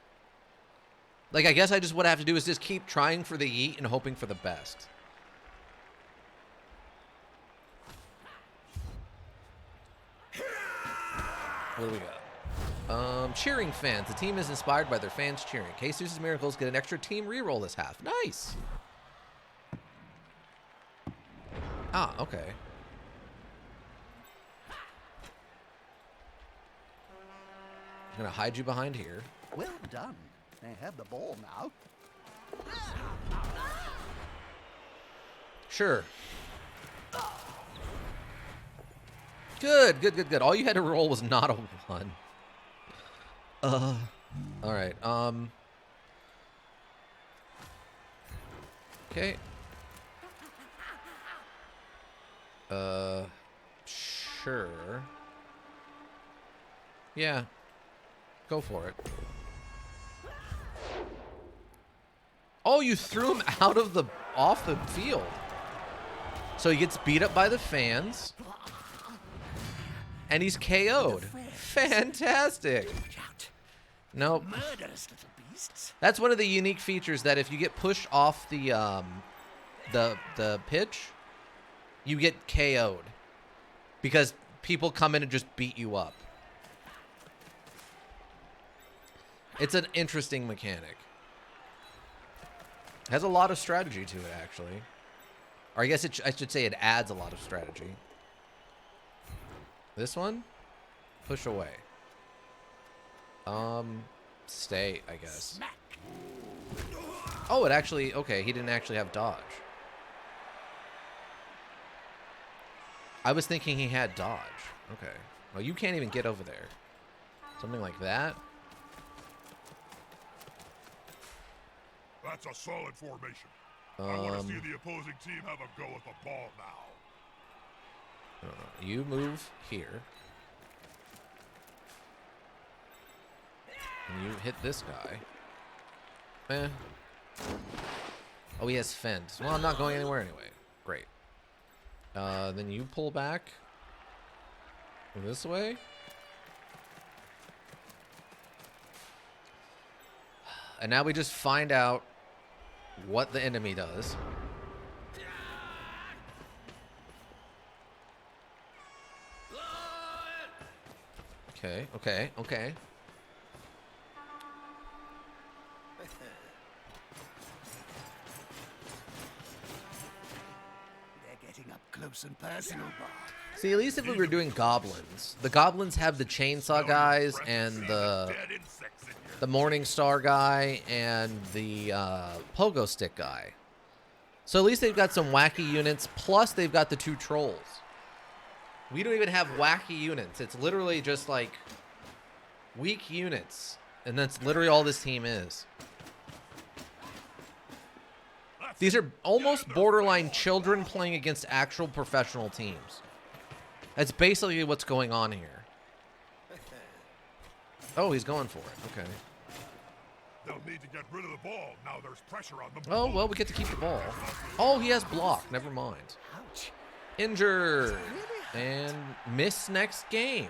Like, I guess I just what I have to do is just keep trying for the yeet and hoping for the best. What do we got? Cheering fans. The team is inspired by their fans cheering. Jesus' Miracles get an extra team reroll this half. Nice. Ah, okay. I'm going to hide you behind here. Well done. They have the ball now. Sure. Good, good, good, good. All you had to roll was not a 1. All right. Okay. Sure. Yeah. Go for it. Oh, you threw him out of off the field. So he gets beat up by the fans. And he's KO'd. Fantastic. Nope. That's one of the unique features that if you get pushed off the pitch, you get KO'd. Because people come in and just beat you up. It's an interesting mechanic. It has a lot of strategy to it, actually. Or I guess I should say it adds a lot of strategy. This one? Push away. Stay, I guess. Oh, it actually... Okay, he didn't actually have dodge. I was thinking he had dodge. Okay. Well, you can't even get over there. Something like that. That's a solid formation. I want to see the opposing team have a go at the ball now. You move here. And you hit this guy. Eh. Oh, he has fence. Well, I'm not going anywhere anyway. Great. Then you pull back. This way. And now we just find out what the enemy does. Okay, okay, okay. They're getting up close and personal, Bob. See, at least if we were doing goblins, the goblins have the chainsaw guys and the Morning Star guy and the pogo stick guy. So at least they've got some wacky units, plus they've got the 2 trolls. We don't even have wacky units. It's literally just like weak units. And that's literally all this team is. These are almost borderline children playing against actual professional teams. That's basically what's going on here. Oh, he's going for it. Okay. They'll need to get rid of the ball. Now there's pressure on them. Oh, well, we get to keep the ball. Oh, he has block. Never mind. Ouch. Injured. And miss next game.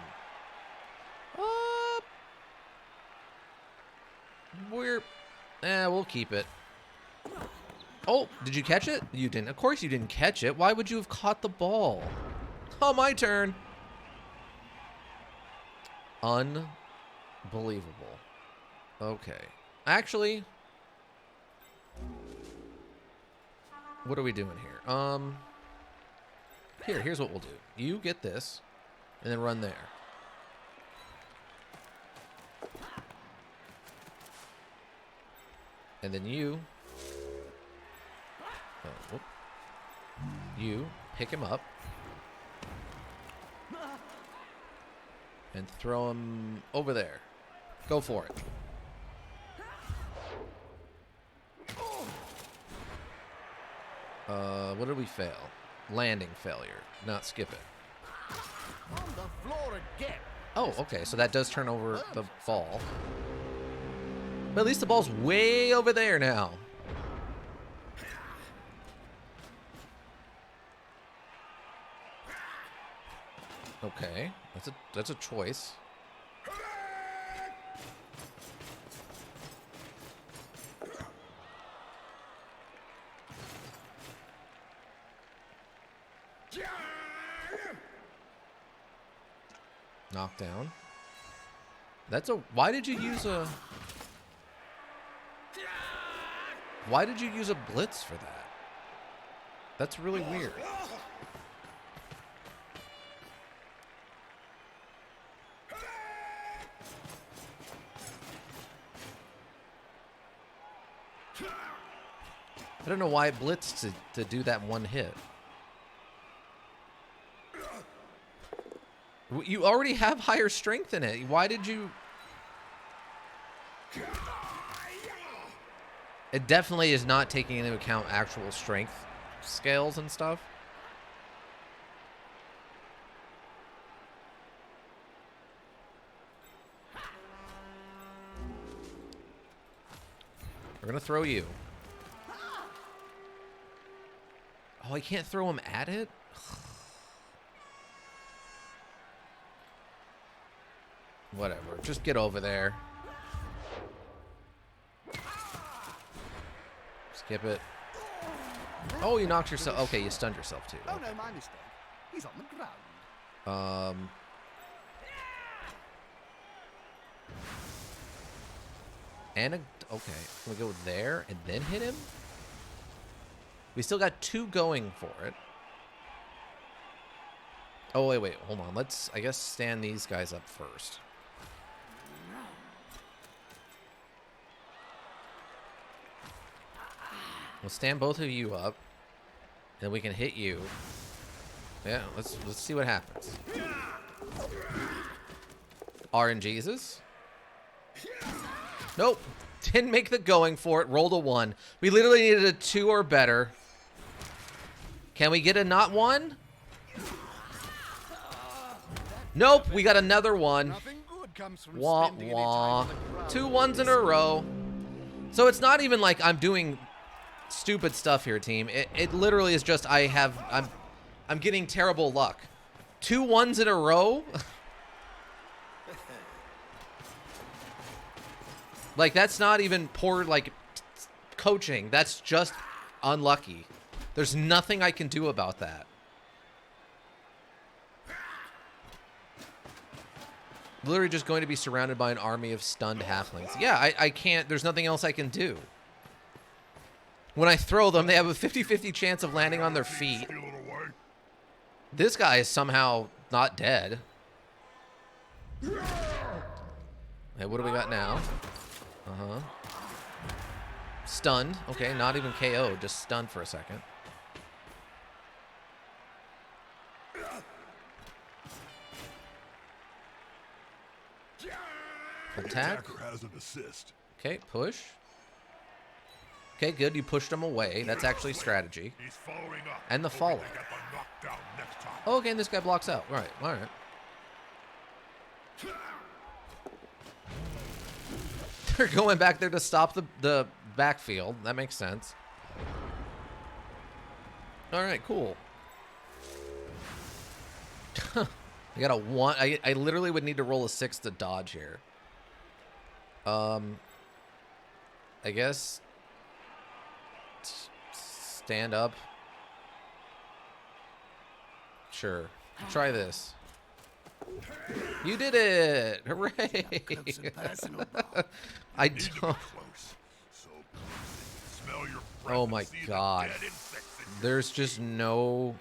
We'll keep it. Oh, did you catch it? You didn't. Of course you didn't catch it. Why would you have caught the ball? Oh, my turn. Unbelievable. Okay. Actually, what are we doing here? Here's what we'll do. You get this, and then run there. And then you pick him up and throw him over there. Go for it. What did we fail? Landing failure. Not skip it. On the floor again. Oh, okay. So that does turn over the ball. But at least the ball's way over there now. Okay. That's a choice. Knockdown. That's a... Why did you use a... Why did you use a blitz for that? That's really weird. I don't know why it blitzed to do that one hit. You already have higher strength in it. Why did you... It definitely is not taking into account actual strength scales and stuff. We're gonna throw you. Oh, I can't throw him at it? Whatever. Just get over there. Skip it. Oh, you knocked yourself. Okay, you stunned yourself too. Oh, Okay. no, my mistake. He's on the ground. Okay. Can we go there and then hit him? We still got 2 going for it. Oh, wait. Hold on. Let's, I guess, stand these guys up first. We'll stand both of you up, and we can hit you. Yeah, let's see what happens. RNGesus. Nope. Didn't make the going for it. Rolled a 1. We literally needed a 2 or better. Can we get a not 1? Nope. We got another 1. Nothing good comes from Wah, spending any wah. time on the ground. 2 1s in a row. So it's not even like I'm doing stupid stuff here, team. It literally is just I'm getting terrible luck. 2 1s in a row. Like, that's not even poor, like, coaching. That's just unlucky. There's nothing I can do about that. Literally just going to be surrounded by an army of stunned halflings. Yeah, I can't. There's nothing else I can do. When I throw them, they have a 50-50 chance of landing on their feet. This guy is somehow not dead. Hey, what do we got now? Uh-huh. Stunned. Okay, not even KO, just stunned for a second. Attack. Has an assist. Okay, push. Okay, good. You pushed him away. That's actually strategy. He's following up. And the follow. Oh, okay, and this guy blocks out. All right, all right. They're going back there to stop the backfield. That makes sense. All right, cool. I got a 1. I literally would need to roll a 6 to dodge here. I guess stand up. Sure. Try this. You did it! Hooray! I don't. Oh my god. There's just no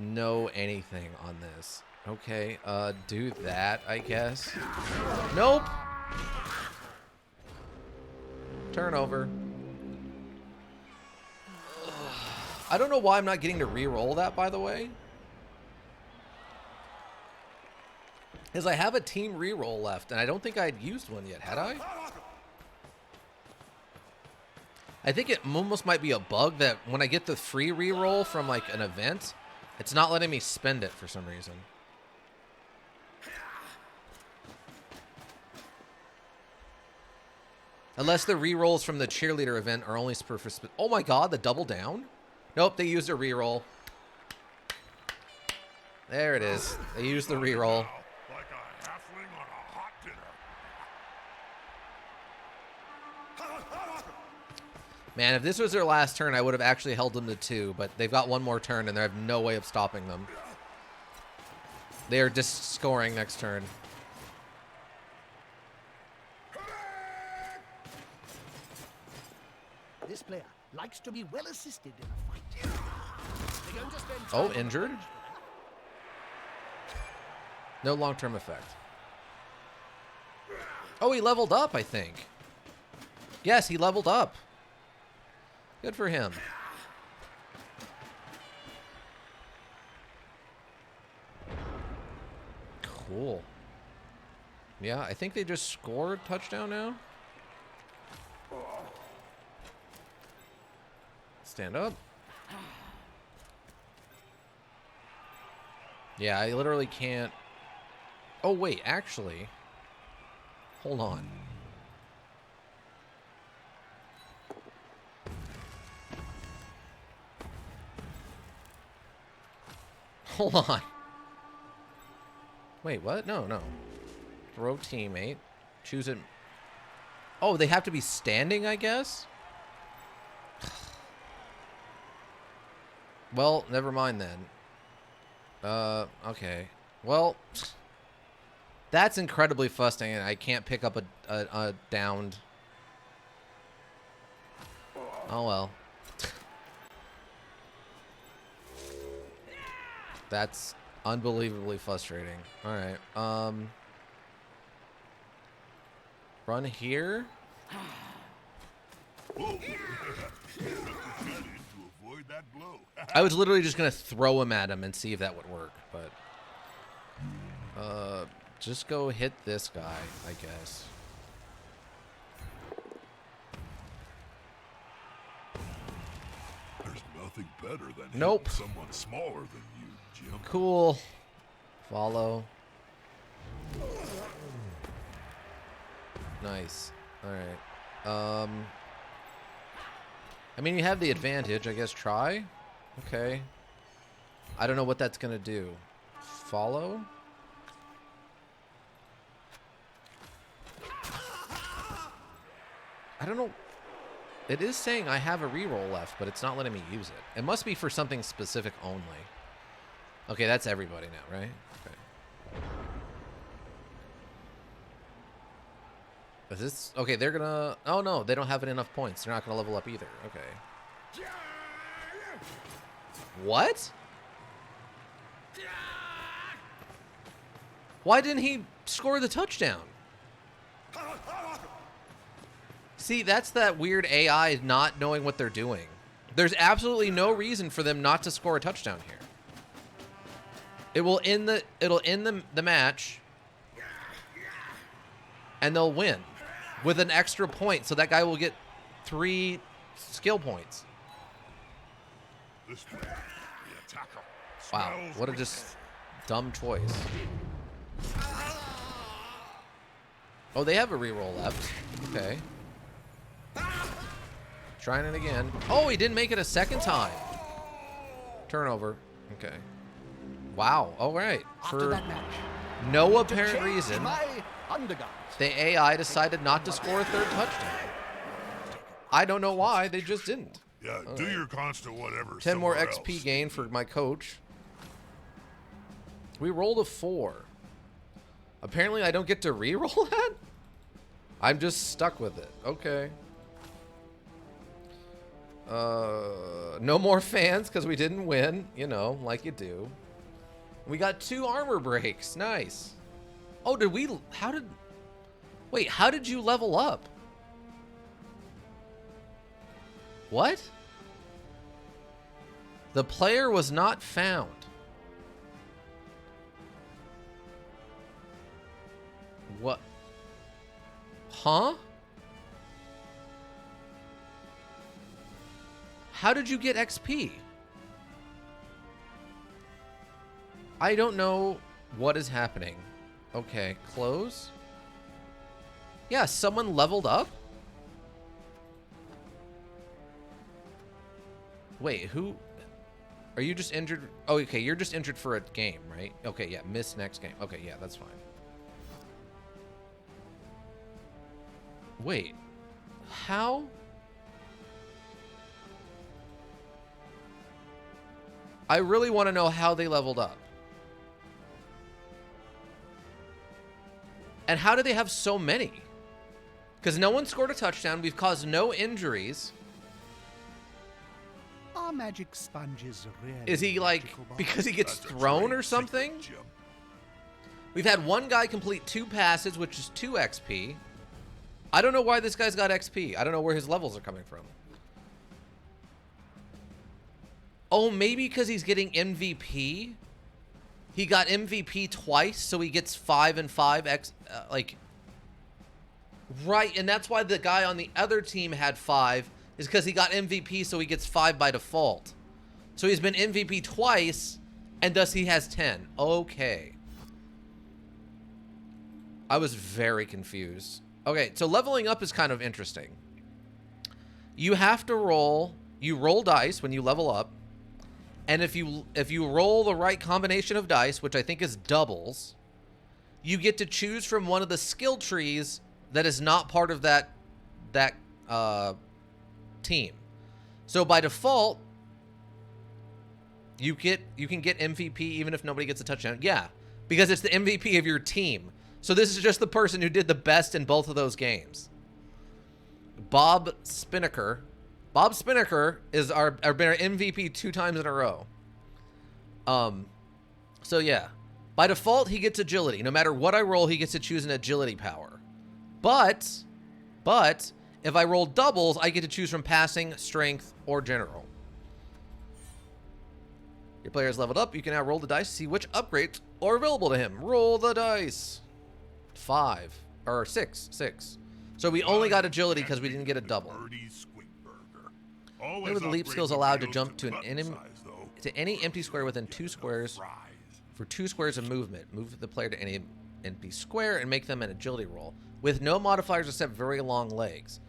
anything on this. Okay, do that, I guess. Nope! Turnover. I don't know why I'm not getting to re-roll that, by the way. Because I have a team re-roll left, and I don't think I'd used one yet, had I? I think it almost might be a bug that when I get the free re-roll from, like, an event, it's not letting me spend it for some reason. Unless the re-rolls from the cheerleader event are only for... Oh my god, the double down? Nope, they used a re-roll. There it is. They used the re-roll. Like a halfling on a hot dinner. Man, if this was their last turn, I would have actually held them to 2, but they've got one more turn, and they have no way of stopping them. They are just scoring next turn. This player likes to be well assisted in a fight. They're going to spend Oh, time injured? No long-term effect. Oh, he leveled up, I think. Yes, he leveled up. Good for him. Cool. Yeah, I think they just scored touchdown now. Stand up. Yeah, I literally can't. Oh, wait, actually. Hold on. Hold on. Wait, what? No, no. Throw teammate. Choose it. Oh, they have to be standing, I guess? Well, never mind then. Okay. Well, that's incredibly frustrating. I can't pick up a downed. Oh well. That's unbelievably frustrating. All right. Run here. I was literally just gonna throw him at him and see if that would work, but just go hit this guy, I guess. There's nothing better than Nope. hitting someone smaller than you, Jim. Cool. Follow. Nice. All right. I mean, you have the advantage. I guess try. Okay. I don't know what that's gonna do. Follow. I don't know. It is saying I have a reroll left, but it's not letting me use it. It must be for something specific only. Okay, that's everybody now, right? Okay. Is this okay? They're gonna. Oh no, they don't have enough points. They're not gonna level up either. Okay. What? Why didn't he score the touchdown? See, that's that weird AI not knowing what they're doing. There's absolutely no reason for them not to score a touchdown here. It'll end the match, and they'll win with an extra point. So that guy will get 3 skill points. This way, the attacker. Wow, Smells what a like just dumb choice. Oh, they have a reroll left. Okay. Trying it again. Oh, he didn't make it a second time. Turnover. Okay. Wow. All right. After For that match, no apparent reason, my undergarments. the AI decided not to score a third touchdown. I don't know why. They just didn't. Yeah, do your constant whatever. 10 more somewhere XP else. gain for my coach. We rolled a 4. Apparently, I don't get to re-roll that? I'm just stuck with it. Okay. No more fans because we didn't win. You know, like you do. We got 2 armor breaks. Nice. Oh, did we... Wait, how did you level up? What? The player was not found. What? Huh? How did you get XP? I don't know what is happening. Okay, close. Yeah, someone leveled up? Wait, who? Are you just injured? Oh, okay, you're just injured for a game, right? Okay, yeah, miss next game. Okay, yeah, that's fine. Wait, how? I really want to know how they leveled up. And how do they have so many? Because no one scored a touchdown. We've caused no injuries. Are magic sponges really Is he like, magical, Bob? because he gets That's a thrown trade or something? secret, Jim. We've had one guy complete 2 passes, which is 2 XP. I don't know why this guy's got XP. I don't know where his levels are coming from. Oh, maybe because he's getting MVP? He got MVP twice, so he gets 5 and 5 like... Right, and that's why the guy on the other team had 5, is because he got MVP, so he gets 5 by default. So he's been MVP twice, and thus he has 10. Okay. I was very confused. Okay, so leveling up is kind of interesting. You have to roll... You roll dice when you level up. And if you roll the right combination of dice, which I think is doubles, you get to choose from one of the skill trees that is not part of that team. So by default, you can get MVP even if nobody gets a touchdown. Yeah, because it's the MVP of your team. So this is just the person who did the best in both of those games. Bob Spinnaker. Bob Spinnaker is our been our MVP 2 times in a row. So yeah. By default, he gets agility. No matter what I roll, he gets to choose an agility power. But if I roll doubles, I get to choose from passing, strength, or general. Your player is leveled up. You can now roll the dice to see which upgrades are available to him. Roll the dice. 5 or 6. So we only got agility because we didn't get a double. Play with the leap skills allowed to jump to any empty square within 2 squares for 2 squares of movement. Move the player to any empty square and make them an agility roll with no modifiers except very long legs.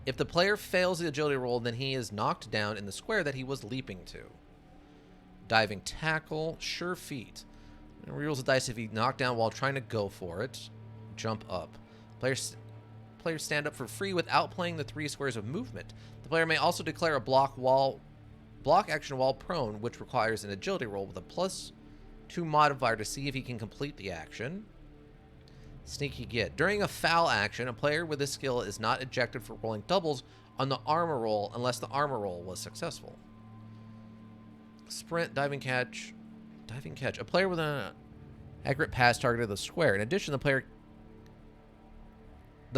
If the player fails the agility roll, then he is knocked down in the square that he was leaping to. Diving tackle, sure feet. And rerolls the dice if he knocked down while trying to go for it. Jump up. Players stand up for free without playing the 3 squares of movement. The player may also declare a block action while prone, which requires an agility roll with a +2 modifier to see if he can complete the action. Sneaky get. During a foul action, a player with this skill is not ejected for rolling doubles on the armor roll unless the armor roll was successful. Sprint, diving catch. Diving catch. A player with an accurate pass targeted the square. In addition, the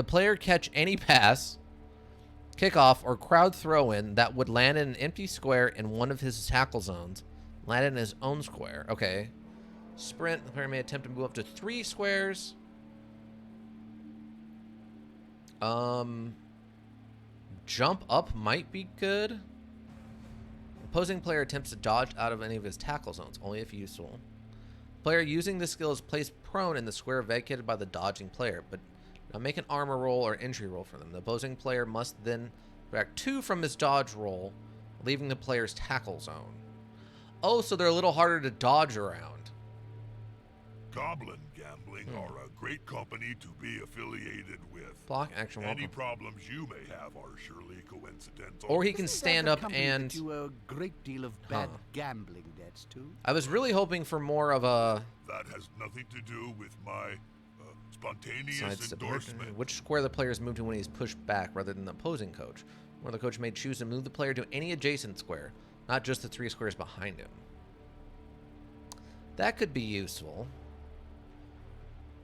player catch any pass, kickoff, or crowd throw-in that would land in an empty square in one of his tackle zones. Land in his own square. Okay. Sprint. The player may attempt to move up to 3 squares. Jump up might be good. Opposing player attempts to dodge out of any of his tackle zones, only if useful. Player using this skill is placed prone in the square vacated by the dodging player, but now make an armor roll or injury roll for them. The opposing player must then subtract 2 from his dodge roll, leaving the player's tackle zone. Oh, so they're a little harder to dodge around. Goblin Gambling are a great company to be affiliated with. Block action roll. Any problems you may have are surely coincidental. Or he can Isn't stand that a up company and... that you owe a great deal of bad gambling debts to? I was really hoping for more of a... That has nothing to do with my spontaneous Sides endorsement. which square the player is moved to when he's pushed back rather than the opposing coach. Where the coach may choose to move the player to any adjacent square, not just the 3 squares behind him. That could be useful.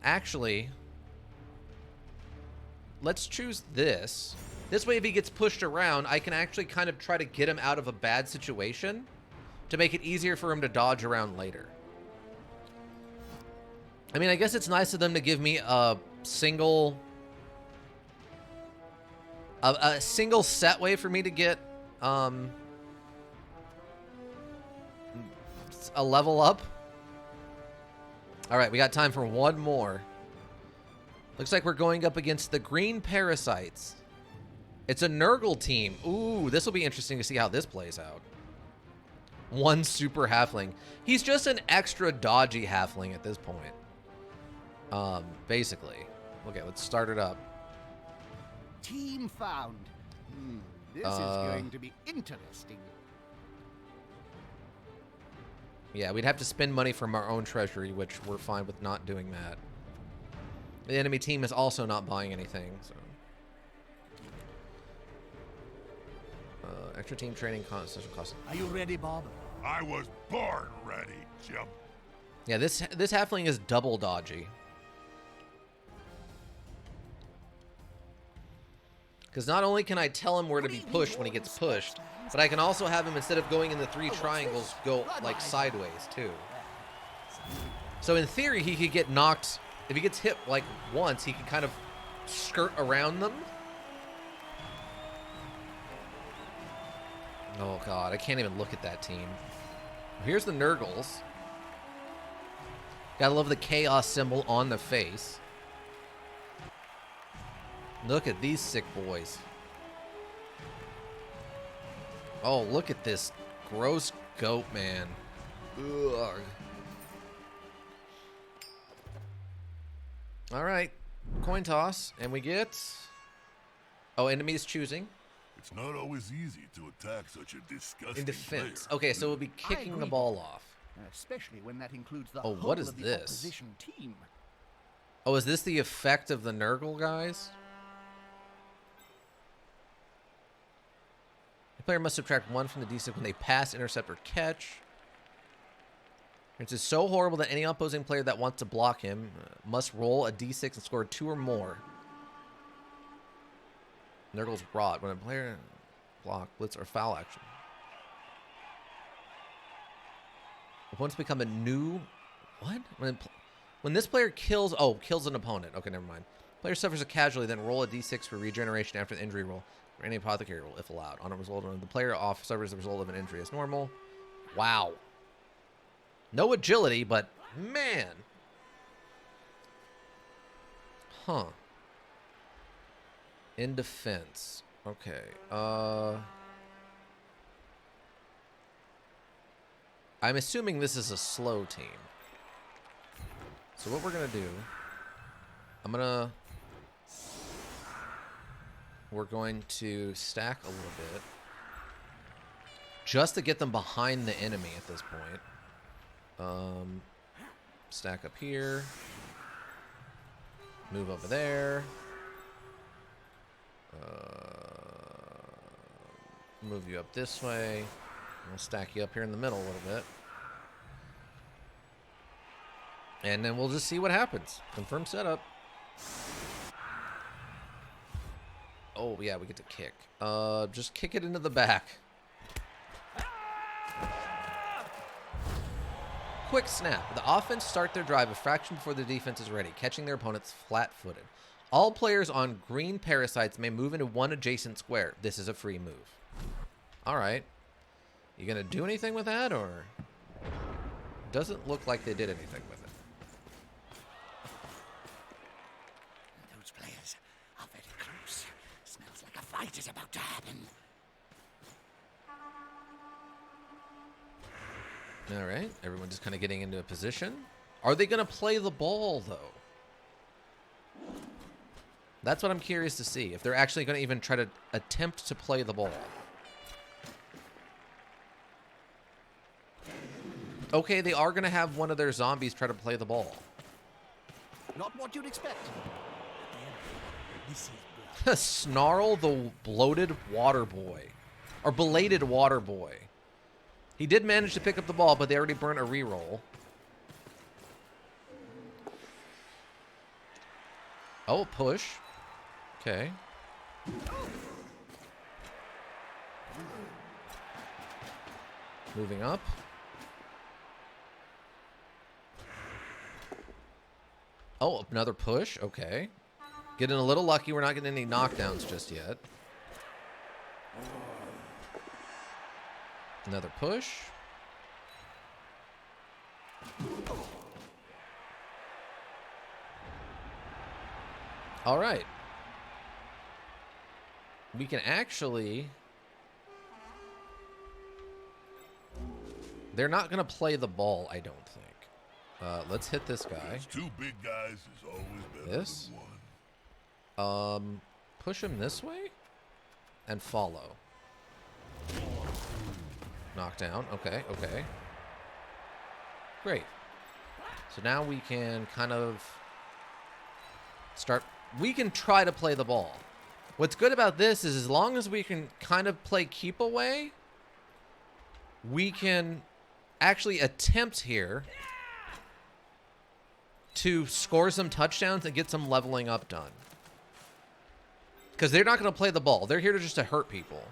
Actually, let's choose this. This way, if he gets pushed around, I can actually kind of try to get him out of a bad situation to make it easier for him to dodge around later. I mean, I guess it's nice of them to give me a single set way for me to get a level up. All right, we got time for one more. Looks like we're going up against the Green Parasites. It's a Nurgle team. Ooh, this will be interesting to see how this plays out. 1 super halfling. He's just an extra dodgy halfling at this point. Basically. Okay, let's start it up. Team found. This is going to be interesting. Yeah, we'd have to spend money from our own treasury, which we're fine with not doing that. The enemy team is also not buying anything, so. Extra team training cost. Are you ready, Bob? I was born ready, Jim. Yeah, this halfling is double dodgy. Because not only can I tell him where to be pushed when he gets pushed, but I can also have him, instead of going in the 3 triangles, go like sideways too. So in theory, he could get knocked. If he gets hit like once, he can kind of skirt around them. Oh god, I can't even look at that team. Here's the Nurgles. Gotta love the chaos symbol on the face. Look at these sick boys. Oh, look at this gross goat man. Ugh. All right, coin toss, and we get... Oh, enemies choosing. It's not always easy to attack such a disgusting In defense. player. Okay, so we'll be kicking the ball off. Especially when that includes the Oh, whole what is of the this? opposition team. Oh, is this the effect of the Nurgle guys? The player must subtract 1 from the d6 when they pass, intercept, or catch. This is so horrible that any opposing player that wants to block him must roll a d6 and score 2 or more. Nurgle's Rot. When a player block, blitz, or foul action. Opponents become a new... What? When this player kills... Oh, kills an opponent. Okay, never mind. Player suffers a casualty, then roll a d6 for regeneration after the injury roll. Or any apothecary roll, if allowed. On a result, the player off suffers the result of an injury as normal. Wow. No agility, but man. Huh. In defense. Okay. I'm assuming this is a slow team. So what we're gonna do, we're going to stack a little bit just to get them behind the enemy at this point. Stack up here. Move over there. Move you up this way. We'll stack you up here in the middle a little bit. And then we'll just see what happens. Confirm setup. Oh, yeah, we get to kick. Just kick it into the back. Quick snap. The offense start their drive a fraction before the defense is ready, catching their opponents flat-footed. All players on green parasites may move into one adjacent square. This is a free move. All right. You going to do anything with that, or? Doesn't look like they did anything with it. Those players are very close. Smells like a fight is about to happen. All right. Everyone just kind of getting into a position. Are they going to play the ball, though? That's what I'm curious to see. If they're actually going to even try to attempt to play the ball. Okay, they are going to have one of their zombies try to play the ball. Not what you'd expect. This is blood. Snarl the bloated water boy. Or belated water boy. He did manage to pick up the ball, but they already burnt a reroll. Oh, push. Okay. Moving up. Oh, another push. Okay. Getting a little lucky. We're not getting any knockdowns just yet. Another push. All right. We can actually... They're not going to play the ball, I don't think. Let's hit this guy. Two big guys is always better This? than one. Push him this way? And follow. Knockdown. Okay, okay. Great. So now we can kind of start... We can try to play the ball. What's good about this is as long as we can kind of play keep away, we can actually attempt here to score some touchdowns and get some leveling up done. Because they're not going to play the ball. They're here just to hurt people.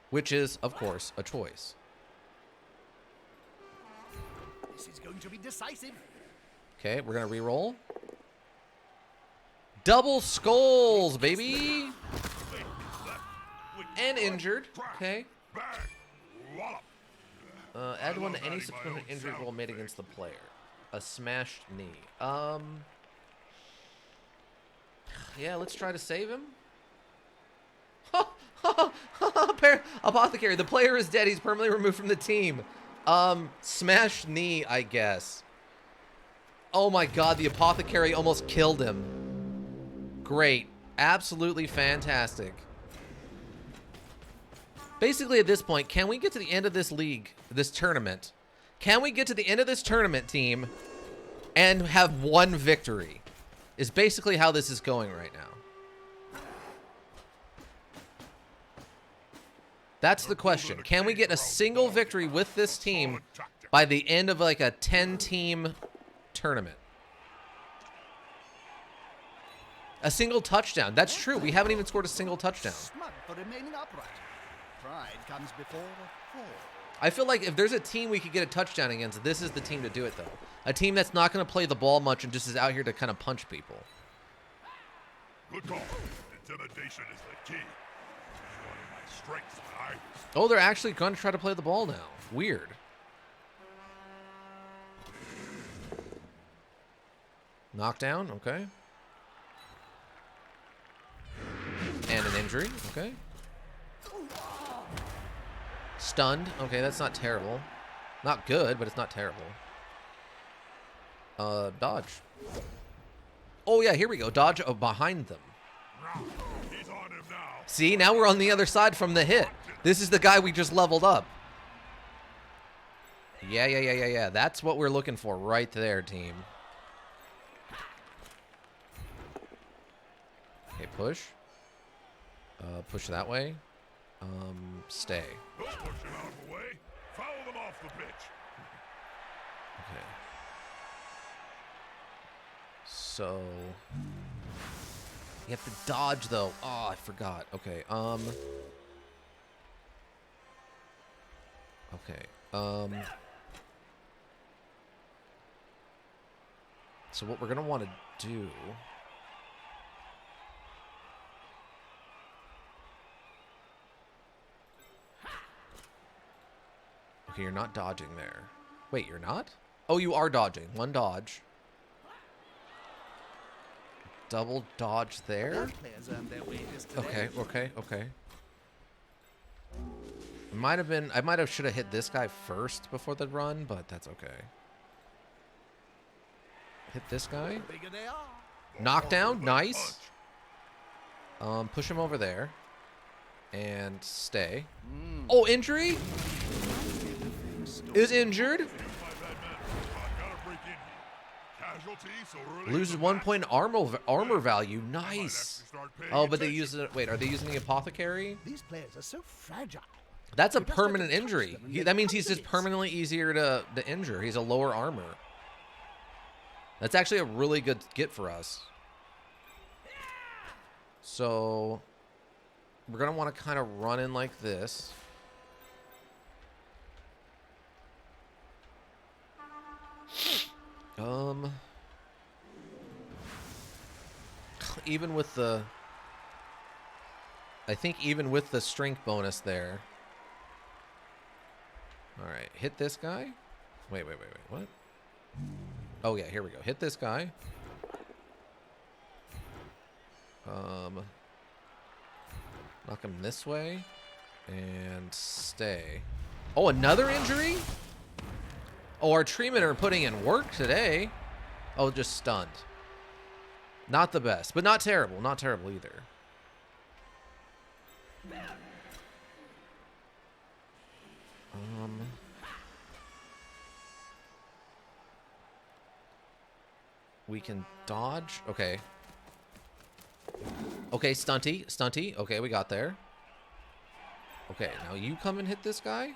Which is, of course, a choice. This is going to be decisive. Okay, we're going to re-roll. Double skulls, baby! And injured. Okay. Add one to any subsequent injury roll made against the player. A smashed knee. Yeah, let's try to save him. Apothecary, the player is dead. He's permanently removed from the team. Smashed knee, I guess. Oh my god, the Apothecary almost killed him. Great. Absolutely fantastic. Basically, at this point, can we get to the end of this league, this tournament? Can we get to the end of this tournament, team, and have one victory? Is basically how this is going right now. That's the question. Can we get a single victory with this team by the end of like a 10-team tournament? A single touchdown. That's true. We haven't even scored a single touchdown. Smug for remaining upright. Pride comes before a fall. I feel like if there's a team we could get a touchdown against, this is the team to do it, though. A team that's not going to play the ball much and just is out here to kind of punch people. Good call. Intimidation is the key. It's one of my strengths. Oh, they're actually going to try to play the ball now. Weird. Knockdown, okay. And an injury, okay. Stunned, okay, that's not terrible. Not good, but it's not terrible. Dodge. Oh, yeah, here we go. Dodge behind them. He's on him now. See, now we're on the other side from the hit. This is the guy we just leveled up. Yeah. That's what we're looking for right there, team. Okay, push. Push that way. Stay. Don't push them out of the way. Foul them off the pitch. Okay. So you have to dodge though. Oh, I forgot. Okay. Okay. So what we're gonna want to do. Okay, you're not dodging there. Wait, you're not? Oh, you are dodging. One dodge. Double dodge there. Okay. Might have been. I should have hit this guy first before the run, but that's okay. Hit this guy. Knockdown, nice. Push him over there, and stay. Oh, injury. Is injured. Loses 1 point armor value. Nice. Oh, but they use it. Wait, are they using the apothecary? These players are so fragile. That's a permanent injury. That means he's just permanently easier to injure. He's a lower armor. That's actually a really good get for us. So we're gonna want to kind of run in like this. Even with the, I think even with the strength bonus there. All right, hit this guy. Wait, what? Oh yeah, here we go. Hit this guy. Knock him this way and stay. Oh, another injury? Oh, our treatment are putting in work today. Oh, just stunned. Not the best, but not terrible. Not terrible either. We can dodge. Okay. Okay, stunty. Okay, we got there. Okay, now you come and hit this guy.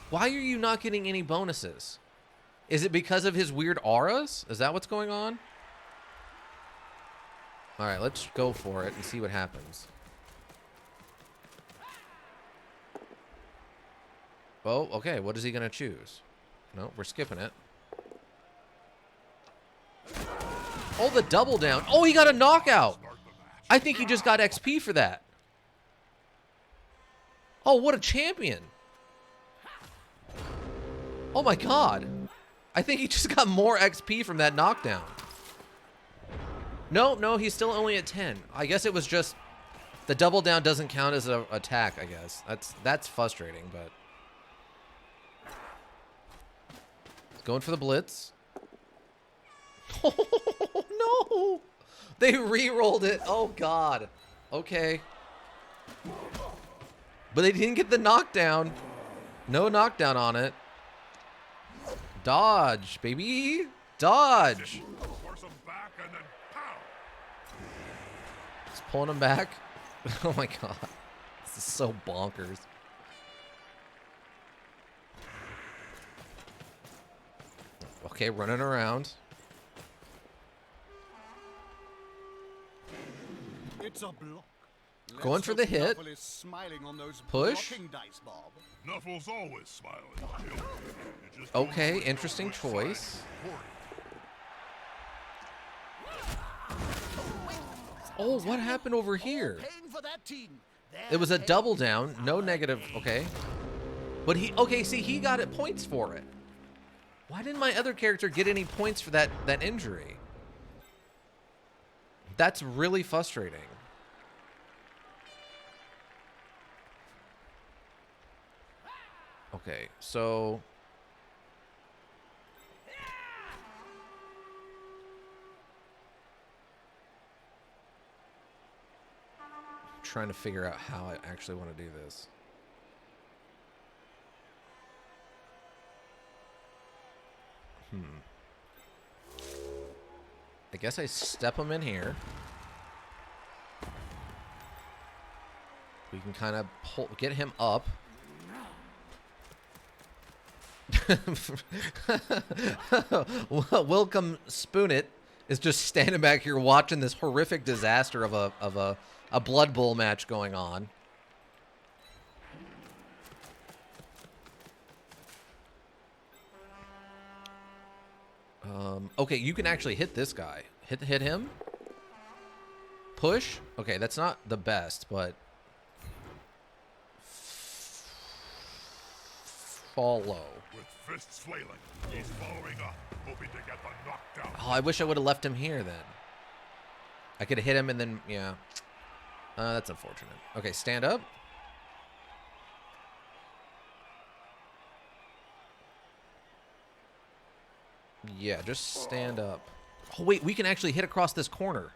Why are you not getting any bonuses? Is it because of his weird auras? Is that what's going on? All right, let's go for it and see what happens. Oh, okay. What is he going to choose? No, we're skipping it. Oh, the double down. Oh, he got a knockout. I think he just got XP for that. Oh, what a champion. Oh my god. I think he just got more XP from that knockdown. No, he's still only at 10. I guess it was just the double down doesn't count as an attack, I guess. That's frustrating, but going for the blitz. Oh no. They re-rolled it. Oh god. Okay. But they didn't get the knockdown. No knockdown on it. Dodge, baby. Dodge. Just pulling him back. Oh my god. This is so bonkers. Okay, running around. It's a block. Going for the hit. Push. Nuffle's always smiling. Okay, interesting choice. Oh, what happened over here? It was a double down, no negative. Okay. But he got it points for it. Why didn't my other character get any points for that injury? That's really frustrating. Okay, so I'm trying to figure out how I actually want to do this. I guess I step him in here. We can kind of get him up. Welcome, Spoon It is just standing back here watching this horrific disaster of a Blood Bowl match going on. Okay, you can actually hit this guy. Hit him. Push. Okay, that's not the best, but follow. With fists flailing, he's following up, hoping to get the knockdown. Oh, I wish I would have left him here then. I could have hit him and then, yeah. That's unfortunate. Okay, stand up. Yeah, just stand up. Oh, wait, we can actually hit across this corner.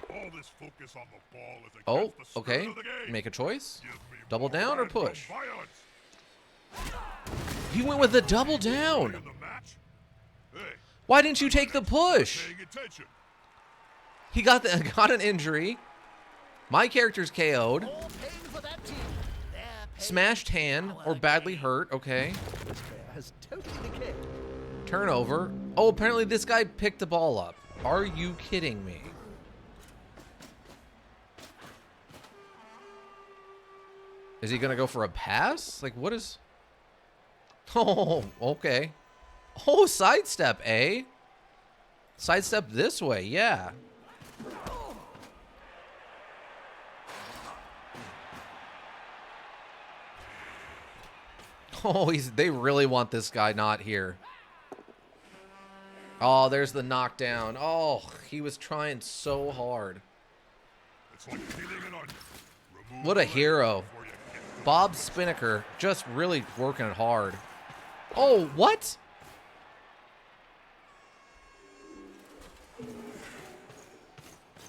All this focus on the ball is Oh, against the spirit okay. of the game. Make a choice. Give me Double more down or radical push? violence. He went with the double In down. the match? Hey, Why didn't you take the push? paying attention. He got an injury. My character's KO'd. All paying for that team. They're paying Smashed for hand our or badly game. hurt. Okay. This player has totally decayed. Turnover. Oh, apparently this guy picked the ball up. Are you kidding me? Is he going to go for a pass? Like, what is... Oh, okay. Oh, sidestep, eh? Sidestep this way, yeah. Oh, they really want this guy not here. Oh, there's the knockdown. Oh, he was trying so hard. It's like peeling an onion. Remove What a the layer hero. before you get to Bob Spinnaker just really working it hard. Oh, what?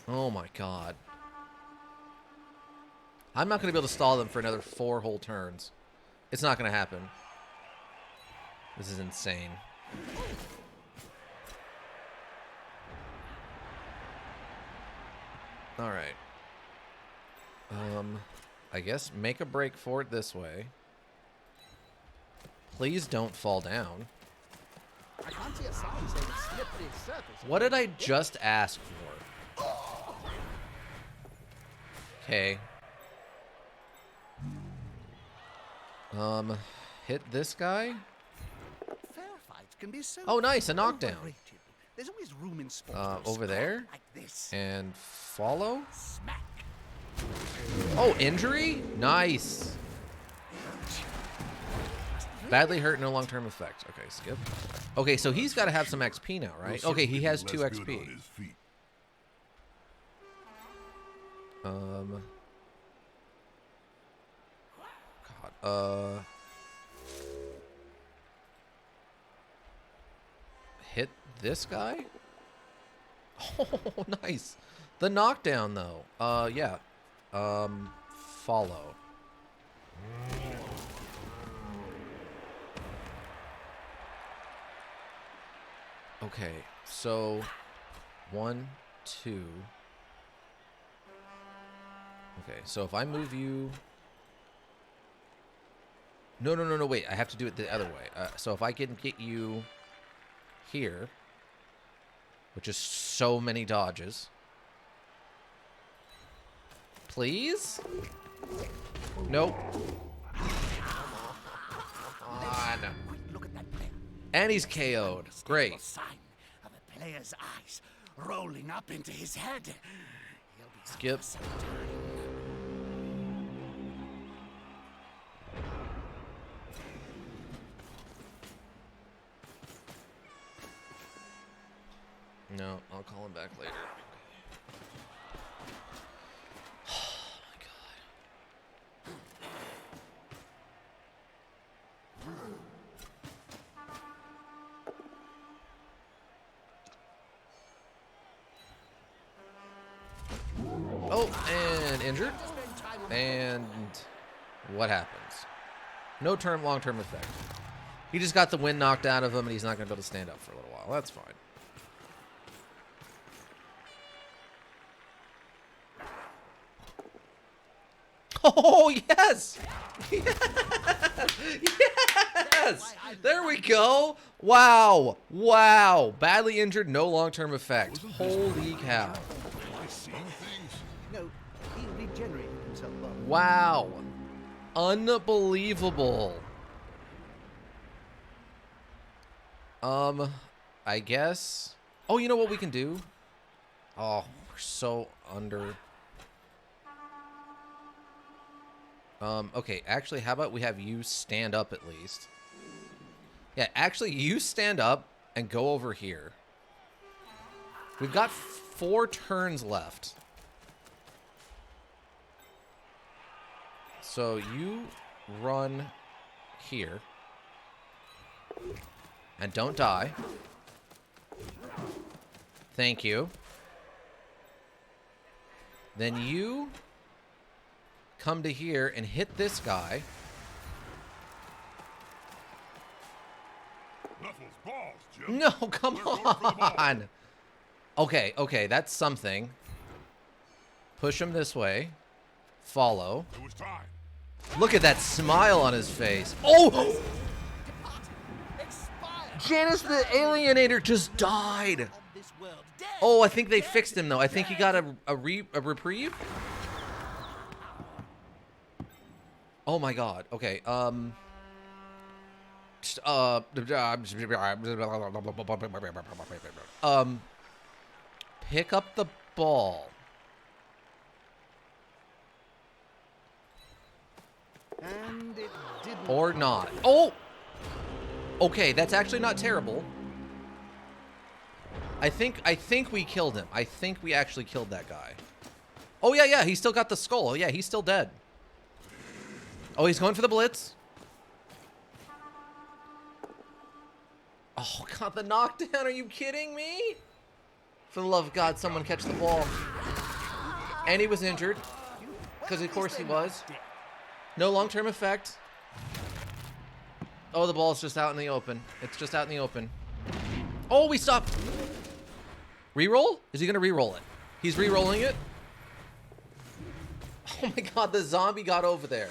Oh my god. I'm not going to be able to stall them for another 4 whole turns. It's not going to happen. This is insane. All right. I guess make a break for it this way. Please don't fall down. I can't see a sign saying slippery surface. What did I just ask for? Okay. Hit this guy. Fair fights can be so Oh, nice, a knockdown. overrated. There's always room in sports. for Over a there? sport Like this. And follow. Smack. Oh, injury? Nice. Badly hurt, no long-term effect. Okay, skip. Okay, so he's got to have some XP now, right? He'll Okay, he certainly has be 2 less good XP. on his feet. God. Hit this guy? Oh, nice. The knockdown, though. Yeah. Follow. Okay, so 1, 2. Okay, so if I move you... No, wait. I have to do it the other way. So if I can get you here, which is so many dodges. Please? Nope. Ah, no. Quick look at that player. And he's KO'd. Great. A sign of a player's eyes rolling up into his head. He'll be Skip. some time. No, I'll call him back later. Oh my god. Oh, and injured. And what happens? No long-term effect. He just got the wind knocked out of him, and he's not going to be able to stand up for a little while. That's fine. Oh, yes! Yes! There we go! Wow! Wow! Badly injured, no long-term effect. Holy cow. Am I seeing things? No, he regenerated himself. Wow. Unbelievable. I guess. Oh, you know what we can do? Oh, we're so under. Okay, actually, how about we have you stand up at least? Yeah, actually, you stand up and go over here. We've got 4 turns left. So you run here. And don't die. Thank you. Then you come to here and hit this guy. Knuckles, balls, Jim. No, come We're going for the ball. on. Okay, okay, that's something. Push him this way. Follow. It was time. Look at that smile on his face. Oh! Expired. Janus the Alienator just died. Of this world, dead. Oh, I think they fixed him, though. I think he got a reprieve. Oh, my God. Okay, pick up the ball. And it didn't. Or not. Oh! Okay, that's actually not terrible. I think we killed him. I think we actually killed that guy. Oh, yeah, yeah, he's still got the skull. Yeah, he's still dead. Oh, he's going for the blitz. Oh, God, the knockdown. Are you kidding me? For the love of God, someone catch the ball. And he was injured. Because, of course, he was. No long-term effect. Oh, the ball's just out in the open. It's just out in the open. Oh, we stopped. Reroll? Is he going to reroll it? He's rerolling it. Oh, my God, the zombie got over there.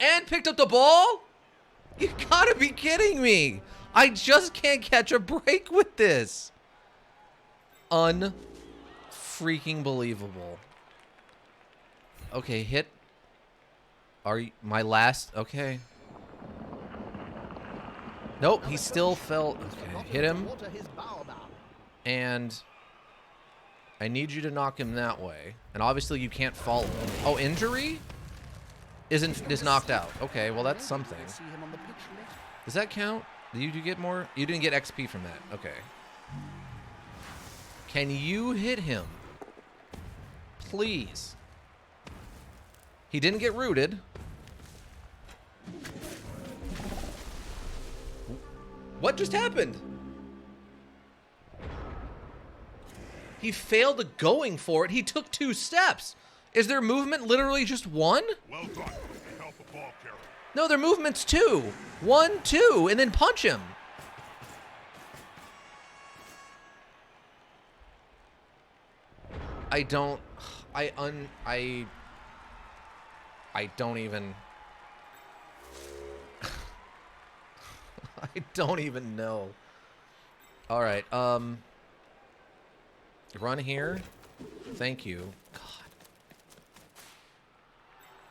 And picked up the ball? You gotta be kidding me. I just can't catch a break with this. Unfreaking believable. Okay, hit. Are you my last? Okay. Nope, he still fell. Okay, hit him. Water his baobab. And I need you to knock him that way. And obviously you can't follow him. Oh, injury? Is knocked out. Okay, well that's something. See him on the pitch later. Does that count? Did you get more? You didn't get XP from that. Okay. Can you hit him? Please. He didn't get rooted. What just happened? He failed at going for it. He took 2 steps. Is their movement literally just 1? Well done. You helped the ball carrier. No, their movement's 2. 1, 2, and then punch him. I don't even I don't even know. All right, run here. Thank you. God.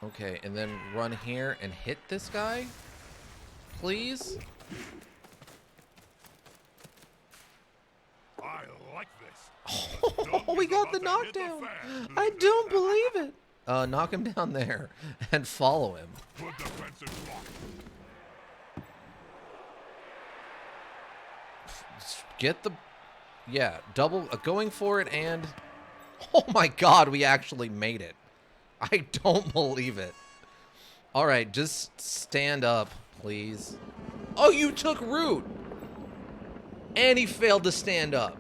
Okay, and then run here and hit this guy, please. I like this. Oh, we got the knockdown. I don't believe it. Knock him down there and follow him. Good defensive block. Get the, yeah, double, going for it, and, oh my God, we actually made it. I don't believe it. All right, just stand up, please. Oh, you took root. And he failed to stand up.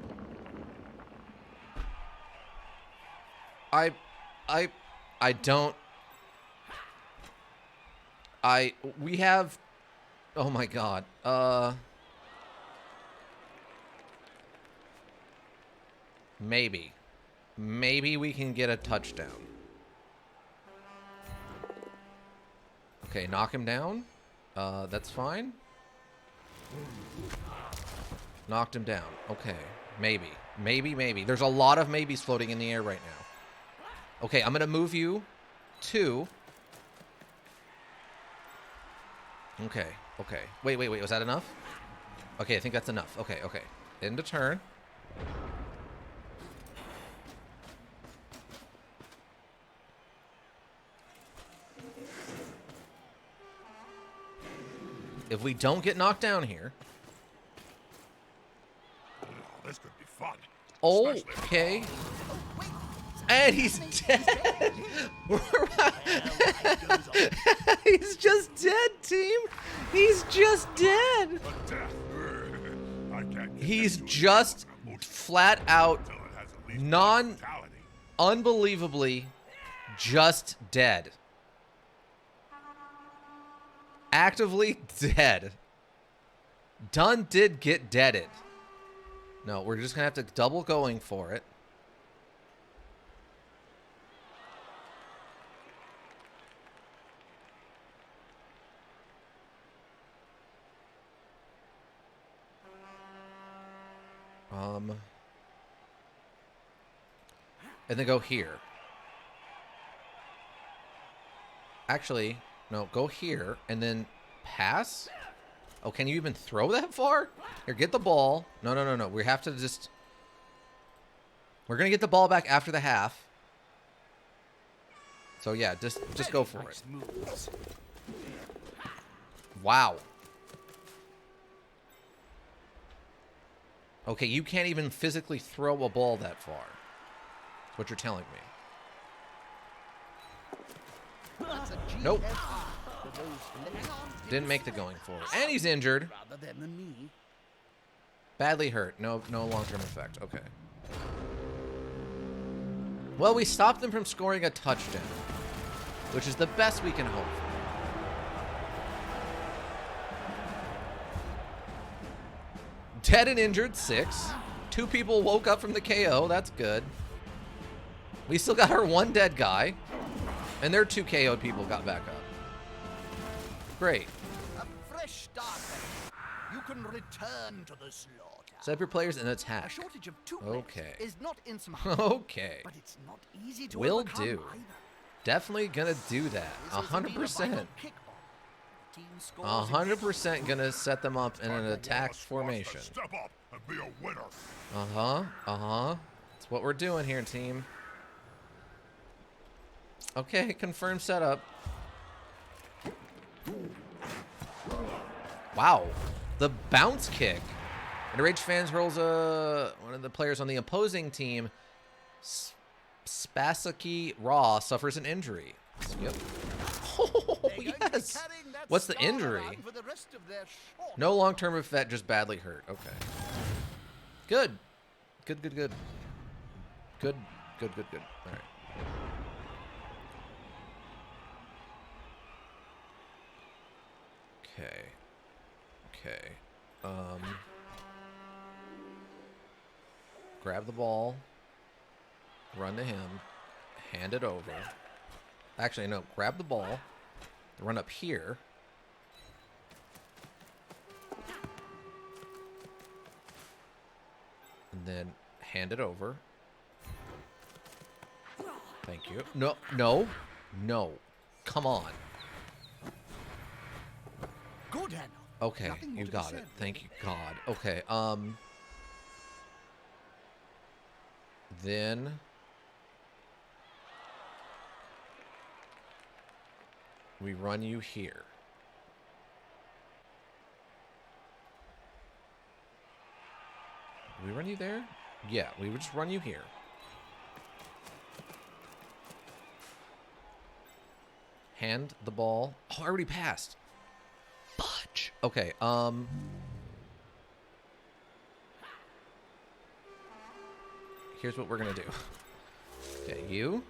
we have Oh my god. Maybe. Maybe we can get a touchdown. Okay, knock him down. That's fine. Knocked him down. Okay. Maybe. Maybe. There's a lot of maybes floating in the air right now. Okay, I'm gonna move you to... Okay. Wait. Was that enough? Okay, I think that's enough. Okay. End of turn. If we don't get knocked down here... This could be fun. Okay. And he's dead. He's just dead, team. He's just dead. He's just flat out, unbelievably just dead. Actively dead. Dunn did get deaded. No, we're just gonna have to double going for it. And then go here. Actually, no, go here and then pass. Oh, can you even throw that far? Here, get the ball. No. We have to just... We're going to get the ball back after the half. So, yeah, just go for it. Wow. Okay, you can't even physically throw a ball that far. That's what you're telling me. Nope. Didn't make the going forward. And he's injured. Badly hurt. No long-term effect. Okay. Well, we stopped them from scoring a touchdown, which is the best we can hope for. Dead and injured, 6. 2 people woke up from the KO. That's good. We still got our 1 dead guy. And their 2 KO'd people got back up. Great. A fresh start. You can return to the slaughter. Set up your players and attack. A shortage of 2 Okay. is not insurmountable. Okay. But it's not easy to Will overcome do. either. Definitely gonna do that. 100%. 100% gonna set them up in an attack formation. Step up and be a winner. That's what we're doing here, team. Okay, confirm setup. Wow. The bounce kick. Enraged fans rolls one of the players on the opposing team, Spasaki Raw, suffers an injury. Yep. Oh, yes. What's the injury? No long-term effect, just badly hurt. Okay. Good. Good. Good. All right. Okay. Grab the ball. Run to him. Hand it over. Actually, no. Grab the ball. Run up here. And then hand it over. Thank you. No. Come on. Good, Hannah. Okay, Nothing more you to be got said. it. Thank you, God. Okay, then we run you here. We run you there? Yeah, we would just run you here. Hand the ball. Oh, I already passed. Fudge. Okay, here's what we're gonna do. Okay, you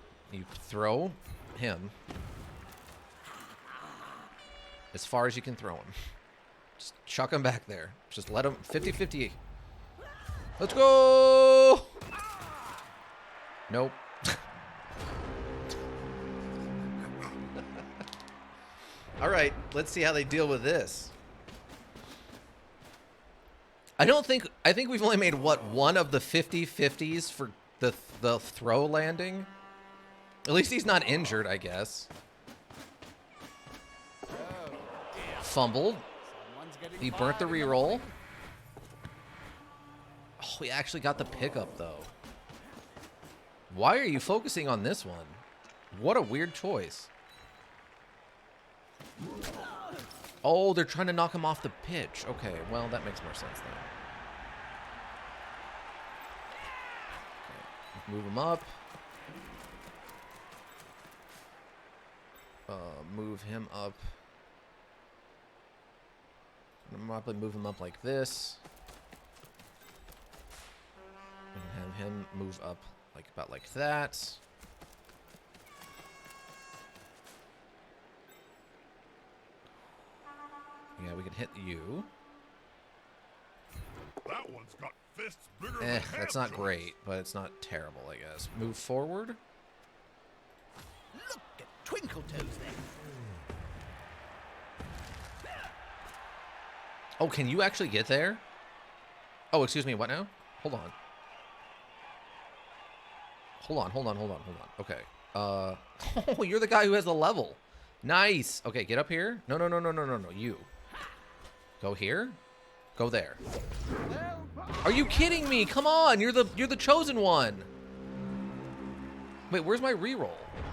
throw him as far as you can throw him. Just chuck him back there. Just let him 50-50. Let's go! Nope. All right, let's see how they deal with this. I think we've only made what, one of the 50-50s for the throw landing. At least he's not injured, I guess. Fumbled. He burnt the reroll. Oh, we actually got the pickup though. Why are you focusing on this one? What a weird choice. Oh, they're trying to knock him off the pitch. Okay, well, that makes more sense then. Okay, move him up. Move him up. I'm probably move him up like this. And have him move up like about like that. Yeah, we can hit you. That one's got fists bigger than That's not great, but it's not terrible, I guess. Move forward. Look at Twinkle Toes there. Oh, can you actually get there? Oh, excuse me, what now? Hold on. Hold on. Okay. Oh, you're the guy who has the level. Nice. Okay, get up here. No. You. Go here. Go there. Are you kidding me? Come on. You're the chosen one. Wait, where's my reroll?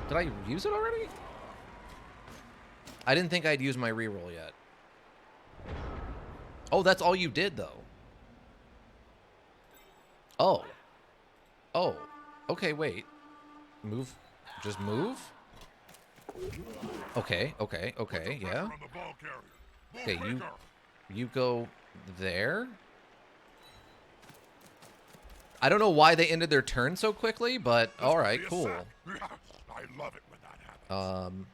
Did I use it already? I didn't think I'd use my reroll yet. Oh, that's all you did though. Oh. Oh. Okay, wait. Move. Just move? Okay, yeah. Okay, you go there. I don't know why they ended their turn so quickly, but all right, cool. I love it when that happens.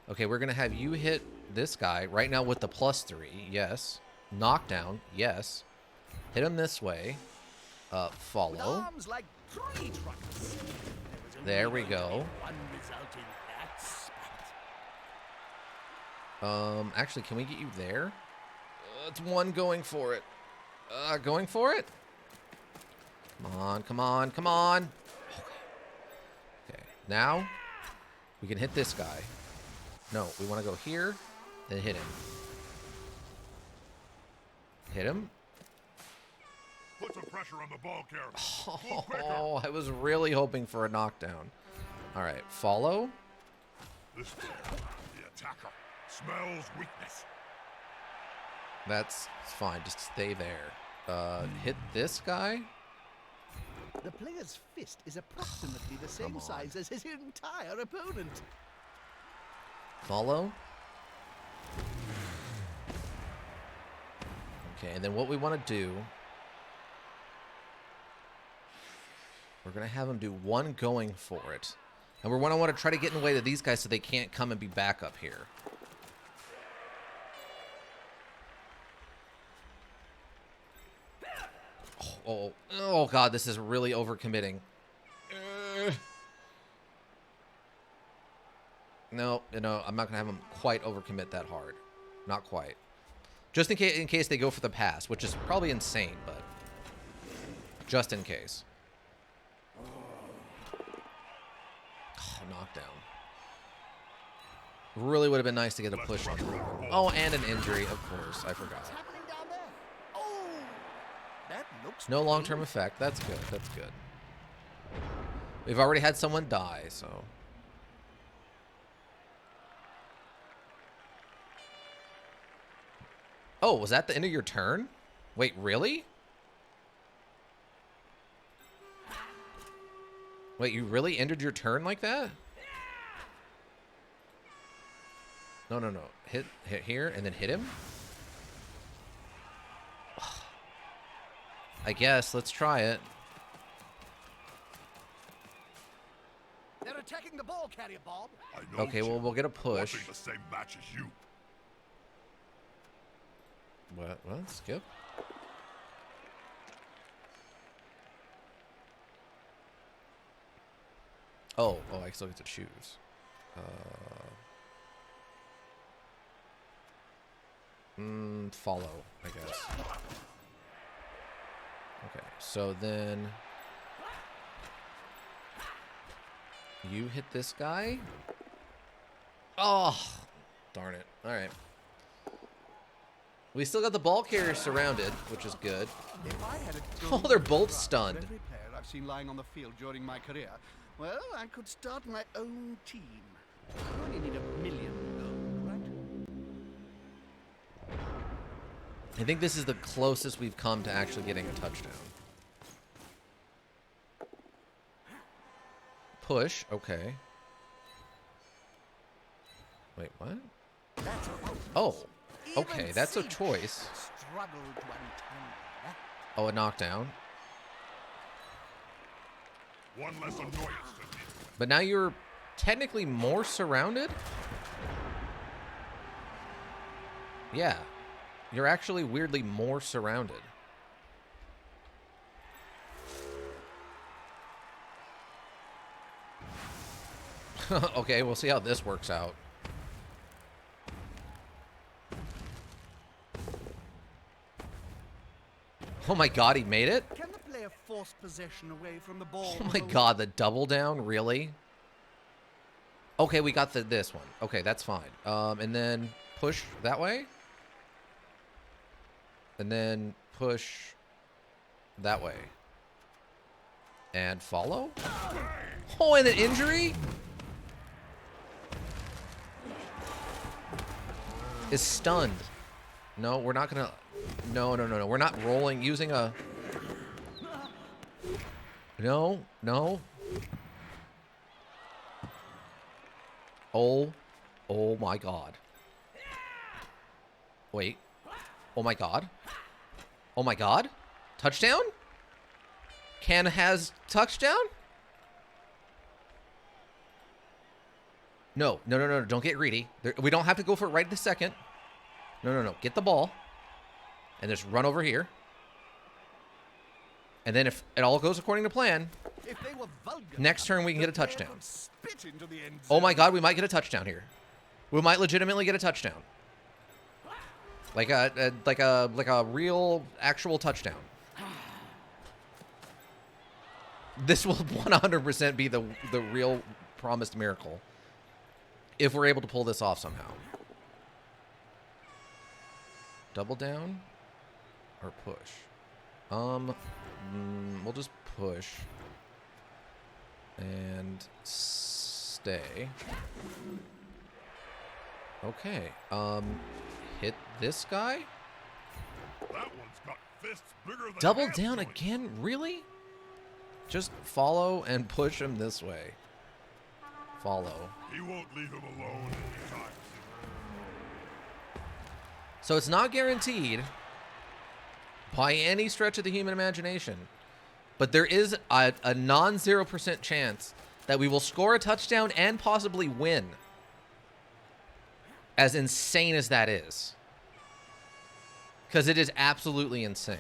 Okay, we're gonna have you hit this guy right now with the +3. Yes. Knockdown. Yes. Hit him this way. Follow. Like tree trunks. There we go. Actually, can we get you there? It's one going for it. Going for it? Come on. Okay, now we can hit this guy. No, we want to go here, then hit him. Hit him. Put some pressure on the ball carrier. Oh, I was really hoping for a knockdown. All right, follow. This player, the attacker, smells weakness. That's fine. Just stay there. Hit this guy. The player's fist is approximately the same size as his entire opponent. Follow. Okay, and then what we want to do, we're going to have him do one going for it. And we're going to want to try to get in the way of these guys so they can't come and be back up here. Oh God, this is really overcommitting. No, I'm not going to have them quite overcommit that hard. Not quite. Just in case they go for the pass, which is probably insane, but just in case. Oh, knockdown. Really would have been nice to get a push on him. Oh, and an injury, of course. I forgot. No long-term effect. That's good. That's good. We've already had someone die, so... Oh, was that the end of your turn? Wait, really? Wait, you really ended your turn like that? No. Hit here and then hit him? I guess. Let's try it. They're attacking the ball carrier, Bob. I know, Okay, well, Jim. we'll get a push. Watching the same match as you. What? What? Skip? Oh, I still get to choose. Follow, I guess. Okay, so then you hit this guy. Oh, darn it. All right. We still got the ball carriers surrounded, which is good. If I had a Oh, they're both stunned. every player I've seen lying on the field during my career, well, I could start my own team. I only need 1 million gold, right? I think this is the closest we've come to actually getting a touchdown. Push, okay. Wait, what? That's Oh, even okay, that's a Siege choice. struggled to untangle that. Oh, a knockdown. One less annoyance to deal with. But now you're technically more surrounded? Yeah. You're actually weirdly more surrounded. Okay, we'll see how this works out. Oh my god, he made it? Can the player force possession away from the ball? Oh my with a- god, the double down, really? Okay, we got this one. Okay, that's fine. And then push that way. And then push that way. And follow? Oh, and an injury? Is stunned. No, we're not gonna... No. We're not rolling, using a... No. Oh my god. Wait. Oh my god. Oh my god. Touchdown? Can has touchdown? No. Don't get greedy. We don't have to go for it right this second. No. Get the ball. And just run over here. And then if it all goes according to plan, If they were vulgar next turn we can enough, get a the player touchdown. could spit into the end Oh my zone. god, we might get a touchdown here. We might legitimately get a touchdown. Like a real actual touchdown. This will 100% be the real promised miracle if we're able to pull this off somehow. Double down or push? We'll just push and stay. Okay. Hit this guy? That one's got fists bigger than Double hand down joints. again? Really? Just follow and push him this way. Follow. He won't leave him alone anytime soon. So it's not guaranteed by any stretch of the human imagination, but there is a non-0% chance that we will score a touchdown and possibly win. As insane as that is. Because it is absolutely insane.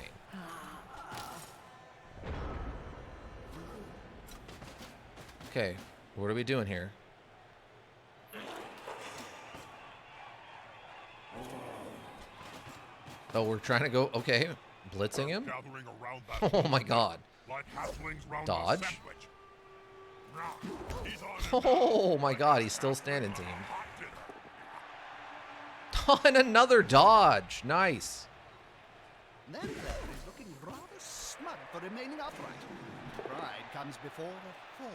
Okay, what are we doing here? Oh, we're trying to go... Okay, blitzing him? Gathering around that Oh my god. like halflings round Dodge. a sandwich. Nah, he's on it now. Oh my god, he's still standing, team. Hot dinner. Oh, and another dodge. Nice. That player is looking rather smug for remaining upright. Pride comes before a fall.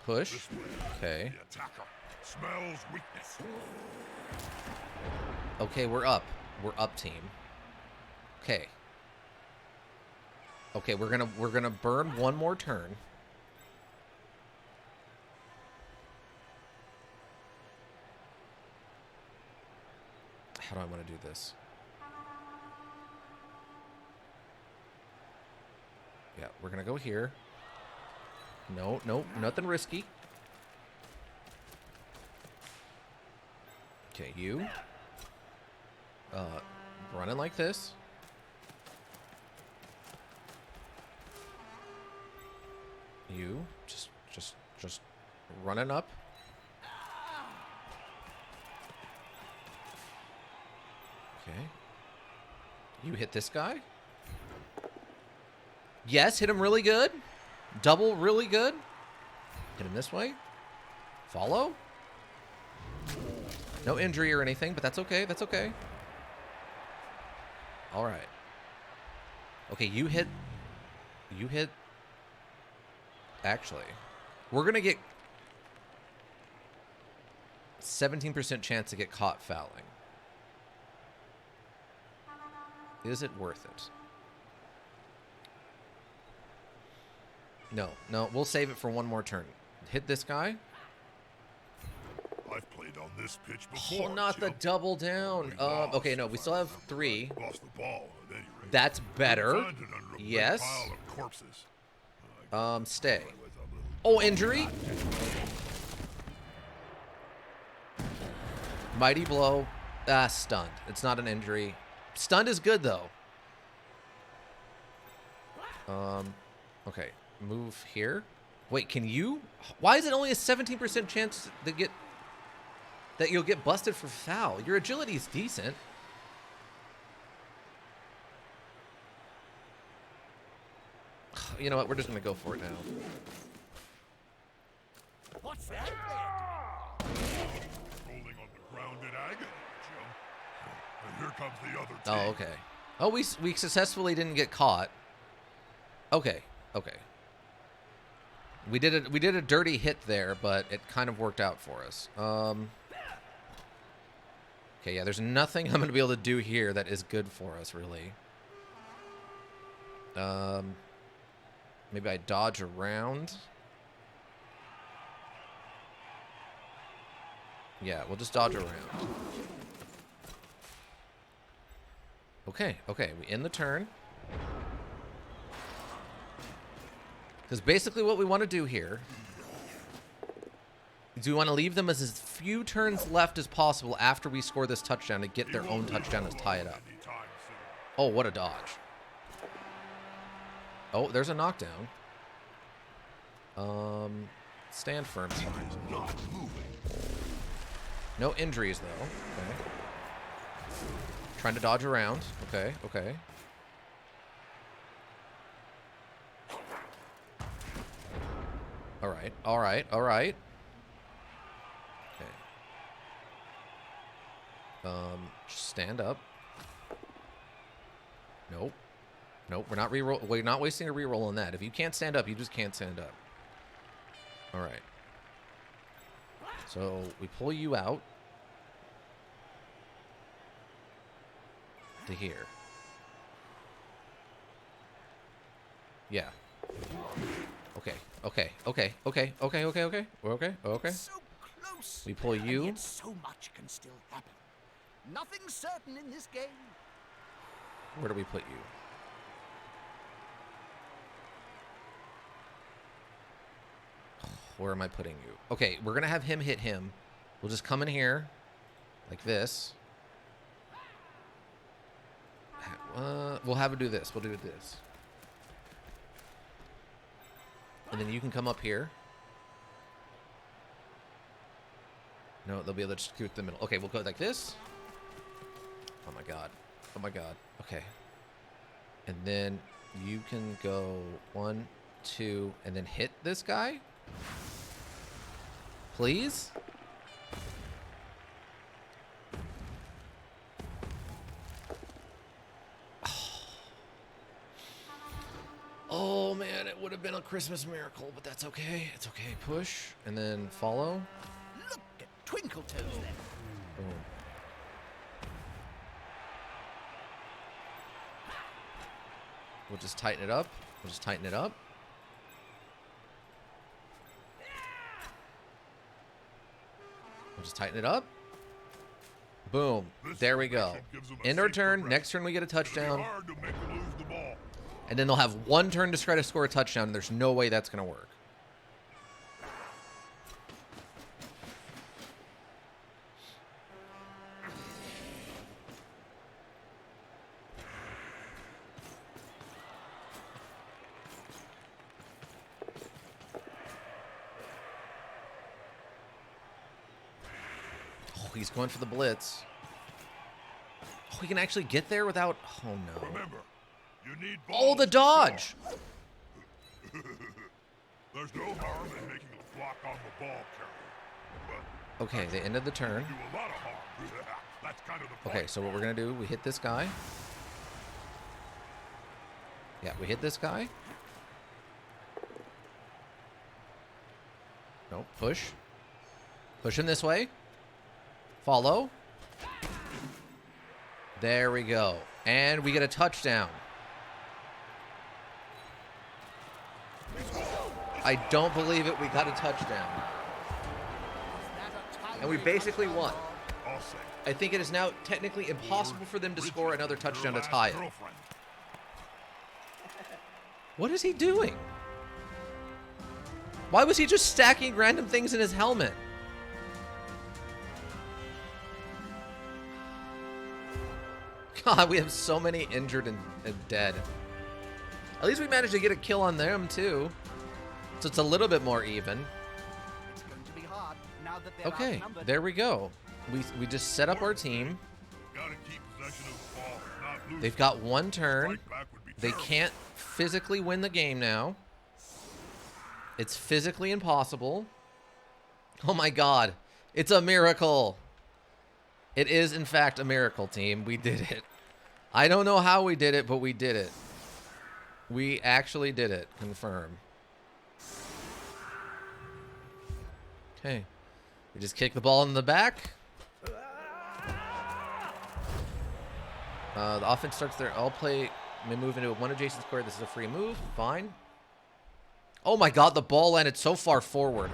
Push. This way. Okay. The attacker smells weakness. Okay, we're up. We're up, team. Okay. Okay, we're gonna burn one more turn. How do I want to do this? Yeah, we're gonna go here. No, nothing risky. Okay, you. running like this. You just running up. Okay. You hit this guy. Yes, hit him really good. Double really good. Hit him this way. Follow. No injury or anything, but that's okay. That's okay. All right. Okay, you hit. Actually, we're going to get 17% chance to get caught fouling. Is it worth it? No, we'll save it for one more turn. Hit this guy. I've played on this pitch before. Oh, not the double down. Okay, no, we still have 3. Lost the ball at any rate. That's better. Landed under a big Yes. pile of corpses. Stay. Oh, injury. Mighty blow. Stunned. It's not an injury. Stunned is good though. Okay. Move here. Wait, can you? Why is it only a 17% chance that you'll get busted for foul? Your agility is decent. You know what? We're just gonna go for it now. What's that? Rolling on the ground in agony, Jim. And here comes the other team. Oh, okay. Oh, we successfully didn't get caught. Okay. We did a dirty hit there, but it kind of worked out for us. Okay, yeah, there's nothing I'm going to be able to do here that is good for us, really. Maybe I dodge around. Yeah, we'll just dodge around. Okay, we end the turn. Because basically what we want to do here is we want to leave them as few turns left as possible after we score this touchdown to get their own touchdown to tie it up. Oh, what a dodge. Oh, there's a knockdown. Stand firm. Not moving. No injuries, though. Okay. Trying to dodge around. Okay. All right. Okay. Stand up. Nope, we're not reroll. We're not wasting a reroll on that. If you can't stand up, you just can't stand up. All right. So we pull you out to here. Yeah. Okay. We're okay. So close. We pull you. And yet so much can still happen. Nothing's certain in this game. Where do we put you? Where am I putting you? Okay, we're going to have him hit him. We'll just come in here like this. We'll have him do this. We'll do this. And then you can come up here. No, they'll be able to just shoot the middle. Okay, we'll go like this. Oh my god. Okay. And then you can go 1, 2, and then hit this guy. Please? Oh man, it would have been a Christmas miracle, but that's okay. It's okay. Push and then follow. Look at Twinkle Toes there. Boom. We'll just tighten it up. We'll just tighten it up. We'll just tighten it up. Boom. There we go. End our turn. Next turn we get a touchdown. Hard to make them lose the ball. And then they'll have one turn to try to score a touchdown, and there's no way that's going to work. he's going for the blitz. Oh, he can actually get there without... Oh, no. Remember, you need Oh, the balls to dodge! score. There's no harm in making a block on the ball carrier. But Okay, the end of the turn. do a lot of harm. That's kind of the point. Okay, so what we're going to do, we hit this guy. Yeah, we hit this guy. No, push. Push him this way. Follow. There we go. And we get a touchdown. I don't believe it. We got a touchdown. And we basically won. I'll say. I think it is now technically impossible for them to score another touchdown to tie it. Girlfriend. What is he doing? Why was he just stacking random things in his helmet? God, we have so many injured and dead. At least we managed to get a kill on them, too. So it's a little bit more even. It's going to be hard now that they're Okay, outnumbered. there we go. We just set up our team. Gotta keep possession of the ball, not lose. They've got one turn. Fight back would be They terrible. can't physically win the game now. It's physically impossible. Oh my god. It's a miracle. It is, in fact, a miracle, team. We did it. I don't know how we did it, but we did it. We actually did it. Confirm. Okay. We just kick the ball in the back. The offense starts there. All play may move into one adjacent square. This is a free move. Fine. Oh my god, the ball landed so far forward.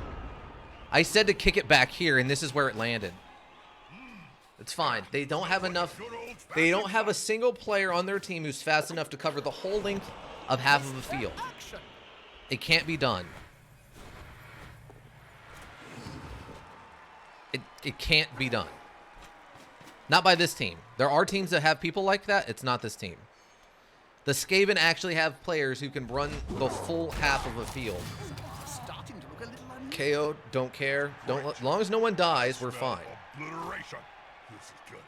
I said to kick it back here, and this is where it landed. It's fine. They don't have enough. They don't have a single player on their team who's fast enough to cover the whole length of half of a field. It can't be done. It can't be done. Not by this team. There are teams that have people like that. It's not this team. The Skaven actually have players who can run the full half of a field. Starting to look a little unusual. KO, don't care. Don't. As long as no one dies, we're fine. Obliteration. This is good.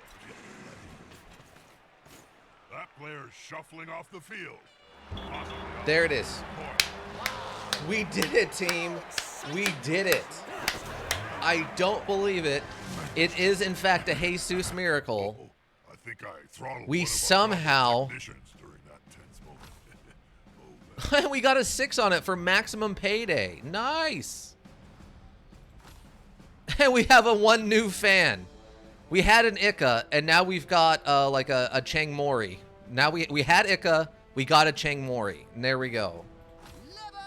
That player's shuffling off the field. Possibly off There it the is. court. We did it, team. We did it. I don't believe it. It is, in fact, a Jesus miracle. Oh, I think I throttled We one of our somehow- technicians during that tense moment. Oh, man. We got a 6 on it for maximum payday. Nice. And we have a 1 new fan. We had an Ika, and now we've got like a Chang Mori. Now we had Ika, we got a Chang Mori. And there we go. Level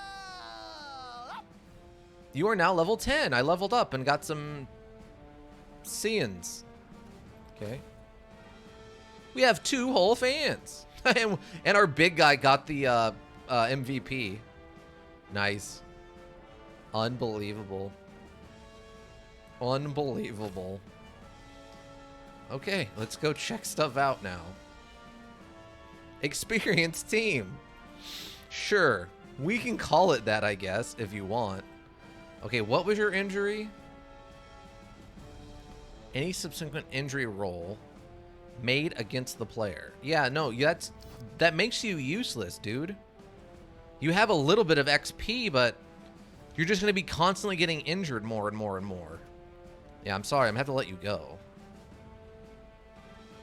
up! You are now level 10. I leveled up and got some Seans. Okay. We have 2 whole fans. and our big guy got the MVP. Nice. Unbelievable. Unbelievable. Okay, let's go check stuff out now. Experienced team. Sure. We can call it that, I guess, if you want. Okay, what was your injury? Any subsequent injury roll made against the player. Yeah, no, that makes you useless, dude. You have a little bit of XP, but you're just going to be constantly getting injured more and more and more. Yeah, I'm sorry. I'm going to have to let you go.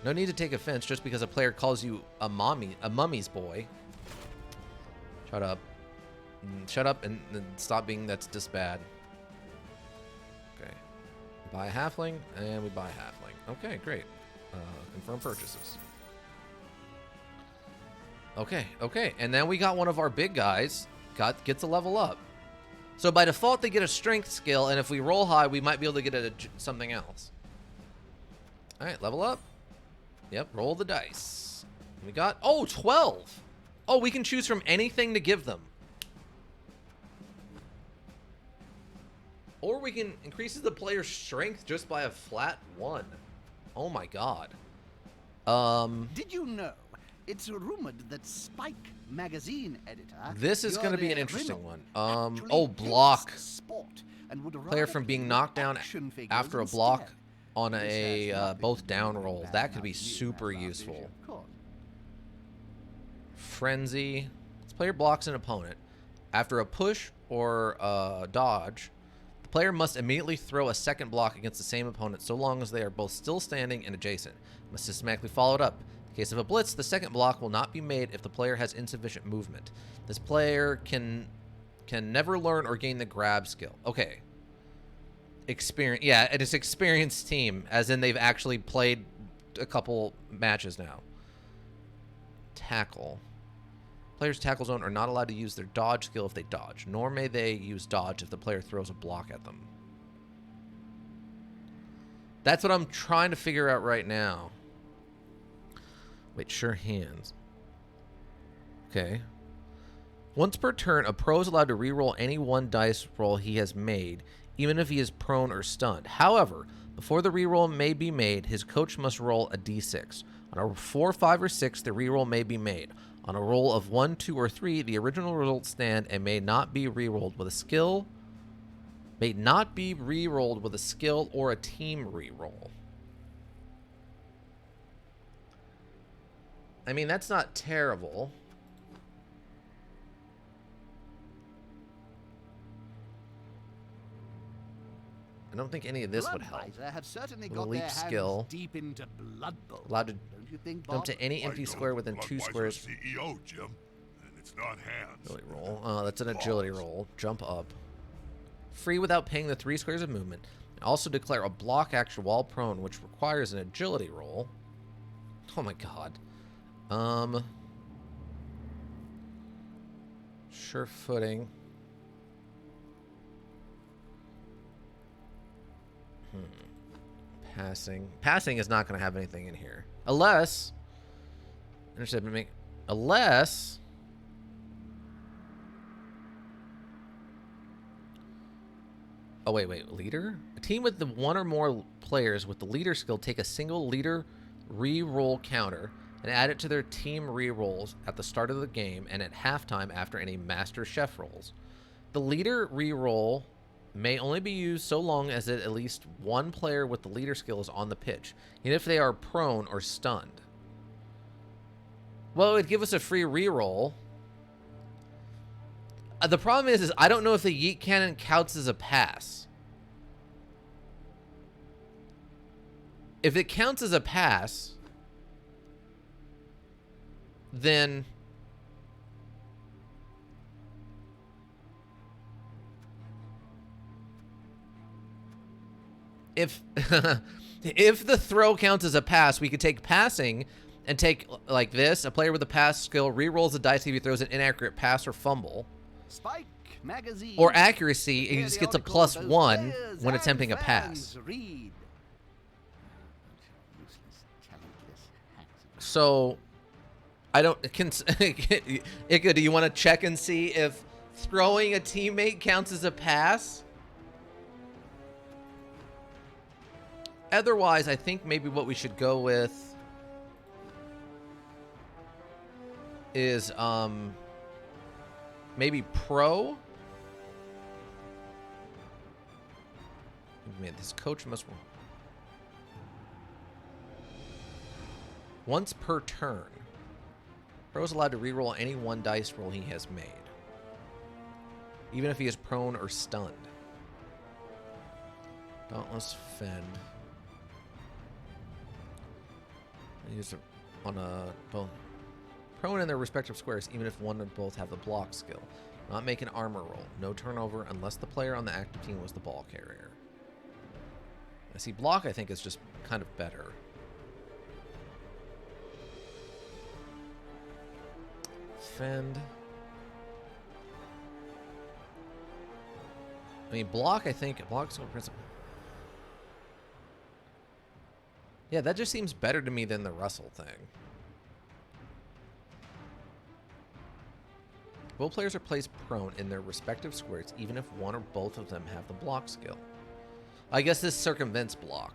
No need to take offense just because a player calls you a mummy's boy. Shut up. Shut up and stop being that's just bad. Okay. Buy a halfling, and we buy a halfling. Okay, great. Confirm purchases. Okay. And then we got one of our big guys. Gets a level up. So by default, they get a strength skill, and if we roll high, we might be able to get something else. All right, level up. Yep, roll the dice. We got, 12. Oh, we can choose from anything to give them. Or we can increase the player's strength just by a flat 1. Oh my god. Did you know? It's rumored that Spike magazine editor. This is going to be an Jordan interesting Reynolds one. actually block. hates sport and would Player rather from being play knocked down action figures after a instead. block on This a has nothing both to do down with roll. bad That could be enough super near useful. advantage, of course. Frenzy. This player blocks an opponent. After a push or a dodge, the player must immediately throw a second block against the same opponent so long as they are both still standing and adjacent. It must systematically follow it up. In case of a blitz, the second block will not be made if the player has insufficient movement. This player can never learn or gain the grab skill. Okay. Experience. Yeah, it is experienced team, as in they've actually played a couple matches now. Tackle. Players' tackle zone are not allowed to use their dodge skill if they dodge, nor may they use dodge if the player throws a block at them. That's what I'm trying to figure out right now. Wait, sure hands. Okay. Once per turn, a pro is allowed to reroll any one dice roll he has made, even if he is prone or stunned. However, before the reroll may be made, his coach must roll a d6. On a 4, 5, or 6, the reroll may be made. On a roll of 1, 2, or 3, the original results stand and may not be rerolled with a skill. May not be rerolled with a skill or a team reroll. I mean, that's not terrible. I don't think any of this would help. Have certainly With a got leap their hands skill. deep into Bloodbowl. Allowed to Don't you think, jump Bob? to any empty square within 2 squares. CEO, Jim, and it's not hands. Agility roll. Oh, that's an agility roll. Jump up. Free without paying the 3 squares of movement. And also declare a block action while prone, which requires an agility roll. Oh my god. Sure footing. Passing. Passing is not going to have anything in here. Unless... Unless... Oh, wait. Leader? A team with the 1 or more players with the leader skill take a single leader re-roll counter and add it to their team re-rolls at the start of the game and at halftime after any master chef rolls. The leader re-roll may only be used so long as at least one player with the leader skill is on the pitch, even if they are prone or stunned. Well, it would give us a free re-roll. The problem is I don't know if the yeet cannon counts as a pass. If it counts as a pass, then if if the throw counts as a pass, we could take passing and take like this. A player with a pass skill re-rolls the dice if he throws an inaccurate pass or fumble. Spike magazine. Or accuracy, he just gets a +1 when attempting a pass. Read. So, I don't... Ika, do you want to check and see if throwing a teammate counts as a pass? Otherwise, I think maybe what we should go with is maybe pro. Man, this coach must once per turn. Pro is allowed to reroll any one dice roll he has made, even if he is prone or stunned. Dauntless Fend. Use it on a both prone in their respective squares, even if one or both have the block skill. Not make an armor roll. No turnover unless the player on the active team was the ball carrier. I see block, I think, is just kind of better. Fend. I mean, block, I think, block's no principle. Yeah, that just seems better to me than the Russell thing. Both players are placed prone in their respective squares, even if one or both of them have the block skill. I guess this circumvents block.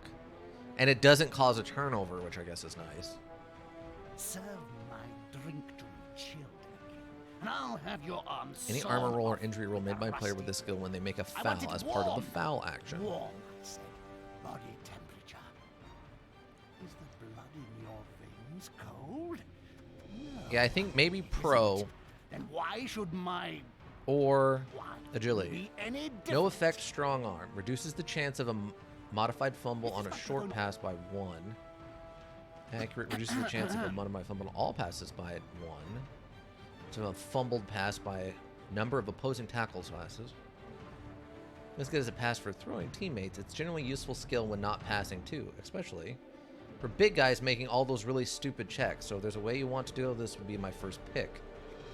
And it doesn't cause a turnover, which I guess is nice. Serve my drink to me chilled, and I'll have your arms. Any armor roll or injury roll made by a player with this skill when they make a foul as part of the foul action. Warm, I said. Body temperature Seems cold. Yeah, I think maybe pro Then why should my or what agility. be any different? No effect, strong arm. Reduces the chance of a modified fumble on a short pass by 1. Accurate reduces the chance of a modified fumble on all passes by 1. So a fumbled pass by a number of opposing tackles passes. As good as a pass for throwing teammates, it's generally a useful skill when not passing too, especially for big guys making all those really stupid checks. So if there's a way you want to do this, would be my first pick.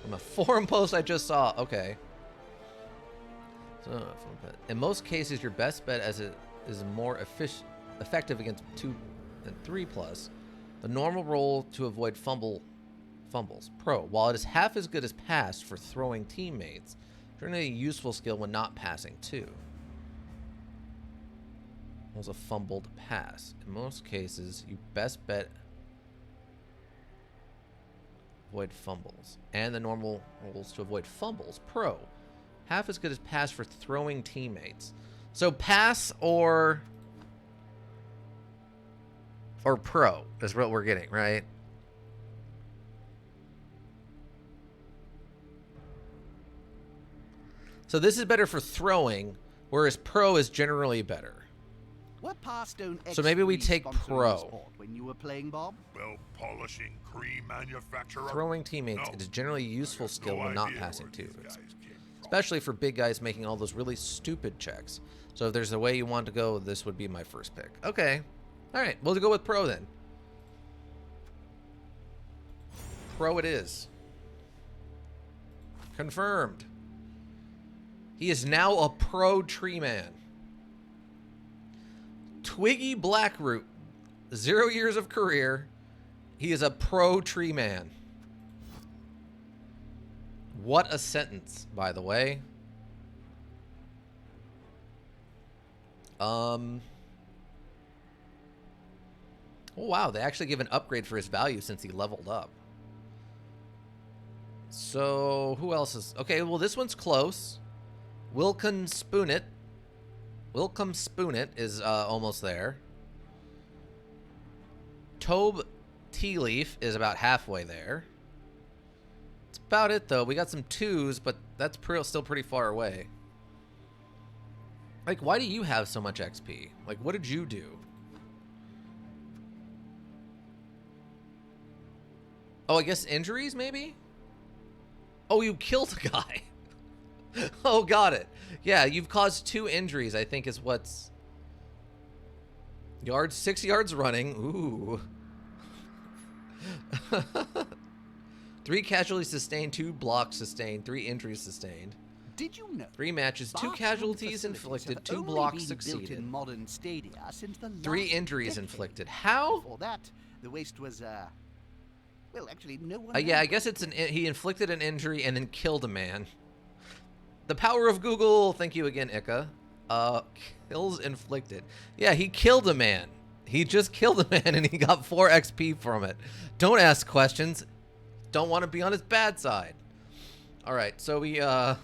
From a forum post I just saw. Okay. So in most cases, your best bet as it is more effective against 2 and 3+. The normal roll to avoid fumbles. Pro. While it is half as good as pass for throwing teammates, generally a useful skill when not passing too. Was a fumbled pass. In most cases, you best bet avoid fumbles. And the normal rolls to avoid fumbles. Pro. Half as good as pass for throwing teammates. So pass or pro is what we're getting, right? So this is better for throwing, whereas pro is generally better. What past don't So maybe we XP take sponsoring pro. sport when you were playing, Bob? Well, polishing cream manufacturer. Throwing teammates, No. it is generally a useful skill No when not idea passing where too. these guys came from. Especially for big guys making all those really stupid checks. So if there's a way you want to go, this would be my first pick. Okay. All right, we'll go with pro then. Pro it is. Confirmed. He is now a pro tree man. Twiggy Blackroot, 0 years of career. He is a pro tree man. What a sentence, by the way. Oh, wow, they actually give an upgrade for his value since he leveled up. So, who else is... Okay, well, this one's close. Wilcom Spoonit is almost there. Tobe Tea Leaf is about halfway there. That's about it, though. We got some 2s, but that's still pretty far away. Like, why do you have so much XP? Like, what did you do? Oh, I guess injuries, maybe? Oh, you killed a guy. Oh, got it. Yeah, you've caused 2 injuries, I think is what's... 6 yards running. Ooh. 3 casualties sustained, 2 blocks sustained, 3 injuries sustained. Did you know? 3 matches, 2 bathroom casualties facilities inflicted, have 2 only blocks been built succeeded. in modern stadia since the 3 last injuries decade. inflicted. How? Before that, the waste was well, actually, no one. Yeah, I guess it's he inflicted an injury and then killed a man. The power of Google. Thank you again, Ika. Kills inflicted. Yeah, he killed a man. He just killed a man and he got 4 XP from it. Don't ask questions. Don't want to be on his bad side. All right, so we well,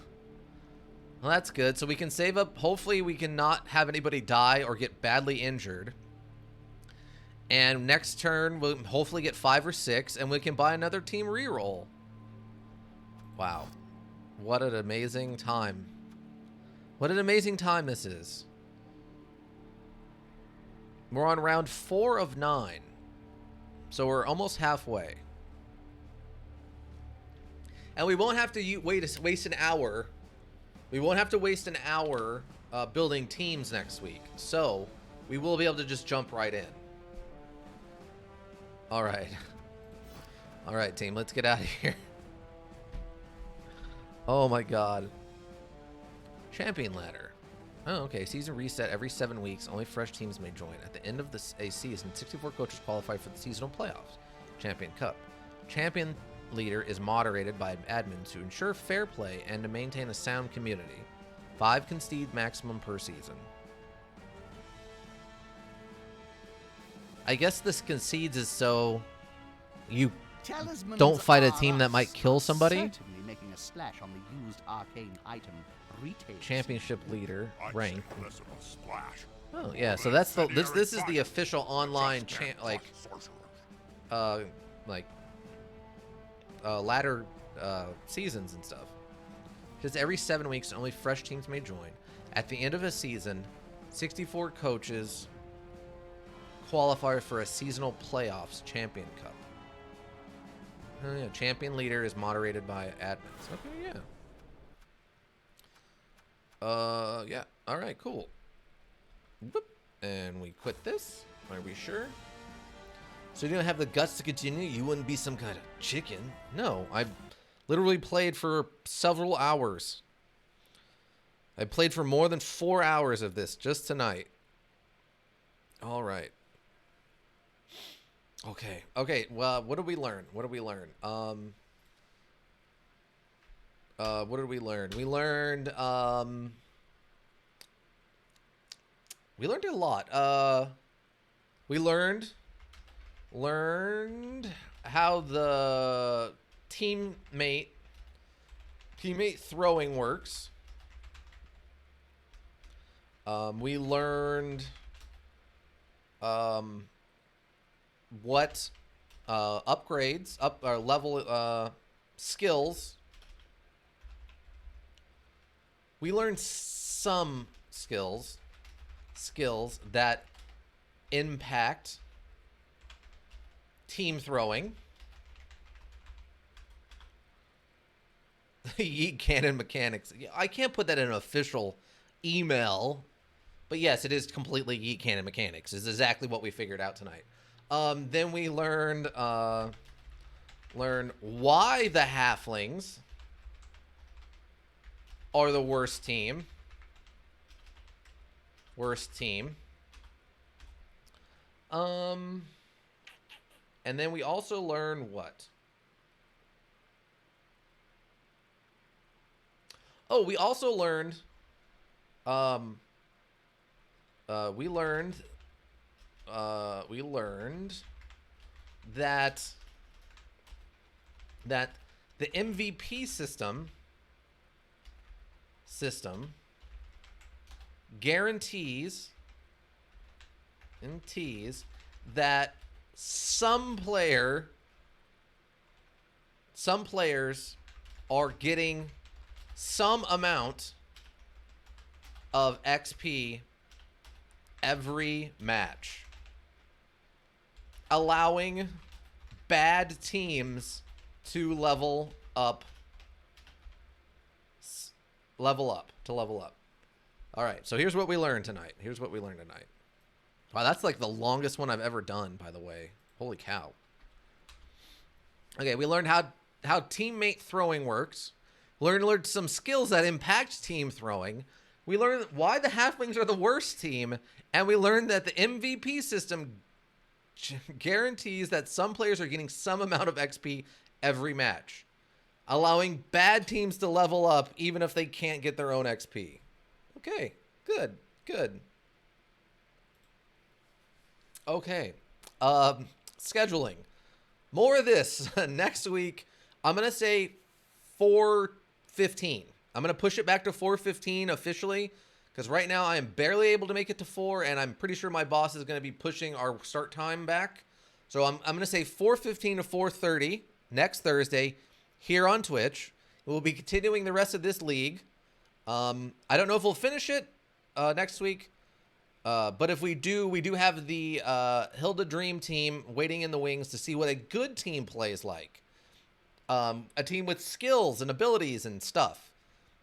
that's good. So we can save up. Hopefully we can not have anybody die or get badly injured. And next turn, we'll hopefully get 5 or 6, and we can buy another team reroll. Wow. What an amazing time. What an amazing time this is. We're on round 4 of 9. So we're almost halfway. And we won't have to waste an hour. We won't have to waste an hour building teams next week. So we will be able to just jump right in. All right. All right, team, let's get out of here. Oh my god. Champion ladder. Oh, okay. Season reset every 7 weeks. Only fresh teams may join. At the end of a season, 64 coaches qualify for the seasonal playoffs. Champion Cup. Champion leader is moderated by admins to ensure fair play and to maintain a sound community. 5 concede maximum per season. I guess this concedes is so you Talismans don't fight a are team that might kill somebody. Certainly making a splash on the used arcane item retail. Championship leader I'd rank. say less of a splash. Oh yeah, so that's the this is the official online like latter seasons and stuff. Just every 7 weeks, only fresh teams may join. At the end of a season, 64 coaches qualify for a seasonal playoffs champion cup. Oh, yeah. Champion leader is moderated by admins. Okay, yeah. Yeah. All right, cool. Whoop. And we quit this. Are we sure? So you don't have the guts to continue? You wouldn't be some kind of chicken. No, I literally played for several hours. I played for more than 4 hours of this just tonight. All right. Okay. Okay. Well, what did we learn? What did we learn? What did we learn? We learned a lot. We learned how the teammate throwing works. We learned what upgrades or level skills. We learned some skills that impact team throwing. Yeet cannon mechanics. I can't put that in an official email, but yes, it is completely yeet cannon mechanics. Is exactly what we figured out tonight. Then we learned why the Halflings are the worst team. And then we also learn what? Oh, we also learned we learned that the MVP system guarantees that some players are getting some amount of XP every match, allowing bad teams to level up. All right, so here's what we learned tonight. Wow, that's like the longest one I've ever done, by the way. Holy cow. Okay, we learned how teammate throwing works. Learned some skills that impact team throwing. We learned why the Halflings are the worst team, and we learned that the MVP system guarantees that some players are getting some amount of XP every match, allowing bad teams to level up even if they can't get their own XP. Okay, good. Okay, scheduling. More of this next week. I'm going to say 4:15. I'm going to push it back to 4:15 officially, because right now I am barely able to make it to 4, and I'm pretty sure my boss is going to be pushing our start time back. So I'm going to say 4:15 to 4:30 next Thursday here on Twitch. We'll be continuing the rest of this league. I don't know if we'll finish it next week, but if we do have the Hilda Dream team waiting in the wings to see what a good team plays like. A team with skills and abilities and stuff.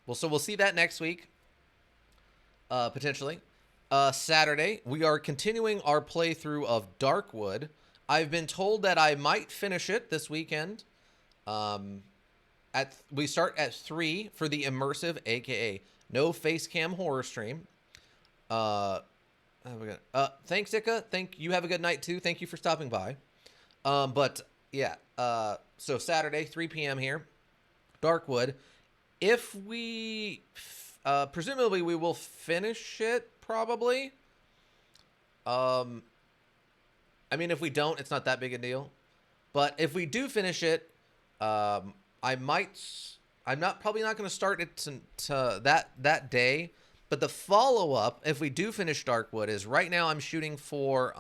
Well, so we'll see that next week, potentially. Saturday, we are continuing our playthrough of Darkwood. I've been told that I might finish it this weekend. We start at 3 for the immersive, aka no face cam horror stream. Thanks, Ika. You have a good night too. Thank you for stopping by. But yeah, so Saturday, 3 p.m. here, Darkwood. If we, presumably we will finish it, probably. I mean, if we don't, it's not that big a deal. But if we do finish it, I'm probably not going to start it to that day. But the follow-up, if we do finish Darkwood, is right now I'm shooting for,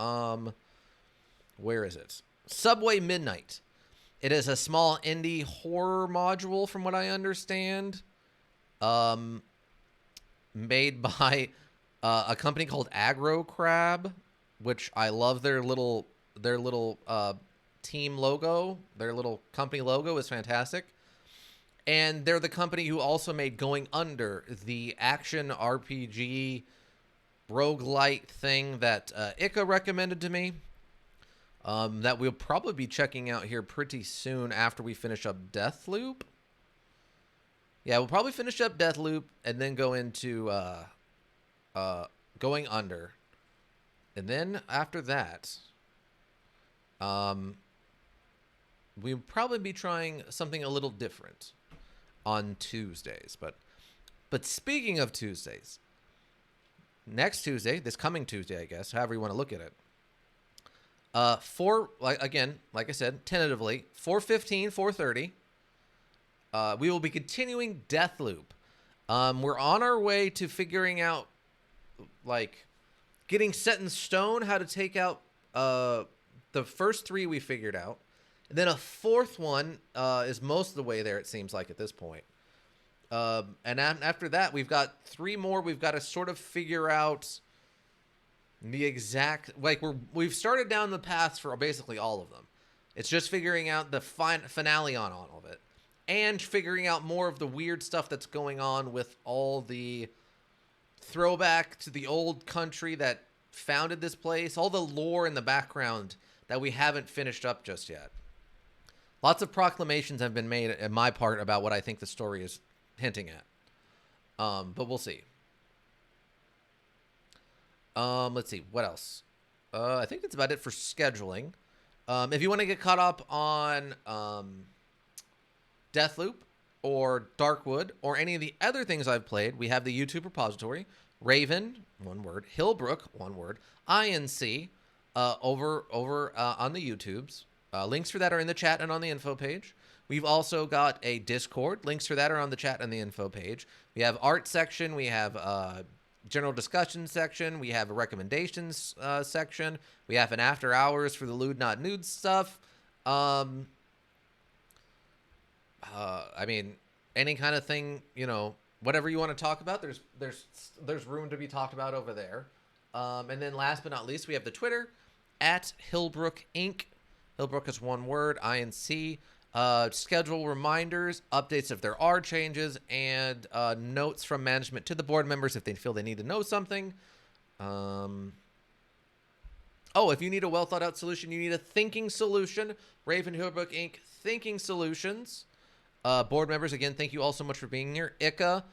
where is it? Subway Midnight. It is a small indie horror module, from what I understand, made by a company called Aggro Crab, which I love their little team logo. Their little company logo is fantastic. And they're the company who also made Going Under, the action RPG roguelite thing that Ika recommended to me. That we'll probably be checking out here pretty soon after we finish up Deathloop. Yeah, we'll probably finish up Deathloop and then go into Going Under. And then after that, we'll probably be trying something a little different on Tuesdays. But speaking of Tuesdays, next Tuesday, this coming Tuesday, I guess, however you want to look at it, like I said, tentatively, 4:15, 4:30, we will be continuing Deathloop. We're on our way to figuring out, like, getting set in stone how to take out the first 3 we figured out. And then a 4th one is most of the way there, it seems like, at this point. And after that, we've got 3 more we've got to sort of figure out the exact, like, we've started down the paths for basically all of them. It's just figuring out the finale on all of it, and figuring out more of the weird stuff that's going on with all the throwback to the old country that founded this place, all the lore in the background that we haven't finished up just yet. Lots of proclamations have been made in my part about what I think the story is hinting at. But we'll see. Let's see, what else? I think that's about it for scheduling. If you want to get caught up on Deathloop or Darkwood or any of the other things I've played, we have the YouTube repository, Raven, one word, Hillbrook, one word, INC, over on the YouTubes. Links for that are in the chat and on the info page. We've also got a Discord. Links for that are on the chat and the info page. We have art section. We have general discussion section. We have a recommendations section. We have an after hours for the lewd not nude stuff. I mean, any kind of thing, you know, whatever you want to talk about, there's room to be talked about over there. And then last but not least, we have the Twitter at Hillbrook Inc. Hillbrook is one word, INC. Schedule reminders, updates if there are changes, and notes from management to the board members if they feel they need to know something. If you need a well thought out solution, you need a thinking solution. Raven Hillbrook Inc. Thinking Solutions. Board members, again, thank you all so much for being here. Ika,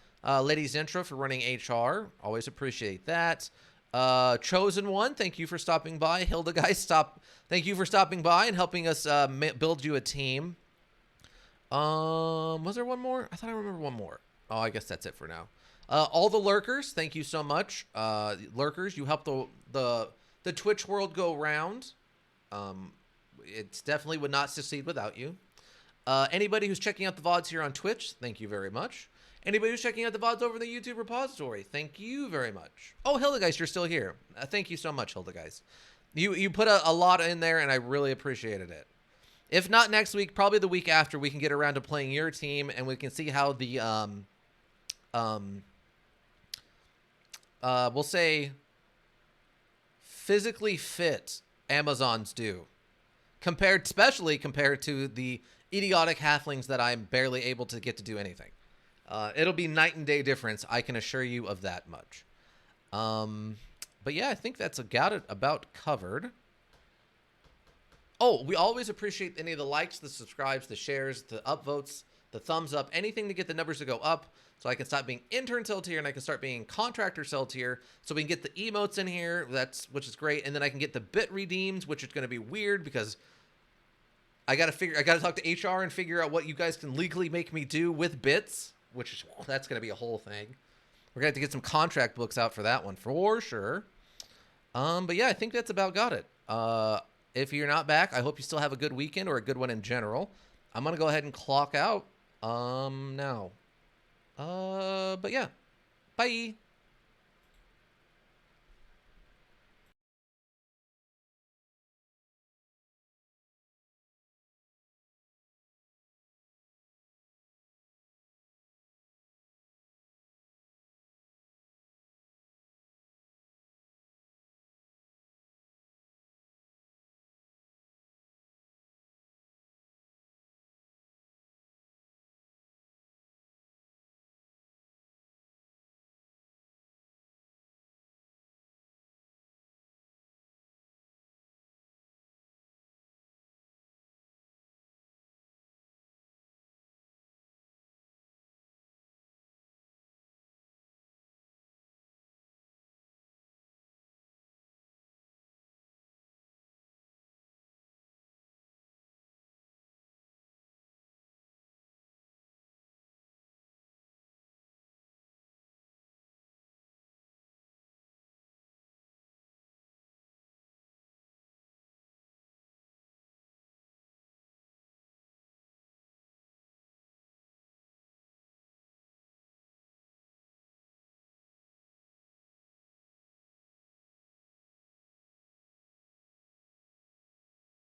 Lady Zentra for running HR. Always appreciate that. Chosen One, thank you for stopping by. Hilda Guys, thank you for stopping by and helping us build you a team. Was there one more? I thought I remember one more. Oh, I guess that's it for now. All the lurkers, thank you so much. Lurkers, you help the Twitch world go round. It definitely would not succeed without you. Anybody who's checking out the VODs here on Twitch, thank you very much. Anybody who's checking out the VODs over the YouTube repository, thank you very much. Oh, Hildegeist, you're still here. Thank you so much, Hildegeist. You put a lot in there, and I really appreciated it. If not next week, probably the week after, we can get around to playing your team, and we can see how the we'll say physically fit Amazons do, especially compared to the idiotic halflings that I'm barely able to get to do anything. It'll be night and day difference, I can assure you of that much. But yeah, I think that's about covered. Oh, we always appreciate any of the likes, the subscribes, the shares, the upvotes, the thumbs up, anything to get the numbers to go up so I can stop being intern cell tier and I can start being contractor cell tier so we can get the emotes in here, which is great, and then I can get the bit redeemed, which is going to be weird because I got to talk to HR and figure out what you guys can legally make me do with bits, that's going to be a whole thing. We're going to have to get some contract books out for that one for sure. But yeah, I think that's about got it. If you're not back, I hope you still have a good weekend or a good one in general. I'm going to go ahead and clock out now. But yeah, bye.